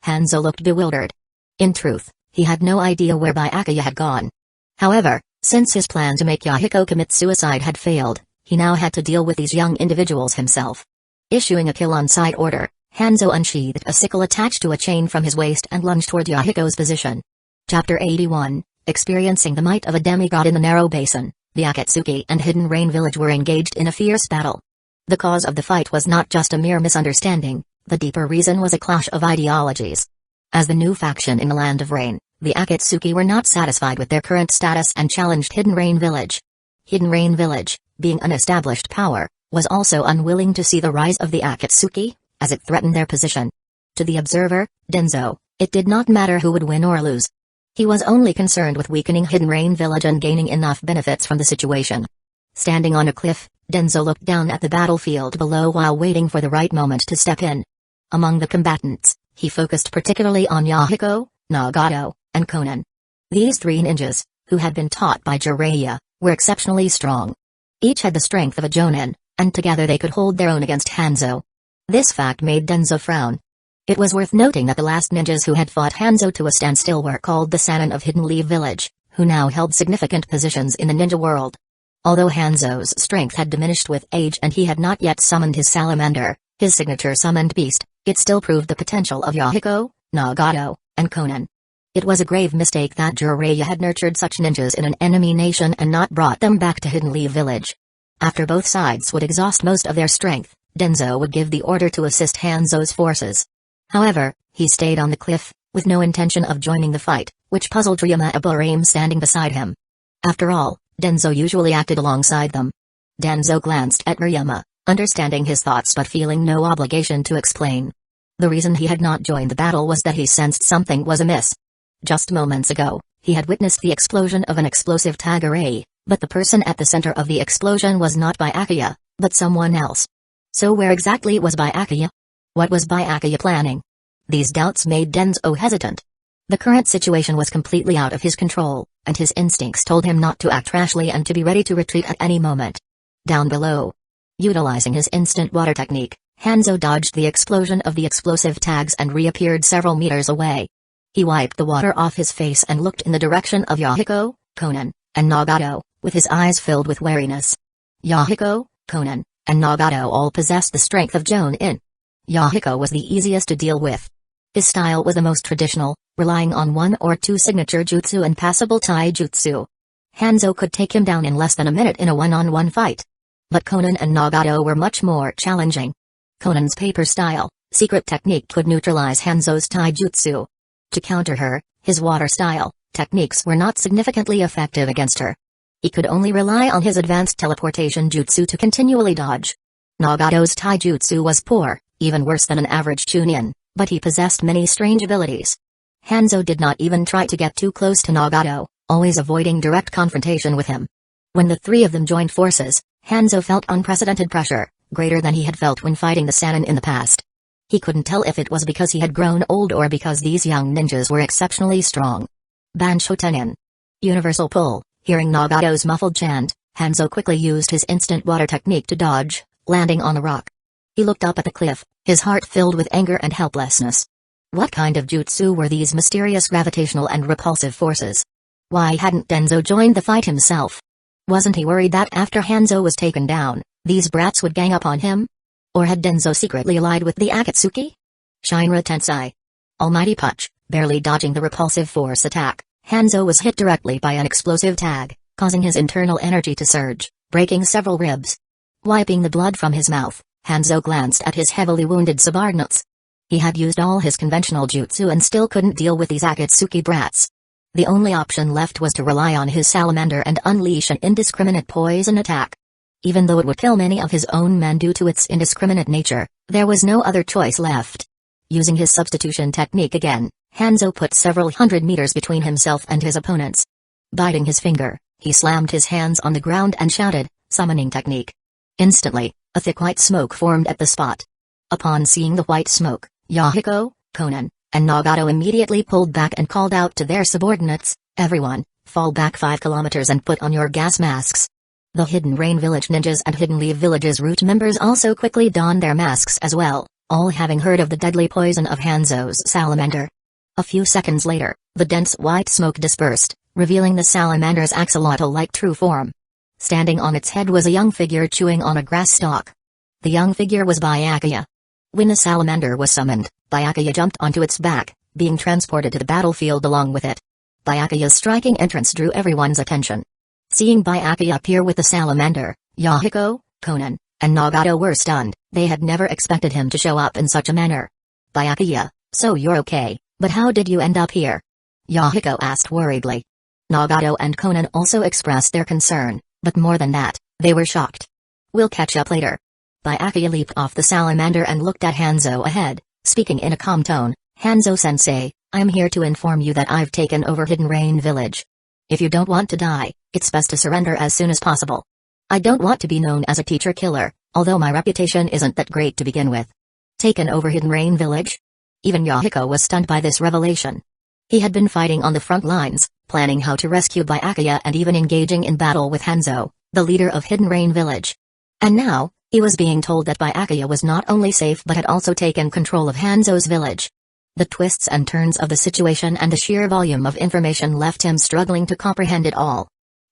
Hanzo looked bewildered. In truth, he had no idea where Byakuya had gone. However, since his plan to make Yahiko commit suicide had failed, he now had to deal with these young individuals himself. Issuing a kill-on-sight order, Hanzo unsheathed a sickle attached to a chain from his waist and lunged toward Yahiko's position. Chapter 81, Experiencing the might of a demigod in the narrow basin, the Akatsuki and Hidden Rain Village were engaged in a fierce battle. The cause of the fight was not just a mere misunderstanding, the deeper reason was a clash of ideologies. As the new faction in the Land of Rain, the Akatsuki were not satisfied with their current status and challenged Hidden Rain Village. Hidden Rain Village, being an established power, was also unwilling to see the rise of the Akatsuki, as it threatened their position. To the observer, Denzo, it did not matter who would win or lose. He was only concerned with weakening Hidden Rain Village and gaining enough benefits from the situation. Standing on a cliff, Denzo looked down at the battlefield below while waiting for the right moment to step in. Among the combatants, he focused particularly on Yahiko, Nagato, and Konan. These three ninjas, who had been taught by Jiraiya, were exceptionally strong. Each had the strength of a jonin, and together they could hold their own against Hanzo. This fact made Denzo frown. It was worth noting that the last ninjas who had fought Hanzo to a standstill were called the Sannin of Hidden Leaf Village, who now held significant positions in the ninja world. Although Hanzo's strength had diminished with age and he had not yet summoned his salamander, his signature summoned beast, it still proved the potential of Yahiko, Nagato, and Konan. It was a grave mistake that Jiraiya had nurtured such ninjas in an enemy nation and not brought them back to Hidden Leaf Village. After both sides would exhaust most of their strength, Denzo would give the order to assist Hanzo's forces. However, he stayed on the cliff, with no intention of joining the fight, which puzzled Ryuma Aburame standing beside him. After all, Denzo usually acted alongside them. Denzo glanced at Ryuma, understanding his thoughts but feeling no obligation to explain. The reason he had not joined the battle was that he sensed something was amiss. Just moments ago, he had witnessed the explosion of an explosive tag array, but the person at the center of the explosion was not Byakuya, but someone else. So where exactly was Byakuya? What was Byakuya planning? These doubts made Denzo hesitant. The current situation was completely out of his control, and his instincts told him not to act rashly and to be ready to retreat at any moment. Down below. Utilizing his instant water technique, Hanzo dodged the explosion of the explosive tags and reappeared several meters away. He wiped the water off his face and looked in the direction of Yahiko, Konan, and Nagato, with his eyes filled with wariness. Yahiko, Konan, and Nagato all possessed the strength of Jonin. Yahiko was the easiest to deal with. His style was the most traditional, relying on one or two signature jutsu and passable taijutsu. Hanzo could take him down in less than a minute in a one-on-one fight. But Konan and Nagato were much more challenging. Konan's paper style, secret technique could neutralize Hanzo's taijutsu. to counter her, his water-style techniques were not significantly effective against her. He could only rely on his advanced teleportation jutsu to continually dodge. Nagato's taijutsu was poor, even worse than an average Chunin, but he possessed many strange abilities. Hanzo did not even try to get too close to Nagato, always avoiding direct confrontation with him. When the three of them joined forces, Hanzo felt unprecedented pressure, greater than he had felt when fighting the Sannin in the past. He couldn't tell if it was because he had grown old or because these young ninjas were exceptionally strong. Bansho Tenin. Universal Pull. Hearing Nagato's muffled chant, Hanzo quickly used his instant water technique to dodge, landing on a rock. He looked up at the cliff, his heart filled with anger and helplessness. What kind of jutsu were these mysterious gravitational and repulsive forces? Why hadn't Denzo joined the fight himself? Wasn't he worried that after Hanzo was taken down, these brats would gang up on him? Or had Denzo secretly allied with the Akatsuki? Shinra Tensei. Almighty Punch. Barely dodging the repulsive force attack, Hanzo was hit directly by an explosive tag, causing his internal energy to surge, breaking several ribs. Wiping the blood from his mouth, Hanzo glanced at his heavily wounded subordinates. He had used all his conventional jutsu and still couldn't deal with these Akatsuki brats. The only option left was to rely on his salamander and unleash an indiscriminate poison attack. Even though it would kill many of his own men due to its indiscriminate nature, there was no other choice left. Using his substitution technique again, Hanzo put several hundred meters between himself and his opponents. Biting his finger, he slammed his hands on the ground and shouted, "Summoning technique." Instantly, a thick white smoke formed at the spot. Upon seeing the white smoke, Yahiko, Konan, and Nagato immediately pulled back and called out to their subordinates, "Everyone, fall back 5 kilometers and put on your gas masks." The Hidden Rain Village ninjas and Hidden Leaf Village's root members also quickly donned their masks as well, all having heard of the deadly poison of Hanzo's salamander. A few seconds later, the dense white smoke dispersed, revealing the salamander's axolotl-like true form. Standing on its head was a young figure chewing on a grass stalk. The young figure was Byakuya. When the salamander was summoned, Byakuya jumped onto its back, being transported to the battlefield along with it. Byakuya's striking entrance drew everyone's attention. Seeing Byakuya appear with the salamander, Yahiko, Konan, and Nagato were stunned. They had never expected him to show up in such a manner. "Byakuya, so you're okay, but how did you end up here?" Yahiko asked worriedly. Nagato and Konan also expressed their concern, but more than that, they were shocked. "We'll catch up later." Byakuya leaped off the salamander and looked at Hanzo ahead, speaking in a calm tone, "Hanzo-sensei, I'm here to inform you that I've taken over Hidden Rain Village. If you don't want to die, it's best to surrender as soon as possible. I don't want to be known as a teacher killer, although my reputation isn't that great to begin with." Taken over Hidden Rain Village? Even Yahiko was stunned by this revelation. He had been fighting on the front lines, planning how to rescue Byakuya and even engaging in battle with Hanzo, the leader of Hidden Rain Village. And now, he was being told that Byakuya was not only safe but had also taken control of Hanzo's village. The twists and turns of the situation and the sheer volume of information left him struggling to comprehend it all.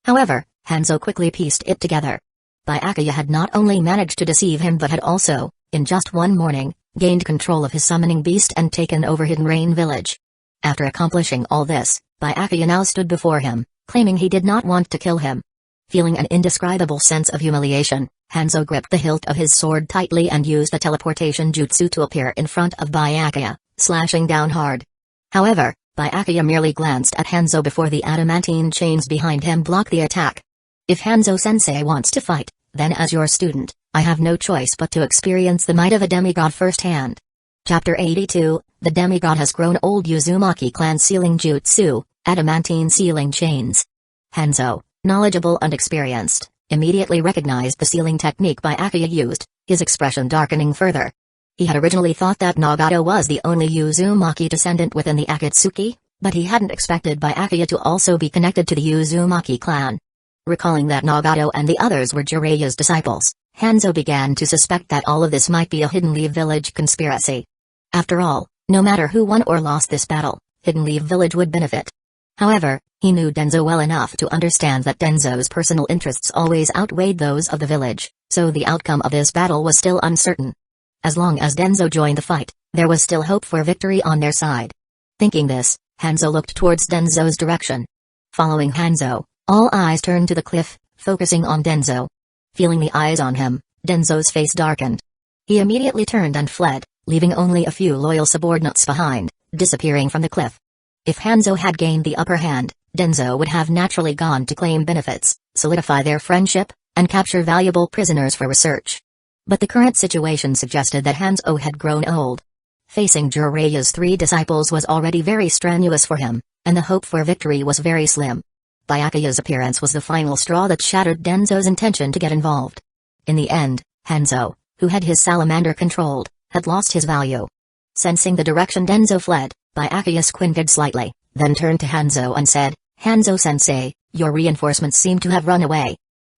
However, Hanzo quickly pieced it together. Byakuya had not only managed to deceive him but had also, in just one morning, gained control of his summoning beast and taken over Hidden Rain Village. After accomplishing all this, Byakuya now stood before him, claiming he did not want to kill him. Feeling an indescribable sense of humiliation, Hanzo gripped the hilt of his sword tightly and used the teleportation jutsu to appear in front of Byakuya, slashing down hard. However, Byakuya merely glanced at Hanzo before the adamantine chains behind him blocked the attack. "If Hanzo-sensei wants to fight, then as your student, I have no choice but to experience the might of a demigod firsthand." Chapter 82, The Demigod Has Grown Old. Uzumaki Clan Sealing Jutsu, Adamantine Sealing Chains. Hanzo, knowledgeable and experienced, immediately recognized the sealing technique Byakuya used, his expression darkening further. He had originally thought that Nagato was the only Uzumaki descendant within the Akatsuki, but he hadn't expected Byakuya to also be connected to the Uzumaki clan. Recalling that Nagato and the others were Jiraiya's disciples, Hanzo began to suspect that all of this might be a Hidden Leaf Village conspiracy. After all, no matter who won or lost this battle, Hidden Leaf Village would benefit. However, he knew Denzo well enough to understand that Denzo's personal interests always outweighed those of the village, so the outcome of this battle was still uncertain. As long as Denzo joined the fight, there was still hope for victory on their side. Thinking this, Hanzo looked towards Denzo's direction. Following Hanzo, all eyes turned to the cliff, focusing on Denzo. Feeling the eyes on him, Denzo's face darkened. He immediately turned and fled, leaving only a few loyal subordinates behind, disappearing from the cliff. If Hanzo had gained the upper hand, Denzo would have naturally gone to claim benefits, solidify their friendship, and capture valuable prisoners for research. But the current situation suggested that Hanzo had grown old. Facing Jiraiya's 3 disciples was already very strenuous for him, and the hope for victory was very slim. Byakuya's appearance was the final straw that shattered Denzo's intention to get involved. In the end, Hanzo, who had his salamander controlled, had lost his value. Sensing the direction Denzo fled, Byakuya squinted slightly, then turned to Hanzo and said, "Hanzo-sensei, your reinforcements seem to have run away."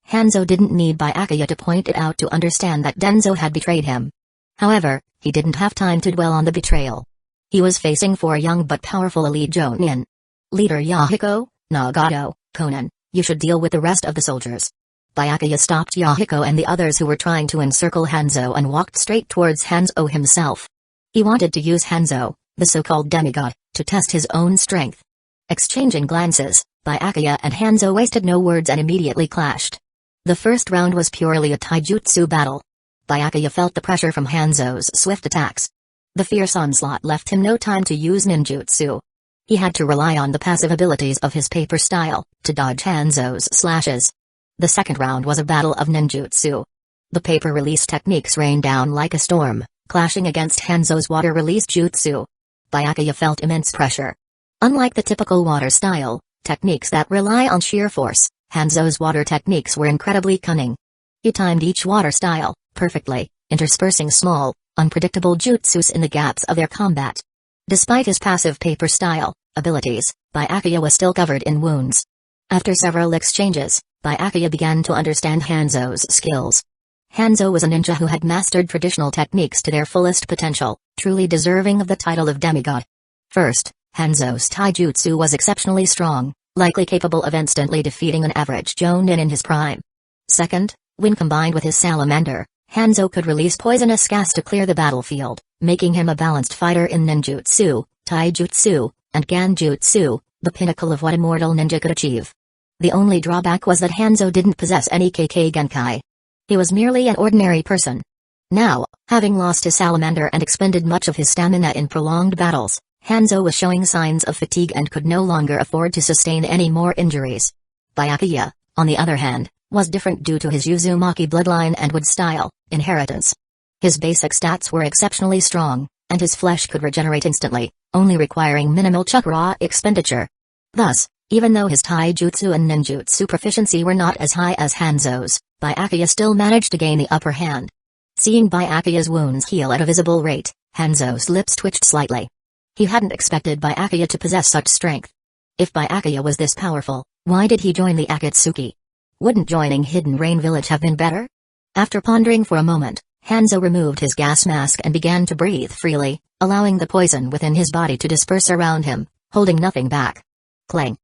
Hanzo didn't need Byakuya to point it out to understand that Denzo had betrayed him. However, he didn't have time to dwell on the betrayal. He was facing 4 young but powerful elite Jonin. Leader Yahiko, Nagato, Konan, you should deal with the rest of the soldiers. Byakuya stopped Yahiko and the others who were trying to encircle Hanzo and walked straight towards Hanzo himself. He wanted to use Hanzo, the so-called demigod, to test his own strength. Exchanging glances, Byakuya and Hanzo wasted no words and immediately clashed. The first round was purely a taijutsu battle. Byakuya felt the pressure from Hanzo's swift attacks. The fierce onslaught left him no time to use ninjutsu. He had to rely on the passive abilities of his paper style, to dodge Hanzo's slashes. The second round was a battle of ninjutsu. The paper release techniques rained down like a storm, clashing against Hanzo's water release jutsu. Byakuya felt immense pressure. Unlike the typical water style, techniques that rely on sheer force, Hanzo's water techniques were incredibly cunning. He timed each water style perfectly, interspersing small, unpredictable jutsus in the gaps of their combat. Despite his passive paper style abilities, Byakuya was still covered in wounds. After several exchanges, Byakuya began to understand Hanzo's skills. Hanzo was a ninja who had mastered traditional techniques to their fullest potential, truly deserving of the title of demigod. First, Hanzo's taijutsu was exceptionally strong, likely capable of instantly defeating an average Jonin in his prime. Second, when combined with his salamander, Hanzo could release poisonous gas to clear the battlefield, making him a balanced fighter in ninjutsu, taijutsu, and ganjutsu, the pinnacle of what a mortal ninja could achieve. The only drawback was that Hanzo didn't possess any KK Genkai. He was merely an ordinary person. Now, having lost his salamander and expended much of his stamina in prolonged battles, Hanzo was showing signs of fatigue and could no longer afford to sustain any more injuries. Byakuya, on the other hand, was different due to his Uzumaki bloodline and wood style inheritance. His basic stats were exceptionally strong, and his flesh could regenerate instantly, only requiring minimal chakra expenditure. Thus, even though his taijutsu and ninjutsu proficiency were not as high as Hanzo's, Byakuya still managed to gain the upper hand. Seeing Byakuya's wounds heal at a visible rate, Hanzo's lips twitched slightly. He hadn't expected Byakuya to possess such strength. If Byakuya was this powerful, why did he join the Akatsuki? Wouldn't joining Hidden Rain Village have been better? After pondering for a moment, Hanzo removed his gas mask and began to breathe freely, allowing the poison within his body to disperse around him, holding nothing back. Clang!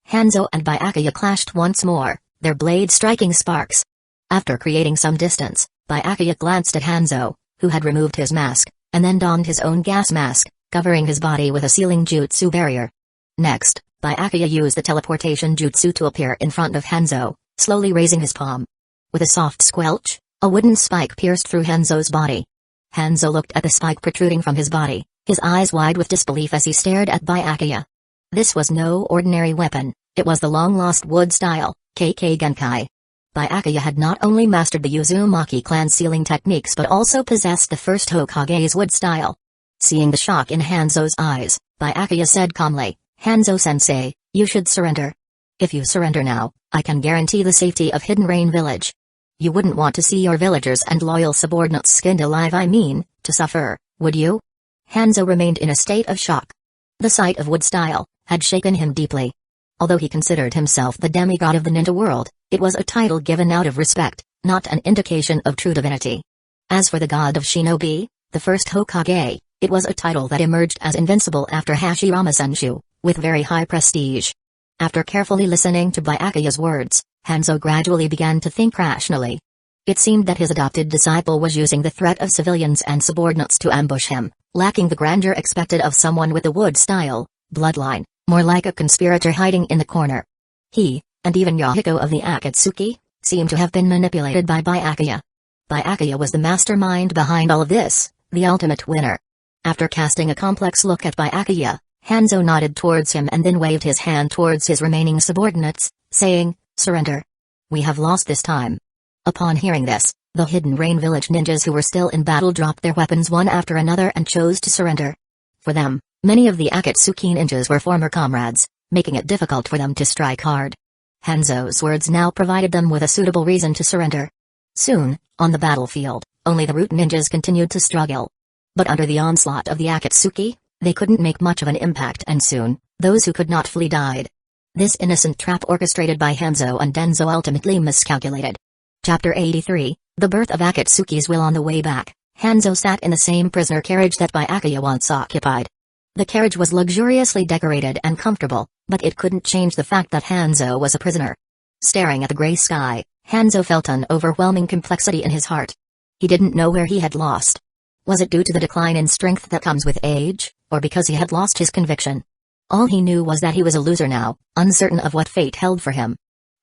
Hanzo and Byakuya clashed once more, their blades striking sparks. After creating some distance, Byakuya glanced at Hanzo, who had removed his mask, and then donned his own gas mask, covering his body with a sealing jutsu barrier. Next, Byakuya used the teleportation jutsu to appear in front of Hanzo, slowly raising his palm. With a soft squelch, a wooden spike pierced through Hanzo's body. Hanzo looked at the spike protruding from his body, his eyes wide with disbelief as he stared at Byakuya. This was no ordinary weapon, it was the long-lost wood-style, KK Genkai. Byakuya had not only mastered the Uzumaki clan sealing techniques but also possessed the first Hokage's wood style. Seeing the shock in Hanzo's eyes, Byakuya said calmly, "Hanzo-sensei, you should surrender. If you surrender now, I can guarantee the safety of Hidden Rain Village. You wouldn't want to see your villagers and loyal subordinates skinned alive, to suffer, would you?" Hanzo remained in a state of shock. The sight of wood style had shaken him deeply. Although he considered himself the demigod of the ninja world, it was a title given out of respect, not an indication of true divinity. As for the god of shinobi, the first Hokage, it was a title that emerged as invincible after Hashirama Senshu, with very high prestige. After carefully listening to Byakuya's words, Hanzo gradually began to think rationally. It seemed that his adopted disciple was using the threat of civilians and subordinates to ambush him, lacking the grandeur expected of someone with a wood-style bloodline, more like a conspirator hiding in the corner. He, and even Yahiko of the Akatsuki, seemed to have been manipulated by Byakuya. Byakuya was the mastermind behind all of this, the ultimate winner. After casting a complex look at Byakuya, Hanzo nodded towards him and then waved his hand towards his remaining subordinates, saying, "Surrender. We have lost this time." Upon hearing this, the Hidden Rain Village ninjas who were still in battle dropped their weapons one after another and chose to surrender. For them, many of the Akatsuki ninjas were former comrades, making it difficult for them to strike hard. Hanzo's words now provided them with a suitable reason to surrender. Soon, on the battlefield, only the root ninjas continued to struggle. But under the onslaught of the Akatsuki, they couldn't make much of an impact, and soon, those who could not flee died. This innocent trap orchestrated by Hanzo and Denzo ultimately miscalculated. Chapter 83, The Birth of Akatsuki's Will. On the way back, Hanzo sat in the same prisoner carriage that Byakuya once occupied. The carriage was luxuriously decorated and comfortable, but it couldn't change the fact that Hanzo was a prisoner. Staring at the gray sky, Hanzo felt an overwhelming complexity in his heart. He didn't know where he had lost. Was it due to the decline in strength that comes with age, or because he had lost his conviction? All he knew was that he was a loser now, uncertain of what fate held for him.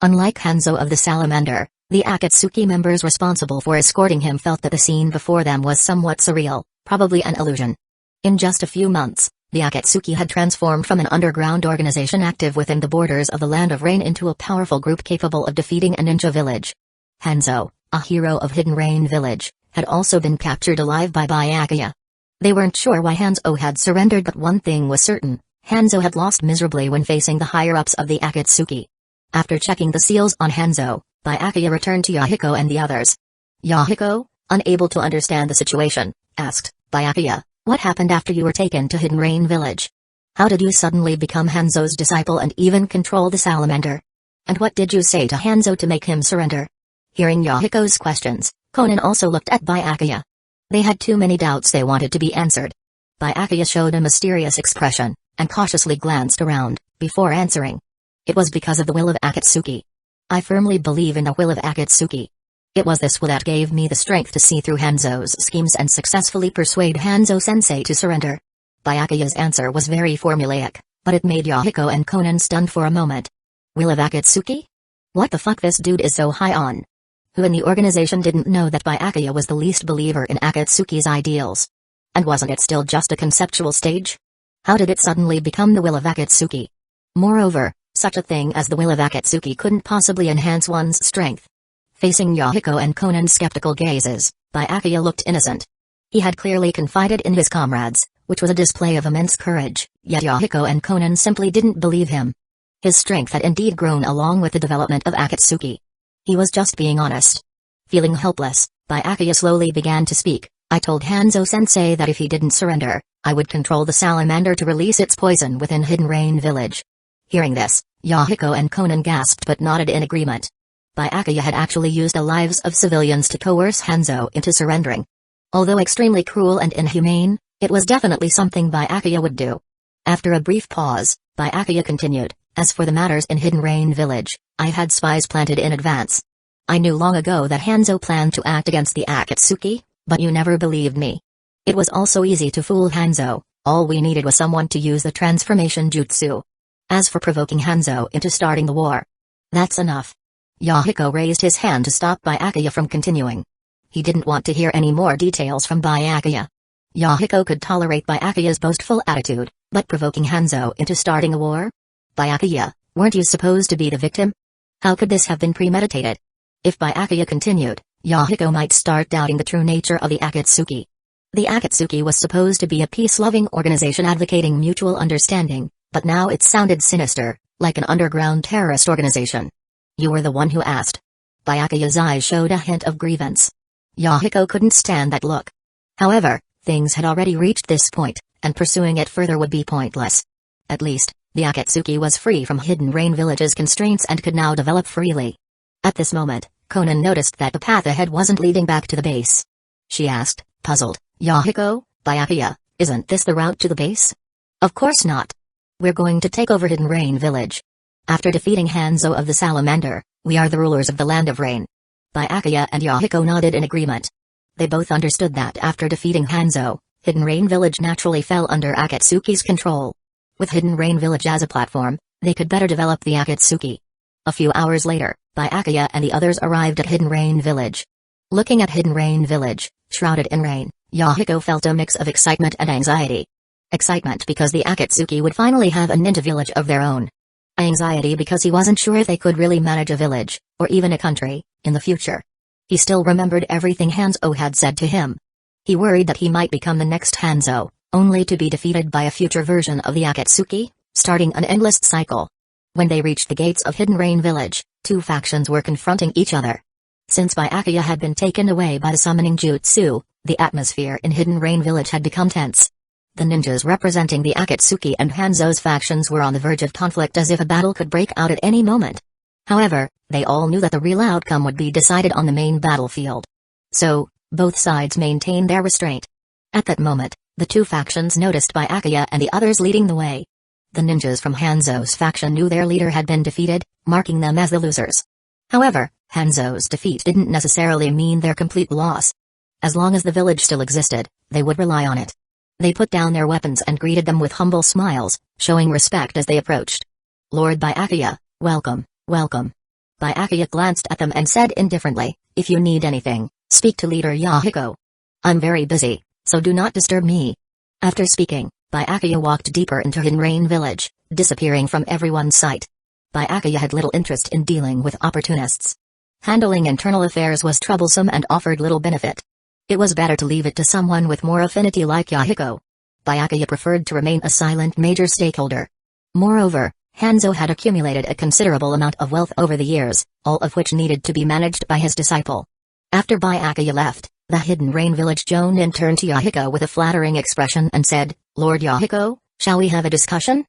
Unlike Hanzo of the Salamander, the Akatsuki members responsible for escorting him felt that the scene before them was somewhat surreal, probably an illusion. In just a few months, the Akatsuki had transformed from an underground organization active within the borders of the Land of Rain into a powerful group capable of defeating a ninja village. Hanzo, a hero of Hidden Rain Village, had also been captured alive by Byakuya. They weren't sure why Hanzo had surrendered, but one thing was certain: Hanzo had lost miserably when facing the higher-ups of the Akatsuki. After checking the seals on Hanzo, Byakuya returned to Yahiko and the others. Yahiko, unable to understand the situation, asked, "Byakuya, what happened after you were taken to Hidden Rain Village? How did you suddenly become Hanzo's disciple and even control the salamander? And what did you say to Hanzo to make him surrender?" Hearing Yahiko's questions, Conan also looked at Byakuya. They had too many doubts they wanted to be answered. Byakuya showed a mysterious expression, and cautiously glanced around, before answering. "It was because of the will of Akatsuki. I firmly believe in the will of Akatsuki. It was this will that gave me the strength to see through Hanzo's schemes and successfully persuade Hanzo-sensei to surrender." Byakuya's answer was very formulaic, but it made Yahiko and Conan stunned for a moment. Will of Akatsuki? What the fuck, this dude is so high on? Who in the organization didn't know that Byakuya was the least believer in Akatsuki's ideals? And wasn't it still just a conceptual stage? How did it suddenly become the will of Akatsuki? Moreover, such a thing as the will of Akatsuki couldn't possibly enhance one's strength. Facing Yahiko and Conan's skeptical gazes, Byakuya looked innocent. He had clearly confided in his comrades, which was a display of immense courage, yet Yahiko and Conan simply didn't believe him. His strength had indeed grown along with the development of Akatsuki. He was just being honest. Feeling helpless, Byakuya slowly began to speak. "I told Hanzo-sensei that if he didn't surrender, I would control the salamander to release its poison within Hidden Rain Village." Hearing this, Yahiko and Conan gasped but nodded in agreement. Byakuya had actually used the lives of civilians to coerce Hanzo into surrendering. Although extremely cruel and inhumane, it was definitely something Byakuya would do. After a brief pause, Byakuya continued, "As for the matters in Hidden Rain Village, I had spies planted in advance. I knew long ago that Hanzo planned to act against the Akatsuki, but you never believed me. It was also easy to fool Hanzo. All we needed was someone to use the transformation jutsu. As for provoking Hanzo into starting the war, that's enough." Yahiko raised his hand to stop Byakuya from continuing. He didn't want to hear any more details from Byakuya. Yahiko could tolerate Byakuya's boastful attitude, but provoking Hanzo into starting a war? "Byakuya, weren't you supposed to be the victim? How could this have been premeditated?" If Byakuya continued, Yahiko might start doubting the true nature of the Akatsuki. The Akatsuki was supposed to be a peace-loving organization advocating mutual understanding, but now it sounded sinister, like an underground terrorist organization. "You were the one who asked." Byakuya's eyes showed a hint of grievance. Yahiko couldn't stand that look. However, things had already reached this point, and pursuing it further would be pointless. At least, the Akatsuki was free from Hidden Rain Village's constraints and could now develop freely. At this moment, Conan noticed that the path ahead wasn't leading back to the base. She asked, puzzled, "Yahiko, Byakuya, isn't this the route to the base?" "Of course not. We're going to take over Hidden Rain Village. After defeating Hanzo of the Salamander, we are the rulers of the Land of Rain." Byakuya and Yahiko nodded in agreement. They both understood that after defeating Hanzo, Hidden Rain Village naturally fell under Akatsuki's control. With Hidden Rain Village as a platform, they could better develop the Akatsuki. A few hours later, Byakuya and the others arrived at Hidden Rain Village. Looking at Hidden Rain Village, shrouded in rain, Yahiko felt a mix of excitement and anxiety. Excitement because the Akatsuki would finally have a ninja village of their own. Anxiety because he wasn't sure if they could really manage a village, or even a country, in the future. He still remembered everything Hanzo had said to him. He worried that he might become the next Hanzo, only to be defeated by a future version of the Akatsuki, starting an endless cycle. When they reached the gates of Hidden Rain Village, two factions were confronting each other. Since Byakuya had been taken away by the summoning jutsu, the atmosphere in Hidden Rain Village had become tense. The ninjas representing the Akatsuki and Hanzo's factions were on the verge of conflict as if a battle could break out at any moment. However, they all knew that the real outcome would be decided on the main battlefield. So, both sides maintained their restraint. At that moment, the two factions noticed Byakuya and the others leading the way. The ninjas from Hanzo's faction knew their leader had been defeated, marking them as the losers. However, Hanzo's defeat didn't necessarily mean their complete loss. As long as the village still existed, they would rely on it. They put down their weapons and greeted them with humble smiles, showing respect as they approached. Lord Byakuya, welcome, welcome. Byakuya glanced at them and said indifferently, if you need anything, speak to Leader Yahiko. I'm very busy, so do not disturb me. After speaking, Byakuya walked deeper into Hidden Rain Village, disappearing from everyone's sight. Byakuya had little interest in dealing with opportunists. Handling internal affairs was troublesome and offered little benefit. It was better to leave it to someone with more affinity like Yahiko. Byakuya preferred to remain a silent major stakeholder. Moreover, Hanzo had accumulated a considerable amount of wealth over the years, all of which needed to be managed by his disciple. After Byakuya left, the Hidden Rain Village Jonin turned to Yahiko with a flattering expression and said, Lord Yahiko, shall we have a discussion?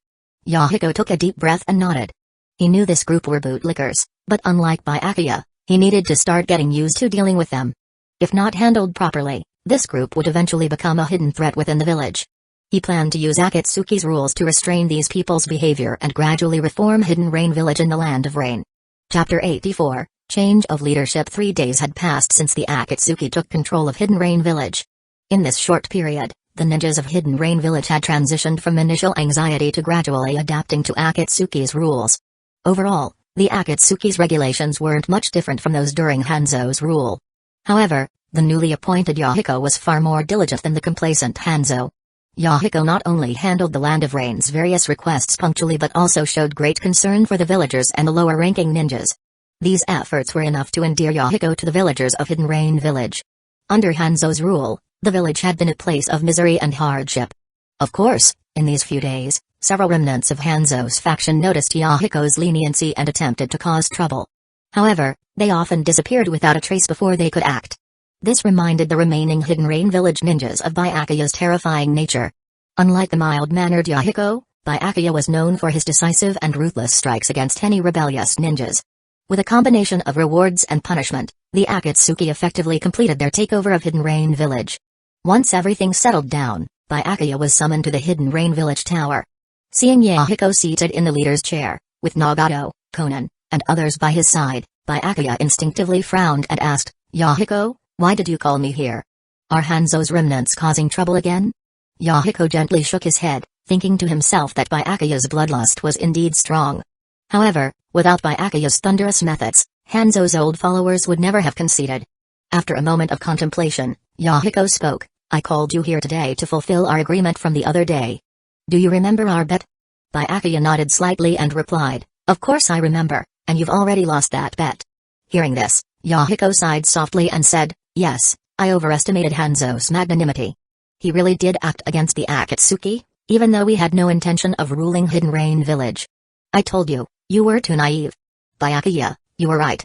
Yahiko took a deep breath and nodded. He knew this group were bootlickers, but unlike Byakuya, he needed to start getting used to dealing with them. If not handled properly, this group would eventually become a hidden threat within the village. He planned to use Akatsuki's rules to restrain these people's behavior and gradually reform Hidden Rain Village in the Land of Rain. Chapter 84, Change of Leadership. 3 days had passed since the Akatsuki took control of Hidden Rain Village. In this short period, the ninjas of Hidden Rain Village had transitioned from initial anxiety to gradually adapting to Akatsuki's rules. Overall, the Akatsuki's regulations weren't much different from those during Hanzo's rule. However, the newly appointed Yahiko was far more diligent than the complacent Hanzo. Yahiko not only handled the Land of Rain's various requests punctually but also showed great concern for the villagers and the lower-ranking ninjas. These efforts were enough to endear Yahiko to the villagers of Hidden Rain Village. Under Hanzo's rule, the village had been a place of misery and hardship. Of course, in these few days, several remnants of Hanzo's faction noticed Yahiko's leniency and attempted to cause trouble. However, they often disappeared without a trace before they could act. This reminded the remaining Hidden Rain Village ninjas of Byakuya's terrifying nature. Unlike the mild-mannered Yahiko, Byakuya was known for his decisive and ruthless strikes against any rebellious ninjas. With a combination of rewards and punishment, the Akatsuki effectively completed their takeover of Hidden Rain Village. Once everything settled down, Byakuya was summoned to the Hidden Rain Village Tower. Seeing Yahiko seated in the leader's chair, with Nagato, Konan, and others by his side, Byakuya instinctively frowned and asked, Yahiko, why did you call me here? Are Hanzo's remnants causing trouble again? Yahiko gently shook his head, thinking to himself that Byakuya's bloodlust was indeed strong. However, without Byakuya's thunderous methods, Hanzo's old followers would never have conceded. After a moment of contemplation, Yahiko spoke, I called you here today to fulfill our agreement from the other day. Do you remember our bet? Byakuya nodded slightly and replied, of course I remember, and you've already lost that bet. Hearing this, Yahiko sighed softly and said, yes, I overestimated Hanzo's magnanimity. He really did act against the Akatsuki, even though we had no intention of ruling Hidden Rain Village. I told you, you were too naive. Byakuya, you were right.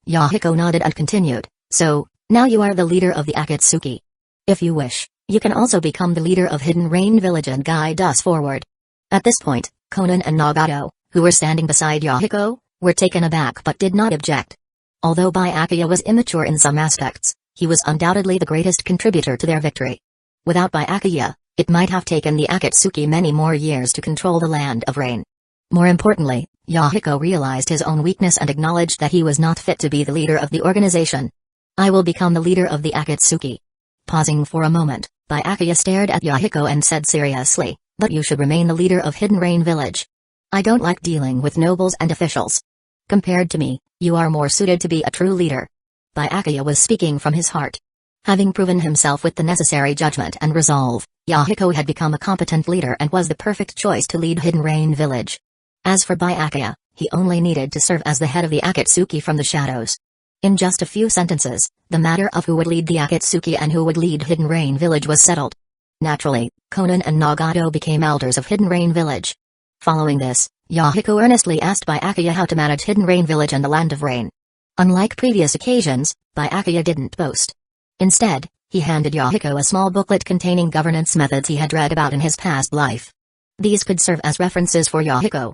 Yahiko nodded and continued, so, now you are the leader of the Akatsuki. If you wish, you can also become the leader of Hidden Rain Village and guide us forward. At this point, Konan and Nagato, who were standing beside Yahiko, were taken aback but did not object. Although Byakuya was immature in some aspects, he was undoubtedly the greatest contributor to their victory. Without Byakuya, it might have taken the Akatsuki many more years to control the Land of Rain. More importantly, Yahiko realized his own weakness and acknowledged that he was not fit to be the leader of the organization. I will become the leader of the Akatsuki. Pausing for a moment, Byakuya stared at Yahiko and said seriously, but you should remain the leader of Hidden Rain Village. I don't like dealing with nobles and officials. Compared to me, you are more suited to be a true leader. Byakuya was speaking from his heart. Having proven himself with the necessary judgment and resolve, Yahiko had become a competent leader and was the perfect choice to lead Hidden Rain Village. As for Byakuya, he only needed to serve as the head of the Akatsuki from the shadows. In just a few sentences, the matter of who would lead the Akatsuki and who would lead Hidden Rain Village was settled. Naturally, Conan and Nagato became elders of Hidden Rain Village. Following this, Yahiko earnestly asked Byakuya how to manage Hidden Rain Village and the Land of Rain. Unlike previous occasions, Byakuya didn't boast. Instead, he handed Yahiko a small booklet containing governance methods he had read about in his past life. These could serve as references for Yahiko.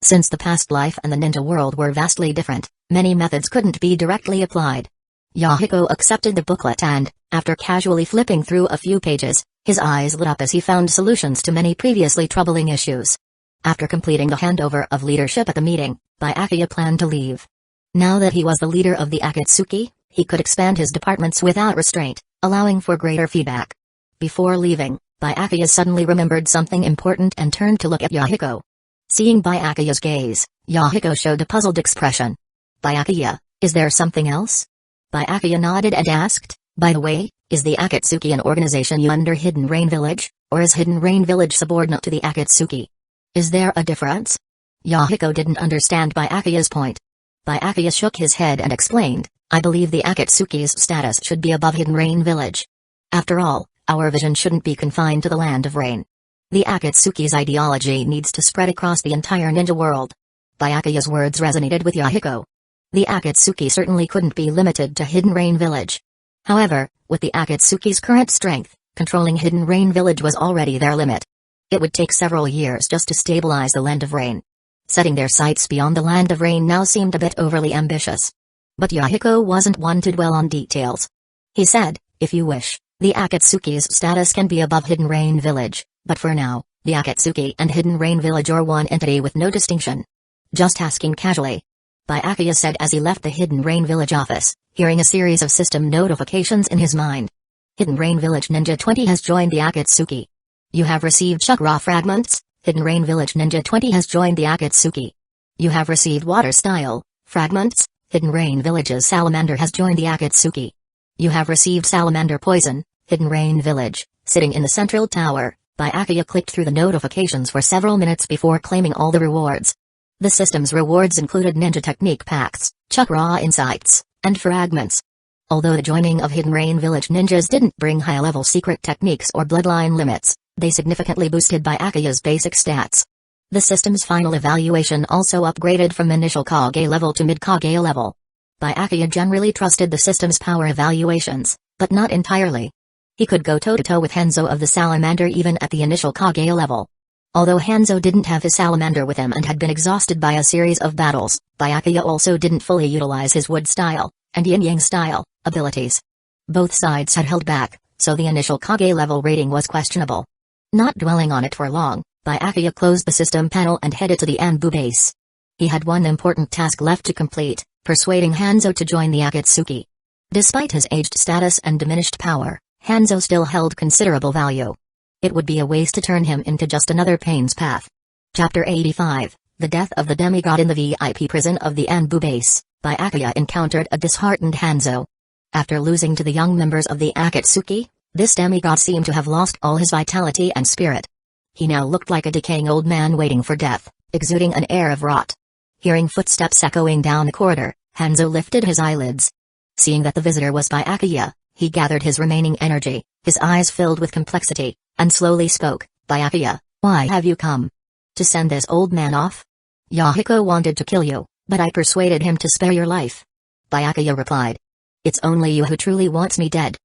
Since the past life and the ninja world were vastly different, many methods couldn't be directly applied. Yahiko accepted the booklet and, after casually flipping through a few pages, his eyes lit up as he found solutions to many previously troubling issues. After completing the handover of leadership at the meeting, Byakuya planned to leave. Now that he was the leader of the Akatsuki, he could expand his departments without restraint, allowing for greater feedback. Before leaving, Byakuya suddenly remembered something important and turned to look at Yahiko. Seeing Byakuya's gaze, Yahiko showed a puzzled expression. "Byakuya, is there something else?" Byakuya nodded and asked, "By the way, is the Akatsuki an organization under Hidden Rain Village, or is Hidden Rain Village subordinate to the Akatsuki? Is there a difference?" Yahiko didn't understand Byakuya's point. Byakuya shook his head and explained, "I believe the Akatsuki's status should be above Hidden Rain Village. After all, our vision shouldn't be confined to the Land of Rain. The Akatsuki's ideology needs to spread across the entire ninja world." Byakuya's words resonated with Yahiko. The Akatsuki certainly couldn't be limited to Hidden Rain Village. However, with the Akatsuki's current strength, controlling Hidden Rain Village was already their limit. It would take several years just to stabilize the Land of Rain. Setting their sights beyond the Land of Rain now seemed a bit overly ambitious. But Yahiko wasn't one to dwell on details. He said, "If you wish, the Akatsuki's status can be above Hidden Rain Village, but for now, the Akatsuki and Hidden Rain Village are one entity with no distinction." Just asking casually. Byakuya said as he left the Hidden Rain Village office, hearing a series of system notifications in his mind. Hidden Rain Village Ninja 20 has joined the Akatsuki. You have received chakra fragments. Hidden Rain Village Ninja 20 has joined the Akatsuki. You have received water style fragments. Hidden Rain Village's salamander has joined the Akatsuki. You have received salamander poison. Hidden Rain Village, sitting in the central tower. Byakuya clicked through the notifications for several minutes before claiming all the rewards. The system's rewards included ninja technique packs, chakra insights, and fragments. Although the joining of Hidden Rain Village ninjas didn't bring high-level secret techniques or bloodline limits, they significantly boosted Byakuya's basic stats. The system's final evaluation also upgraded from initial Kage level to mid-Kage level. Byakuya generally trusted the system's power evaluations, but not entirely. He could go toe-to-toe with Hanzo of the Salamander even at the initial Kage level. Although Hanzo didn't have his salamander with him and had been exhausted by a series of battles, Byakuya also didn't fully utilize his wood style, and yin-yang style, abilities. Both sides had held back, so the initial Kage level rating was questionable. Not dwelling on it for long, Byakuya closed the system panel and headed to the Anbu base. He had one important task left to complete, persuading Hanzo to join the Akatsuki. Despite his aged status and diminished power, Hanzo still held considerable value. It would be a waste to turn him into just another pain's path. Chapter 85, The Death of the Demigod. In the VIP prison of the Anbu base, Byakuya encountered a disheartened Hanzo. After losing to the young members of the Akatsuki, this demigod seemed to have lost all his vitality and spirit. He now looked like a decaying old man waiting for death, exuding an air of rot. Hearing footsteps echoing down the corridor, Hanzo lifted his eyelids. Seeing that the visitor was Byakuya, he gathered his remaining energy, his eyes filled with complexity, and slowly spoke, "Byakuya, why have you come? To send this old man off? Yahiko wanted to kill you, but I persuaded him to spare your life." Byakuya replied. "It's only you who truly wants me dead,"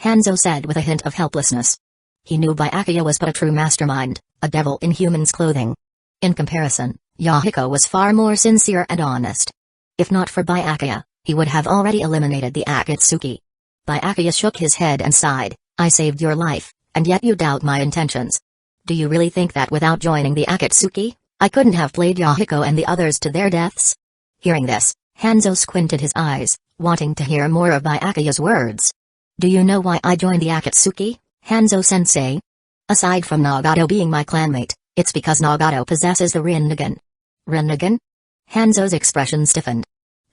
Hanzo said with a hint of helplessness. He knew Byakuya was but a true mastermind, a devil in human's clothing. In comparison, Yahiko was far more sincere and honest. If not for Byakuya, he would have already eliminated the Akatsuki. Byakuya shook his head and sighed, "I saved your life, and yet you doubt my intentions. Do you really think that without joining the Akatsuki, I couldn't have played Yahiko and the others to their deaths?" Hearing this, Hanzo squinted his eyes, wanting to hear more of Byakuya's words. "Do you know why I joined the Akatsuki, Hanzo-sensei? Aside from Nagato being my clanmate, it's because Nagato possesses the Rinnegan." "Rinnegan?" Hanzo's expression stiffened.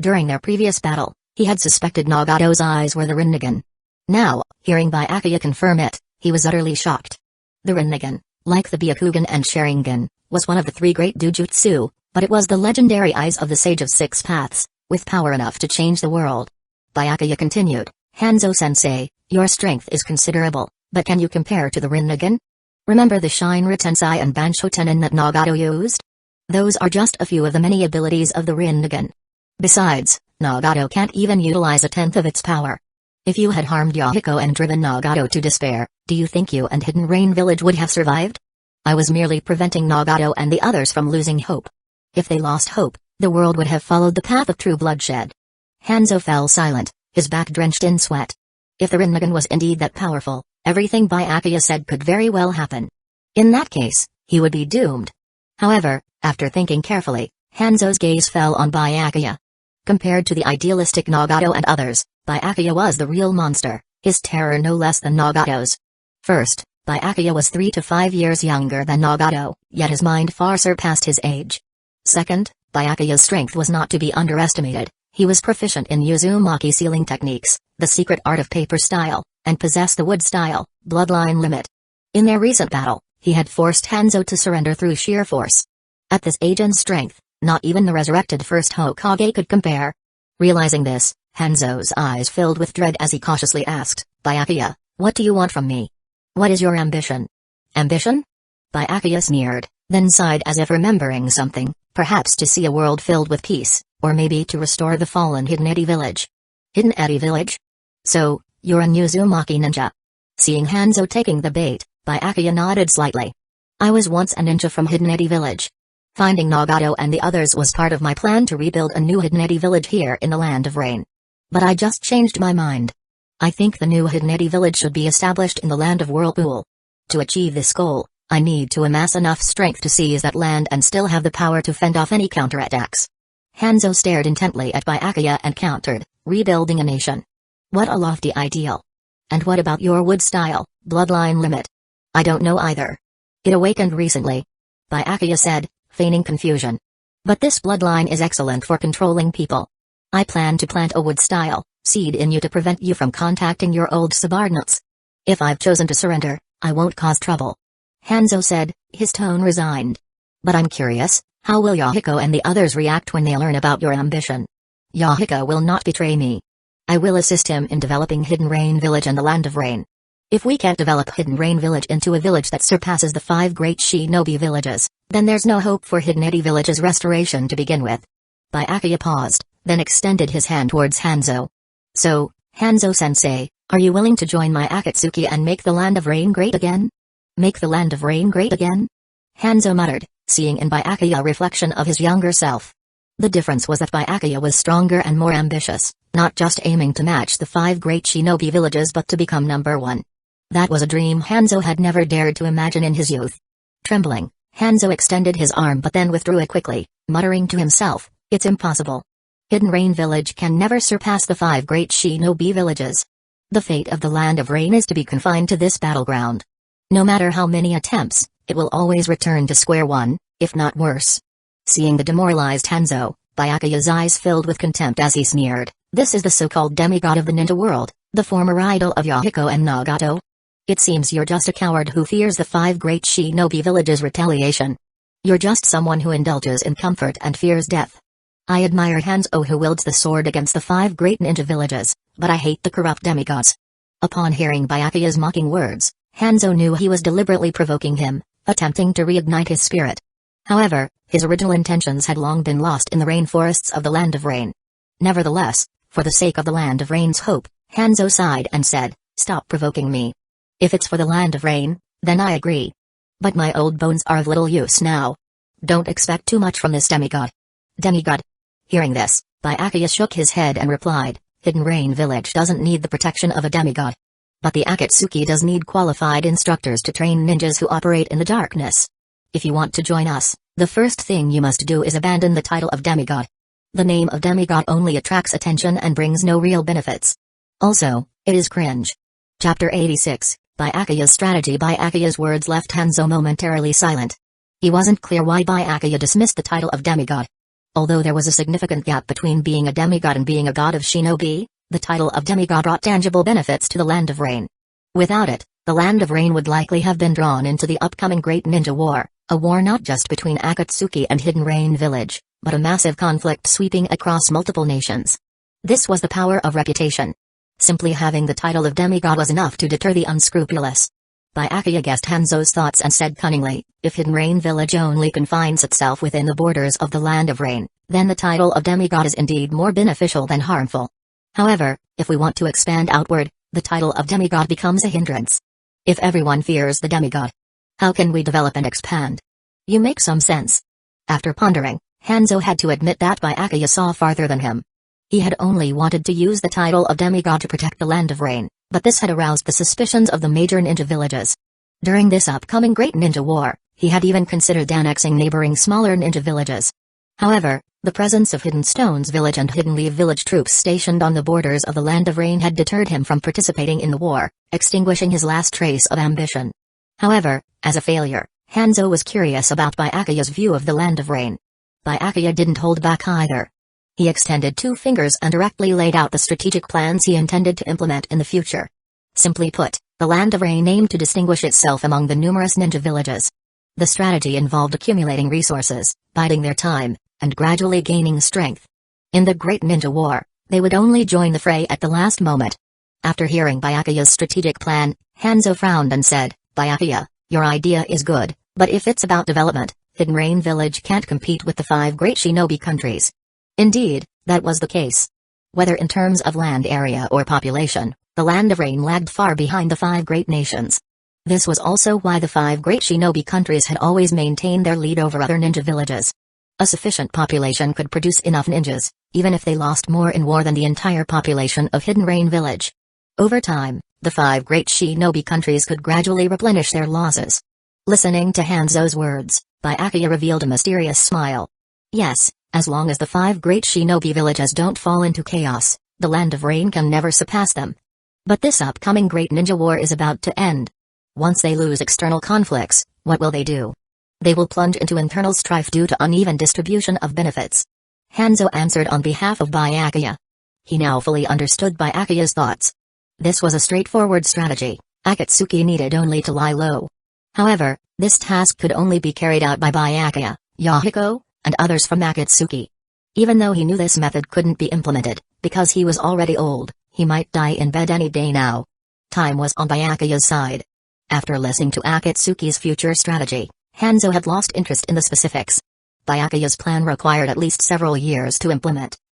During their previous battle, he had suspected Nagato's eyes were the Rinnegan. Now, hearing Byakuya confirm it, he was utterly shocked. The Rinnegan, like the Byakugan and Sharingan, was one of the 3 great Dujutsu, but it was the legendary eyes of the Sage of 6 Paths, with power enough to change the world. Byakuya continued, Hanzo-sensei, your strength is considerable, but can you compare to the Rinnegan? Remember the Shinra Tensei and Bansho Tenin that Nagato used? Those are just a few of the many abilities of the Rinnegan. Besides, Nagato can't even utilize a tenth of its power. If you had harmed Yahiko and driven Nagato to despair, do you think you and Hidden Rain Village would have survived? I was merely preventing Nagato and the others from losing hope. If they lost hope, the world would have followed the path of true bloodshed. Hanzo fell silent, his back drenched in sweat. If the Rinnegan was indeed that powerful, everything Byakuya said could very well happen. In that case, he would be doomed. However, after thinking carefully, Hanzo's gaze fell on Byakuya. Compared to the idealistic Nagato and others, Byakuya was the real monster, his terror no less than Nagato's. First, Byakuya was 3 to 5 years younger than Nagato, yet his mind far surpassed his age. Second, Byakuya's strength was not to be underestimated. He was proficient in Uzumaki sealing techniques, the secret art of paper style, and possessed the wood style, bloodline limit. In their recent battle, he had forced Hanzo to surrender through sheer force. At this age and strength, not even the resurrected first Hokage could compare. Realizing this, Hanzo's eyes filled with dread as he cautiously asked, Byakuya, what do you want from me? What is your ambition? Ambition? Byakuya sneered, then sighed as if remembering something, perhaps to see a world filled with peace, or maybe to restore the fallen Hidden Eddy village. Hidden Eddy village? So, you're a Uzumaki ninja. Seeing Hanzo taking the bait, Byakuya nodded slightly. I was once a ninja from Hidden Eddy village. Finding Nagato and the others was part of my plan to rebuild a new Hidden Eddy village here in the Land of Rain. But I just changed my mind. I think the new Hidden Eddy village should be established in the Land of Whirlpool. To achieve this goal, I need to amass enough strength to seize that land and still have the power to fend off any counterattacks. Hanzo stared intently at Byakuya and countered, rebuilding a nation. What a lofty ideal. And what about your wood style, bloodline limit? I don't know either. It awakened recently. Byakuya said, feigning confusion. But this bloodline is excellent for controlling people. I plan to plant a wood style seed in you to prevent you from contacting your old subordinates. If I've chosen to surrender, I won't cause trouble. Hanzo said, his tone resigned. But I'm curious, how will Yahiko and the others react when they learn about your ambition? Yahiko will not betray me. I will assist him in developing Hidden Rain Village and the Land of Rain. If we can't develop Hidden Rain Village into a village that surpasses the 5 great shinobi villages, then there's no hope for Hidden Eddy Village's restoration to begin with. Byakuya paused, then extended his hand towards Hanzo. So, Hanzo-sensei, are you willing to join my Akatsuki and make the Land of Rain great again? Make the Land of Rain great again? Hanzo muttered, seeing in Byakuya a reflection of his younger self. The difference was that Byakuya was stronger and more ambitious, not just aiming to match the 5 great shinobi villages but to become number 1. That was a dream Hanzo had never dared to imagine in his youth. Trembling, Hanzo extended his arm but then withdrew it quickly, muttering to himself, it's impossible. Hidden Rain Village can never surpass the 5 great shinobi villages. The fate of the Land of Rain is to be confined to this battleground. No matter how many attempts, it will always return to square one, if not worse. Seeing the demoralized Hanzo, Byakuya's eyes filled with contempt as he sneered, this is the so-called demigod of the ninja world, the former idol of Yahiko and Nagato? It seems you're just a coward who fears the 5 great shinobi villages' retaliation. You're just someone who indulges in comfort and fears death. I admire Hanzo who wields the sword against the 5 great ninja villages, but I hate the corrupt demigods. Upon hearing Byakuya's mocking words, Hanzo knew he was deliberately provoking him, attempting to reignite his spirit. However, his original intentions had long been lost in the rainforests of the Land of Rain. Nevertheless, for the sake of the Land of Rain's hope, Hanzo sighed and said, stop provoking me. If it's for the Land of Rain, then I agree. But my old bones are of little use now. Don't expect too much from this demigod. Demigod. Hearing this, Byakuya shook his head and replied, Hidden Rain Village doesn't need the protection of a demigod. But the Akatsuki does need qualified instructors to train ninjas who operate in the darkness. If you want to join us, the first thing you must do is abandon the title of demigod. The name of demigod only attracts attention and brings no real benefits. Also, it is cringe. Chapter 86, Byakuya's strategy. Byakuya's words left Hanzo momentarily silent. He wasn't clear why Byakuya dismissed the title of demigod. Although there was a significant gap between being a demigod and being a god of shinobi, the title of demigod brought tangible benefits to the Land of Rain. Without it, the Land of Rain would likely have been drawn into the upcoming Great Ninja War, a war not just between Akatsuki and Hidden Rain Village, but a massive conflict sweeping across multiple nations. This was the power of reputation. Simply having the title of demigod was enough to deter the unscrupulous. Byakuya guessed Hanzo's thoughts and said cunningly, if Hidden Rain Village only confines itself within the borders of the Land of Rain, then the title of demigod is indeed more beneficial than harmful. However, if we want to expand outward, the title of demigod becomes a hindrance. If everyone fears the demigod, how can we develop and expand? You make some sense. After pondering, Hanzo had to admit that Byakuya saw farther than him. He had only wanted to use the title of demigod to protect the Land of Rain, but this had aroused the suspicions of the major ninja villages. During this upcoming Great Ninja War, he had even considered annexing neighboring smaller ninja villages. However, the presence of Hidden Stones Village and Hidden Leaf Village troops stationed on the borders of the Land of Rain had deterred him from participating in the war, extinguishing his last trace of ambition. However, as a failure, Hanzo was curious about Byakuya's view of the Land of Rain. Byakuya didn't hold back either. He extended two fingers and directly laid out the strategic plans he intended to implement in the future. Simply put, the Land of Rain aimed to distinguish itself among the numerous ninja villages. The strategy involved accumulating resources, biding their time, and gradually gaining strength. In the Great Ninja War, they would only join the fray at the last moment. After hearing Byakuya's strategic plan, Hanzo frowned and said, Byakuya, your idea is good, but if it's about development, Hidden Rain Village can't compete with the 5 great shinobi countries. Indeed, that was the case. Whether in terms of land area or population, the Land of Rain lagged far behind the 5 great nations. This was also why the 5 great shinobi countries had always maintained their lead over other ninja villages. A sufficient population could produce enough ninjas, even if they lost more in war than the entire population of Hidden Rain Village. Over time, the 5 great shinobi countries could gradually replenish their losses. Listening to Hanzo's words, Byakuya revealed a mysterious smile. Yes, as long as the 5 great shinobi villages don't fall into chaos, the Land of Rain can never surpass them. But this upcoming Great Ninja War is about to end. Once they lose external conflicts, what will they do? They will plunge into internal strife due to uneven distribution of benefits. Hanzo answered on behalf of Byakuya. He now fully understood Byakuya's thoughts. This was a straightforward strategy. Akatsuki needed only to lie low. However, this task could only be carried out by Byakuya, Yahiko, and others from Akatsuki. Even though he knew this method couldn't be implemented, because he was already old, he might die in bed any day now. Time was on Byakuya's side. After listening to Akatsuki's future strategy, Hanzo had lost interest in the specifics. Byakuya's plan required at least several years to implement.